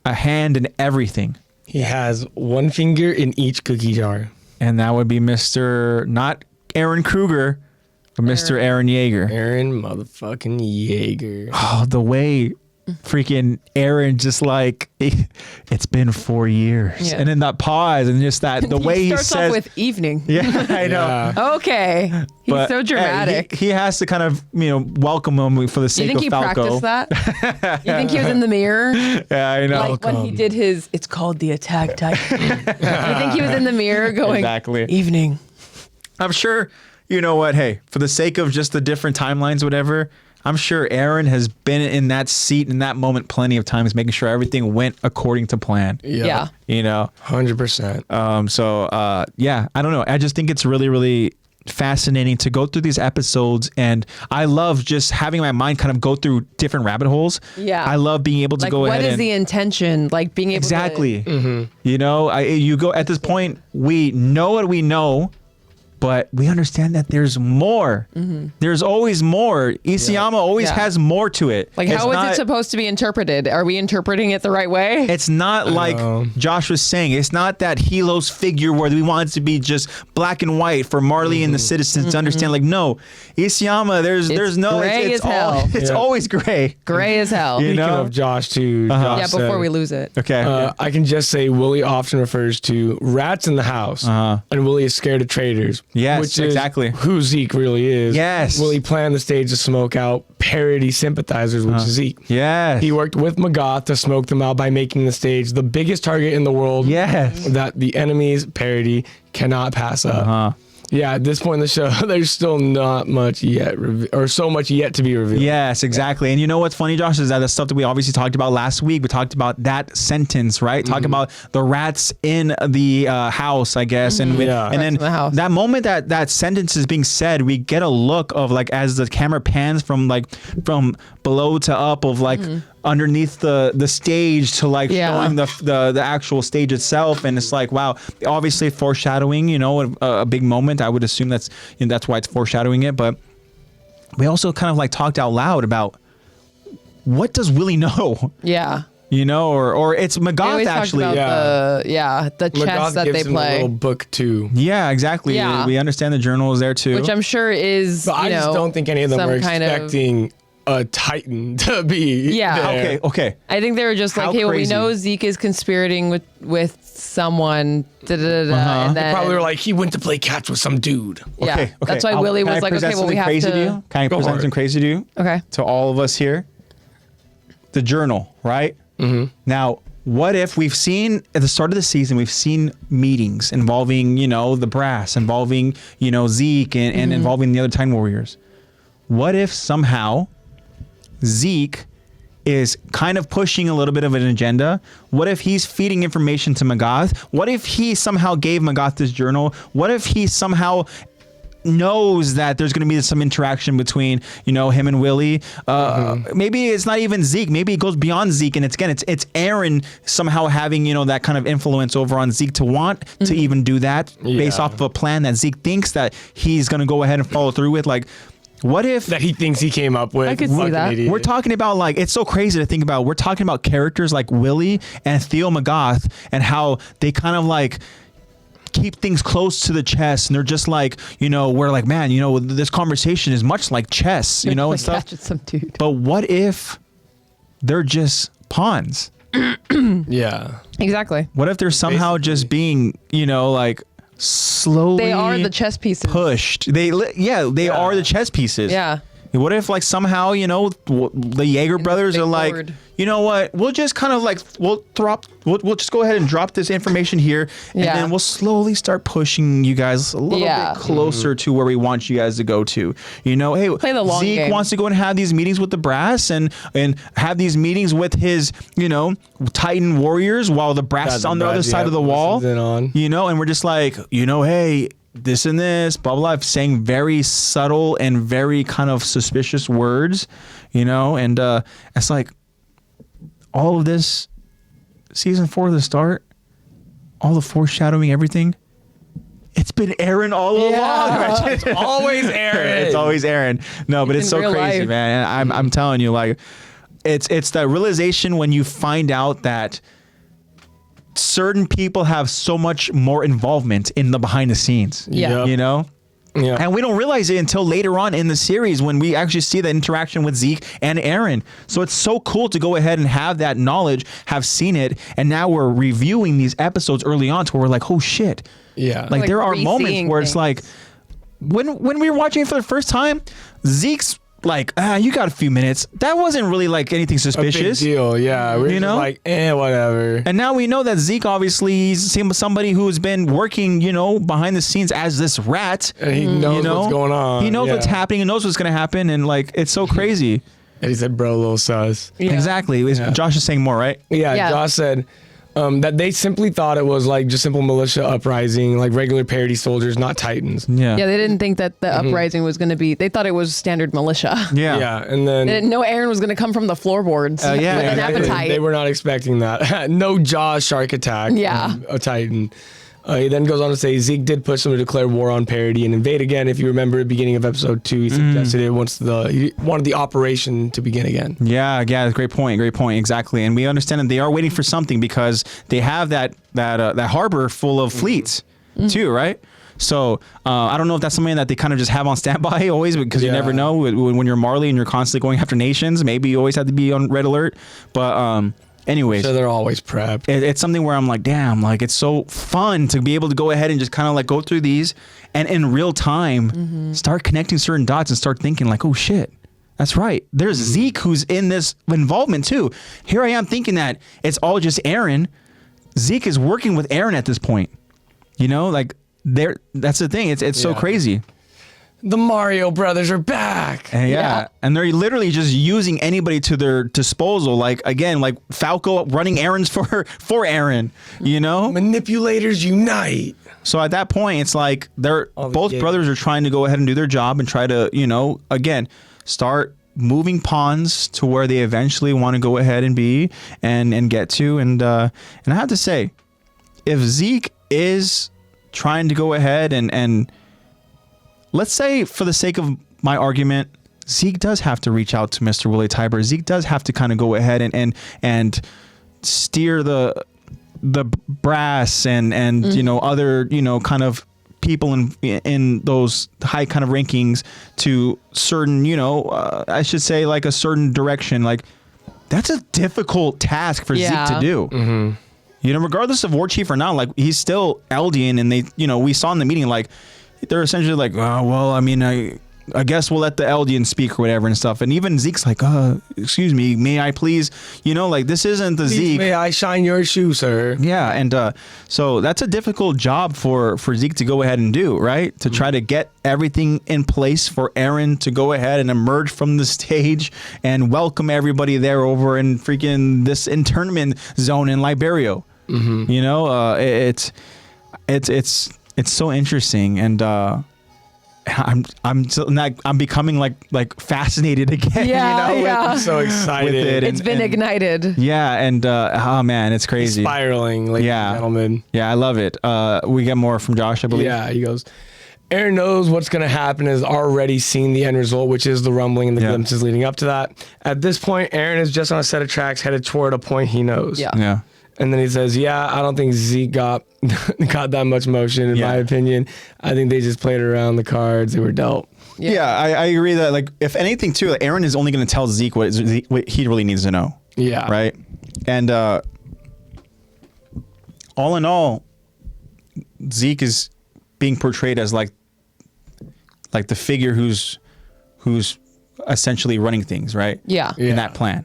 A: a hand in everything.
B: He has one finger in each cookie jar.
A: And that would be Mr. not Aaron Kruger, but Mr. Aaron Yeager.
B: Aaron motherfucking Yeager.
A: Oh, the way freaking Aaron just like, it's been 4 years. Yeah. And then that pause and just that, the way he says.
C: Off with evening.
A: Yeah, I know.
C: Yeah. Okay. He's so dramatic.
A: He has to kind of, welcome him for the sake of Falco.
C: You think he practiced that? You think he was in the mirror?
A: Yeah, I know.
C: Like when he did it's called the AttackOnTitan. You think he was in the mirror going,
A: exactly.
C: Evening.
A: I'm sure, you know what, hey, for the sake of just the different timelines, whatever, I'm sure Aaron has been in that seat in that moment plenty of times, making sure everything went according to plan.
C: Yeah.
B: 100%.
A: So, I don't know. I just think it's really, really fascinating to go through these episodes, and I love just having my mind kind of go through different rabbit holes.
C: Yeah.
A: I love being able to go ahead and...
C: What is the intention? Like being able
A: exactly. to... Exactly. You go at this point, we know what we know, but we understand that there's more. There's always more. Isayama always has more to it.
C: Like, how is it supposed to be interpreted? Are we interpreting it the right way?
A: It's not like Josh was saying. It's not that Hilo's figure where we want it to be just black and white for Marley and the citizens to understand. Like, no, Isayama, there's no...
C: Gray as hell.
A: It's always gray.
C: Gray as hell.
B: Speaking of Josh, too. Josh
C: before we lose it.
A: Okay.
B: I can just say Willy often refers to rats in the house, and Willy is scared of traitors.
A: Yes,
B: which
A: exactly.
B: is who Zeke really is.
A: Yes.
B: Willy planned the stage to smoke out parody sympathizers, which is Zeke.
A: Yes.
B: He worked with Magath to smoke them out by making the stage the biggest target in the world.
A: Yes.
B: That the enemy's parody cannot pass up. Yeah, at this point in the show, there's still not much yet, or so much yet to be revealed.
A: Yes, exactly. And you know what's funny, Josh, is that the stuff that we obviously talked about last week. We talked about that sentence, right? Talking about the rats in the house, I guess. And and then that moment that sentence is being said, we get a look of like as the camera pans from below to up of like underneath the stage to like showing the actual stage itself, and it's like, wow, obviously foreshadowing, you know, a big moment. I would assume that's why it's foreshadowing it. But we also kind of like talked out loud about what does Willy know?
C: Yeah.
A: You know, or it's Magath actually.
C: The chess that they
B: him
C: play.
B: A little book too.
A: Yeah, exactly.
C: Yeah.
A: We understand the journal is there too,
C: Which I'm sure is.
B: But I just don't think any of them were expecting a Titan to be.
C: Yeah.
B: there.
A: Okay.
C: I think they were just like, hey, well, we know Zeke is conspirating with someone. And then
B: Probably were like, he went to play catch with some dude.
C: Yeah.
A: Okay.
C: That's why Willy was like, okay, well, we have to.
A: Can I present something crazy to you?
C: Okay.
A: To all of us here. The journal, right? Mm-hmm. Now, what if we've seen at the start of the season, we've seen meetings involving, you know, the brass, involving, you know, Zeke and involving the other Titan Warriors. What if somehow Zeke is kind of pushing a little bit of an agenda? What if he's feeding information to Magath? What if he somehow gave Magath this journal? What if he somehow knows that there's going to be some interaction between, you know, him and Willy? Maybe it's not even Zeke. Maybe it goes beyond Zeke, and it's Aaron somehow having, you know, that kind of influence over on Zeke to want to even do that based off of a plan that Zeke thinks that he's going to go ahead and follow through with. Like, what if
B: that he thinks he came up with?
C: I could see that.
B: Idiot.
A: We're talking about, like, it's so crazy to think about. We're talking about characters like Willy and Theo Magath and how they kind of like keep things close to the chest, and they're just like, you know, we're like, man, you know, this conversation is much like chess, you know, and stuff.
C: Some dude.
A: But what if they're just pawns?
B: Yeah.
C: Exactly.
A: What if they're somehow just being, you know, like slowly
C: They are the chess pieces.
A: pushed? They are the chess pieces.
C: Yeah.
A: What if, like, somehow, you know, the Jaeger brothers are like,
C: board.
A: you know what? We'll just kind of like we'll just go ahead and drop this information here, and then we'll slowly start pushing you guys a little bit closer to where we want you guys to go to. You know, hey,
C: play the long
A: Zeke
C: game.
A: wants to go and have these meetings with the brass and have these meetings with his, you know, Titan warriors while the brass is on the other side of the wall. You know, and we're just like, you know, hey, this and this, blah, blah, blah, saying very subtle and very kind of suspicious words, you know, and it's like all of this, season 4 the start, all the foreshadowing, everything, it's been Aaron all along.
B: It's always Aaron.
A: It's always Aaron. No, but it's so crazy,
C: life.
A: man. And I'm telling you, like, it's that realization when you find out that certain people have so much more involvement in the behind the scenes.
C: Yeah.
A: You know?
B: Yeah.
A: And we don't realize it until later on in the series when we actually see the interaction with Zeke and Aaron. So it's so cool to go ahead and have that knowledge, have seen it, and now we're reviewing these episodes early on to where we're like, oh shit.
B: Yeah.
A: Like there are moments
C: re-seeing
A: where it's
C: things.
A: like when we were watching it for the first time, Zeke's like, you got a few minutes. That wasn't really like anything suspicious.
B: A big deal, yeah. We're
A: You know?
B: just like, whatever.
A: And now we know that Zeke obviously he's somebody who's been working, you know, behind the scenes as this rat.
B: And he knows
A: you know?
B: what's going on.
A: He knows what's happening and knows what's going to happen. And like, it's so crazy.
B: And he said, bro, a little sus.
C: Yeah.
A: Exactly. Josh is saying more, right?
B: Yeah. Josh said that they simply thought it was like just simple militia uprising, like regular parody soldiers, not Titans.
A: Yeah.
C: Yeah, they didn't think that the uprising was going to be. They thought it was standard militia.
A: Yeah.
B: Yeah. And then
C: They didn't know Aaron was going to come from the floorboards with an appetite.
B: They were not expecting that. No Jaws shark attack.
C: Yeah.
B: A Titan. He then goes on to say Zeke did push them to declare war on parody and invade again. If you remember at the beginning of episode 2, he suggested he wanted the operation to begin again.
A: Yeah, great point, exactly. And we understand that they are waiting for something because they have that harbor full of fleets too, right? So I don't know if that's something that they kind of just have on standby always, because you never know when you're Marley and you're constantly going after nations. Maybe you always have to be on red alert. But anyways,
B: So they're always prepped.
A: it's something where I'm like, damn, like it's so fun to be able to go ahead and just kind of like go through these and in real time start connecting certain dots and start thinking like, oh shit, that's right. There's Zeke who's in this involvement too. Here I am thinking that it's all just Eren. Zeke is working with Eren at this point. You know, like that's the thing. It's so crazy.
B: The Mario brothers are back.
A: And and they're literally just using anybody to their disposal. Like again, like Falco running errands for Eren, you know?
B: Manipulators unite.
A: So at that point, it's like both brothers are trying to go ahead and do their job and try to, you know, again, start moving pawns to where they eventually want to go ahead and be and get to. And I have to say, if Zeke is trying to go ahead and let's say, for the sake of my argument, Zeke does have to reach out to Mr. Willy Tybur. Zeke does have to kind of go ahead and steer the brass and you know, other, you know, kind of people in those high kind of rankings to certain, you know, I should say like a certain direction. Like that's a difficult task for Zeke to do. You know, regardless of War Chief or not, like he's still Eldian, and they, you know, we saw in the meeting like. They're essentially like, oh, well, I mean, I guess we'll let the Eldian speak or whatever and stuff. And even Zeke's like, excuse me, may I please? You know, like this isn't the Zeke.
B: May I shine your shoe, sir?
A: Yeah, and so that's a difficult job for Zeke to go ahead and do, right? To try to get everything in place for Eren to go ahead and emerge from the stage and welcome everybody there over in freaking this internment zone in Liberio. You know, it's so interesting, and I'm becoming like fascinated again.
C: Yeah,
A: you know,
C: yeah.
B: I'm so excited.
A: with it.
C: It's been ignited.
A: Yeah, and oh man, it's crazy.
B: Spiraling, ladies and gentlemen.
A: Yeah, I love it. We get more from Josh, I believe.
B: Yeah, he goes, Eren knows what's going to happen, has already seen the end result, which is the rumbling and the glimpses leading up to that. At this point, Eren is just on a set of tracks headed toward a point he knows.
C: Yeah.
B: And then he says, I don't think Zeke got that much motion, in my opinion. I think they just played around the cards. They were dealt.
A: Yeah, I agree that, like, if anything, too, like, Eren is only going to tell Zeke what he really needs to know.
B: Yeah.
A: Right? And all in all, Zeke is being portrayed as, like the figure who's essentially running things, right?
C: Yeah.
A: In that plan.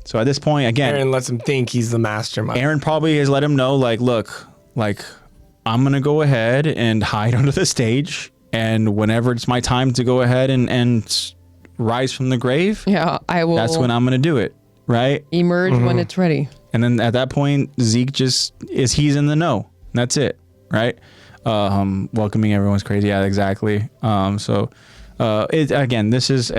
A: So at this point, again,
B: Eren lets him think he's the mastermind.
A: Eren probably has let him know, like, look, like, I'm going to go ahead and hide under the stage. And whenever it's my time to go ahead and rise from the grave,
C: I will.
A: that's when I'm going to do it. Right?
C: Emerge when it's ready.
A: And then at that point, Zeke he's in the know. That's it. Right? Welcoming everyone's crazy. Yeah, exactly. Again, this is...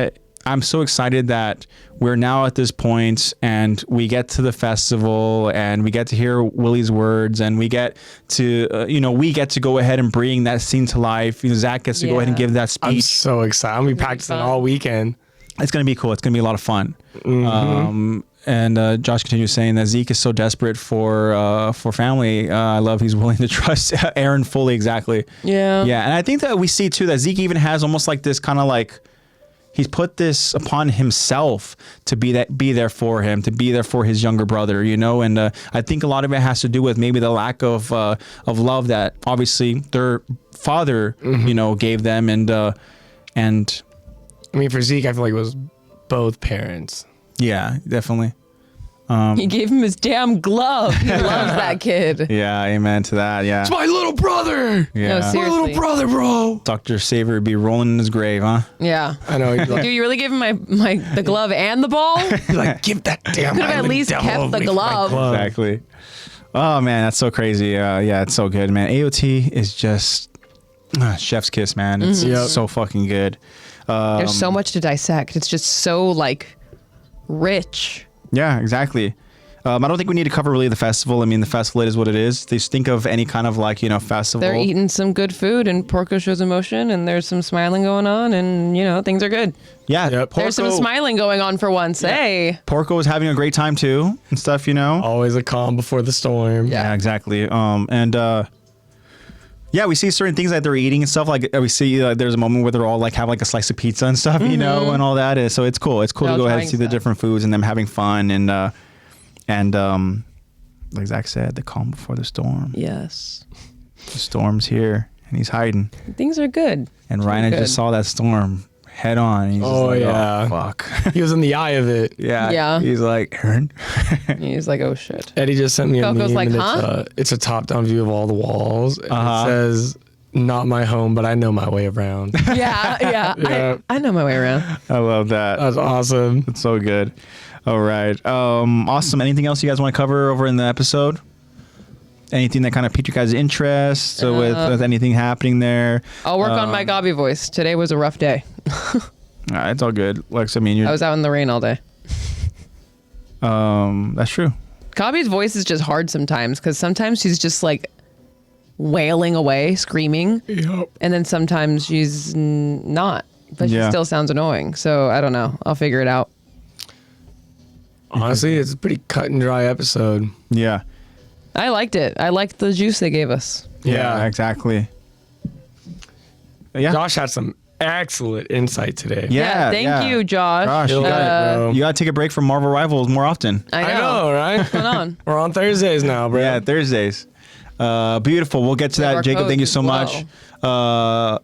A: I'm so excited that we're now at this point and we get to the festival and we get to hear Willy's words and we get to, we get to go ahead and bring that scene to life. Zach gets to go ahead and give that speech.
B: I'm so excited. I'm going to be practicing all weekend.
A: It's going to be cool. It's going to be a lot of fun. And Josh continues saying that Zeke is so desperate for family. I love he's willing to trust Eren fully. Exactly.
C: Yeah.
A: Yeah. And I think that we see too that Zeke even has almost like this kind of like, he's put this upon himself to be there for him, to be there for his younger brother, you know. And I think a lot of it has to do with maybe the lack of love that obviously their father, gave them. And I
B: mean, for Zeke, I feel like it was both parents.
A: Yeah, definitely.
C: He gave him his damn glove. He loves that kid.
A: Yeah, amen to that. Yeah,
B: it's my little brother.
A: Yeah,
C: no, seriously.
B: My little brother, bro.
A: Dr. Saver would be rolling in his grave, huh?
C: Yeah,
B: I know.
C: Dude, you really gave him the glove and the ball?
B: He's like, give that damn.
C: Could have at least kept the glove.
A: Exactly. Oh man, that's so crazy. Yeah, it's so good, man. AOT is just chef's kiss, man. It's so fucking good.
C: There's so much to dissect. It's just so like rich.
A: Yeah, exactly. I don't think we need to cover really the festival. I mean, the festival is what it is. Just think of any kind of like, festival.
C: They're eating some good food and Porco shows emotion and there's some smiling going on and, things are good.
A: Yeah.
B: Yep.
C: There's some smiling going on for once. Yeah. Hey.
A: Porco is having a great time too and stuff,
B: Always a calm before the storm.
A: Yeah, exactly. Yeah, we see certain things that they're eating and stuff. Like we see, there's a moment where they're all like have like a slice of pizza and stuff, you know, and all that. So it's cool. It's cool to go ahead and see the different foods and them having fun and like Zach said, the calm before the storm.
C: Yes.
A: The storm's here and he's hiding.
C: Things are good.
A: And Ryan just saw that storm head on. He's just like, oh, fuck.
B: He was in the eye of it.
C: Yeah.
A: He's like, Aaron.
C: He's like, oh shit.
B: Eddie just sent me a
C: Coco's
B: meme
C: like,
B: and
C: huh?
B: it's a top-down view of all the walls. And it says, not my home, but I know my way around.
C: Yeah. I know my way around.
A: I love that.
B: That's awesome.
A: It's so good. All right. Awesome. Anything else you guys want to cover over in the episode? Anything that kind of piqued your guys' interest with anything happening there?
C: I'll work on my Gabi voice. Today was a rough day.
A: It's all good. Lex, I mean,
C: I was out in the rain all day.
A: That's true.
C: Gabi's voice is just hard sometimes because sometimes she's just like wailing away, screaming.
B: Yep.
C: And then sometimes she's not, but she still sounds annoying. So I don't know. I'll figure it out.
B: Honestly, it's a pretty cut and dry episode.
A: Yeah.
C: I liked it. I liked the juice they gave us.
A: Yeah, exactly. Yeah.
B: Josh had some excellent insight today.
A: Yeah.
C: Thank you, Josh.
A: Gosh, you gotta take a break from Marvel Rivals more often.
C: I know,
B: right?
C: What's going on?
B: We're on Thursdays now, bro.
A: Yeah, Thursdays. Beautiful. We'll get to that. Jacob, thank you so much.
C: Yeah.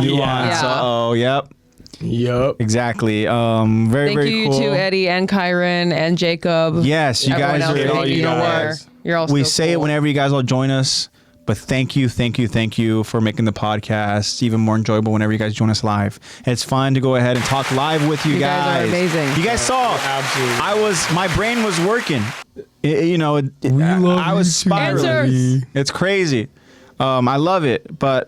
A: Nuance. Uh-oh, yep.
B: Yep.
A: Exactly. Very, very cool.
C: Thank you to Eddie and Kyron and Jacob.
A: Yes, you guys are.
C: You're all
A: we
C: so
A: say it
C: cool.
A: whenever you guys all join us, but thank you for making the podcast even more enjoyable whenever you guys join us live. It's fun to go ahead and talk live with you guys.
C: Guys are amazing.
A: You guys saw.
B: Absolutely.
A: My brain was working. I was spiraling.
C: Answers.
A: It's crazy. I love it. But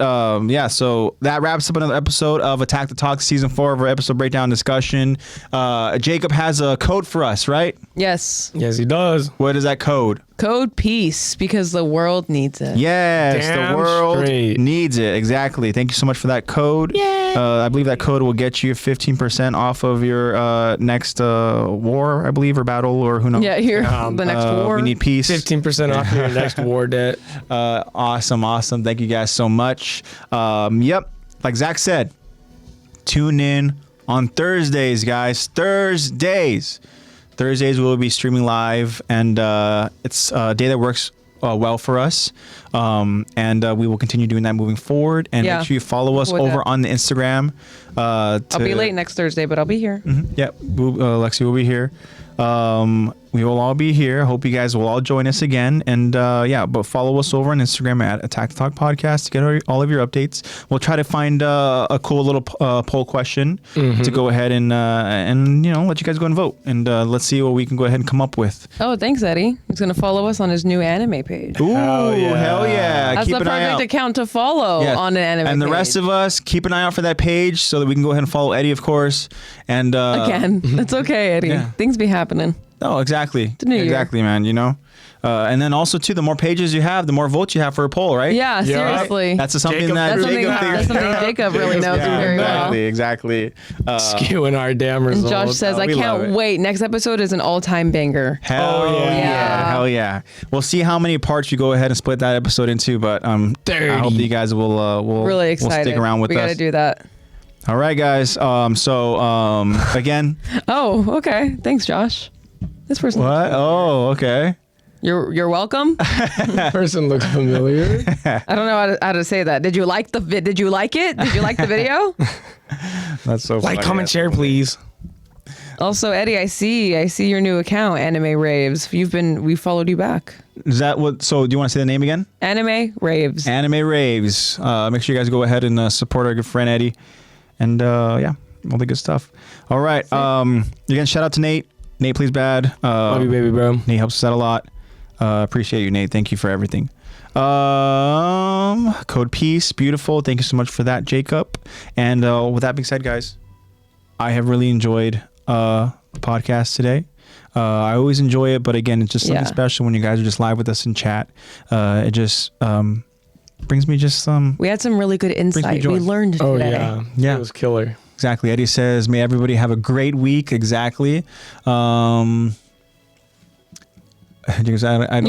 A: so that wraps up another episode of Attack the Talk Season 4 of our episode breakdown discussion. Jacob has a code for us, right?
C: Yes.
B: Yes, he does.
A: What is that code?
C: Code peace because the world needs it.
A: Yes,
B: Damn
A: the world
B: straight.
A: needs it. Exactly. Thank you so much for that code.
C: Yay.
A: I believe that code will get you 15% off of your next war, I believe, or battle, or who knows.
C: Yeah, here the next war.
A: We need peace.
B: 15% off your next war debt.
A: Awesome. Thank you guys so much. Yep. Like Zach said, tune in on Thursdays, guys. Thursdays we'll be streaming live, and it's a day that works well for us. And we will continue doing that moving forward. And make sure you follow us over on the Instagram. I'll
C: be late next Thursday, but I'll be here.
A: Yep. Lexi will be here. We will all be here. Hope you guys will all join us again. And but follow us over on Instagram at Attack the Talk Podcast to get all of your updates. We'll try to find a cool little poll question to go ahead and let you guys go and vote. And let's see what we can go ahead and come up with.
C: Oh, thanks, Eddie. He's going to follow us on his new anime page.
A: Ooh, hell yeah.
C: That's
A: Keep
C: the
A: an eye out.
C: perfect account to follow on an anime page.
A: And the rest of us, keep an eye out for that page so that we can go ahead and follow Eddie, of course. And
C: again, it's okay, Eddie.
A: Yeah.
C: Things be happening.
A: Oh, exactly.
C: It's a new year.
A: Exactly, man. And then also too, the more pages you have, the more votes you have for a poll, right?
C: Yeah, seriously.
A: That's something
B: Jacob
A: that
C: That's something Jacob really knows very well.
A: Exactly.
B: Skewing our damn results.
C: And Josh says, I can't wait. Next episode is an all-time banger.
A: Hell yeah. We'll see how many parts you go ahead and split that episode into, but I hope that you guys will
C: really excited.
A: Will stick around with us.
C: We got to do that.
A: All right, guys. Again.
C: Oh, okay. Thanks, Josh. This person.
A: What? Oh, okay.
C: You're welcome.
B: Person looked familiar.
C: I don't know how to say that. Did you like Did you like it? Did you like the video?
A: That's so funny.
B: Like, comment, share, please.
C: Also, Eddie, I see your new account, Anime Raves. We followed you back.
A: Is that what? So, do you want to say the name again?
C: Anime Raves.
A: Anime Raves. Make sure you guys go ahead and support our good friend Eddie, and all the good stuff. All right. Again, shout out to Nate. NatePlaysBad.
B: Love you, baby, bro.
A: Nate helps us out a lot. Appreciate you, Nate. Thank you for everything. Code Peace. Beautiful. Thank you so much for that, Jacob. And with that being said, guys, I have really enjoyed the podcast today. I always enjoy it, but again, it's just something special when you guys are just live with us in chat. It just brings me just some.
C: We had some really good insight. We learned today.
B: Oh yeah. It was killer.
A: Exactly. Eddie says, may everybody have a great week. Exactly.
C: You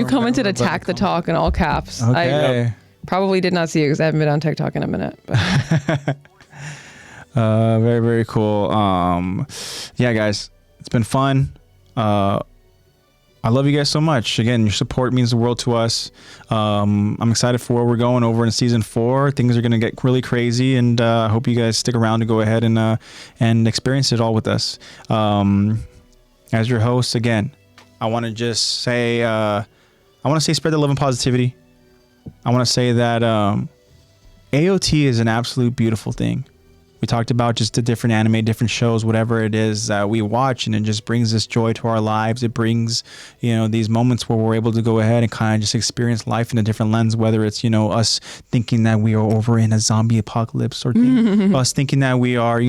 C: commented Attack the Talk in all caps.
A: Okay.
C: Probably did not see you because I haven't been on TikTok in a minute. But.
A: Very, very cool. Yeah, guys, it's been fun. I love you guys so much. Again, your support means the world to us. I'm excited for where we're going over in season 4. Things are going to get really crazy, and I hope you guys stick around to go ahead and experience it all with us. As your host, again, I want to just say, spread the love and positivity. I want to say that AOT is an absolute beautiful thing. We talked about just the different anime, different shows, whatever it is that we watch, and it just brings this joy to our lives. It brings, these moments where we're able to go ahead and kind of just experience life in a different lens, whether it's, us thinking that we are over in a zombie apocalypse, or us thinking that we are,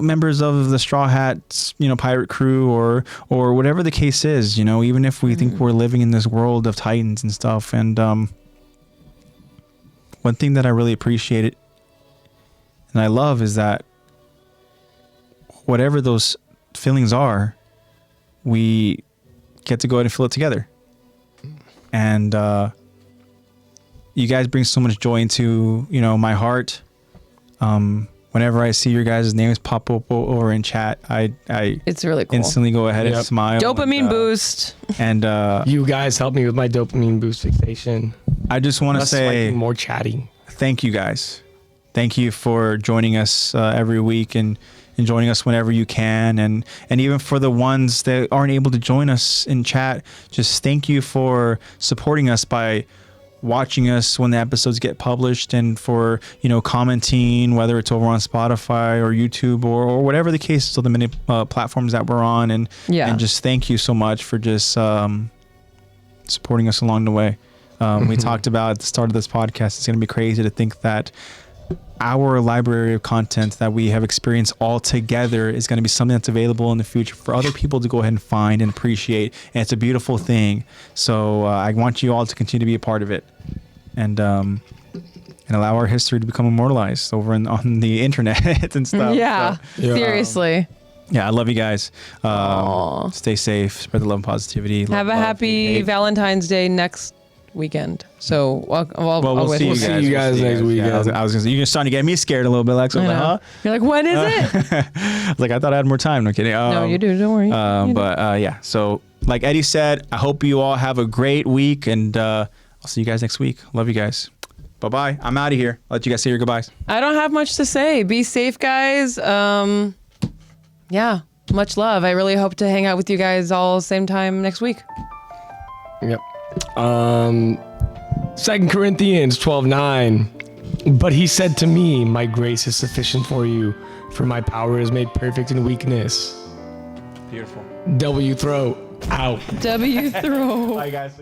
A: members of the Straw Hats, pirate crew, or whatever the case is, even if we think we're living in this world of Titans and stuff. And one thing that I really appreciated and I love is that whatever those feelings are, we get to go ahead and feel it together. And you guys bring so much joy into, my heart. Whenever I see your guys' names pop up over in chat, I
C: it's really cool.
A: Instantly go ahead and smile.
C: Dopamine boost.
A: And
B: you guys help me with my dopamine boost fixation.
A: I just want to say
B: more chatting.
A: Thank you guys. Thank you for joining us every week and joining us whenever you can. And even for the ones that aren't able to join us in chat, just thank you for supporting us by watching us when the episodes get published, and for, commenting, whether it's over on Spotify or YouTube or whatever the case is, so the many platforms that we're on. And just thank you so much for just supporting us along the way. We talked about at the start of this podcast, it's going to be crazy to think that our library of content that we have experienced all together is going to be something that's available in the future for other people to go ahead and find and appreciate. And it's a beautiful thing. So I want you all to continue to be a part of it, and allow our history to become immortalized over on the internet and stuff.
C: Yeah,
A: so,
C: seriously.
A: Yeah, I love you guys. Stay safe, spread the love and positivity.
C: Have a happy Valentine's Day next weekend. So
A: we'll see you guys next weekend. I was gonna say, you're starting to get me scared a little bit, Lex. Huh?
C: You're like, when is it?
A: I was like, I thought I had more time. No kidding.
C: No, you do. Don't worry.
A: Yeah. So like Eddie said, I hope you all have a great week, and I'll see you guys next week. Love you guys. Bye-bye. I'm out of here. I'll let you guys say your goodbyes.
C: I don't have much to say. Be safe, guys. Yeah. Much love. I really hope to hang out with you guys all same time next week.
B: Yep. 2 Corinthians 12:9. But he said to me, my grace is sufficient for you, for my power is made perfect in weakness.
A: Beautiful.
B: W throw out.
C: W throw.
A: Bye, guys.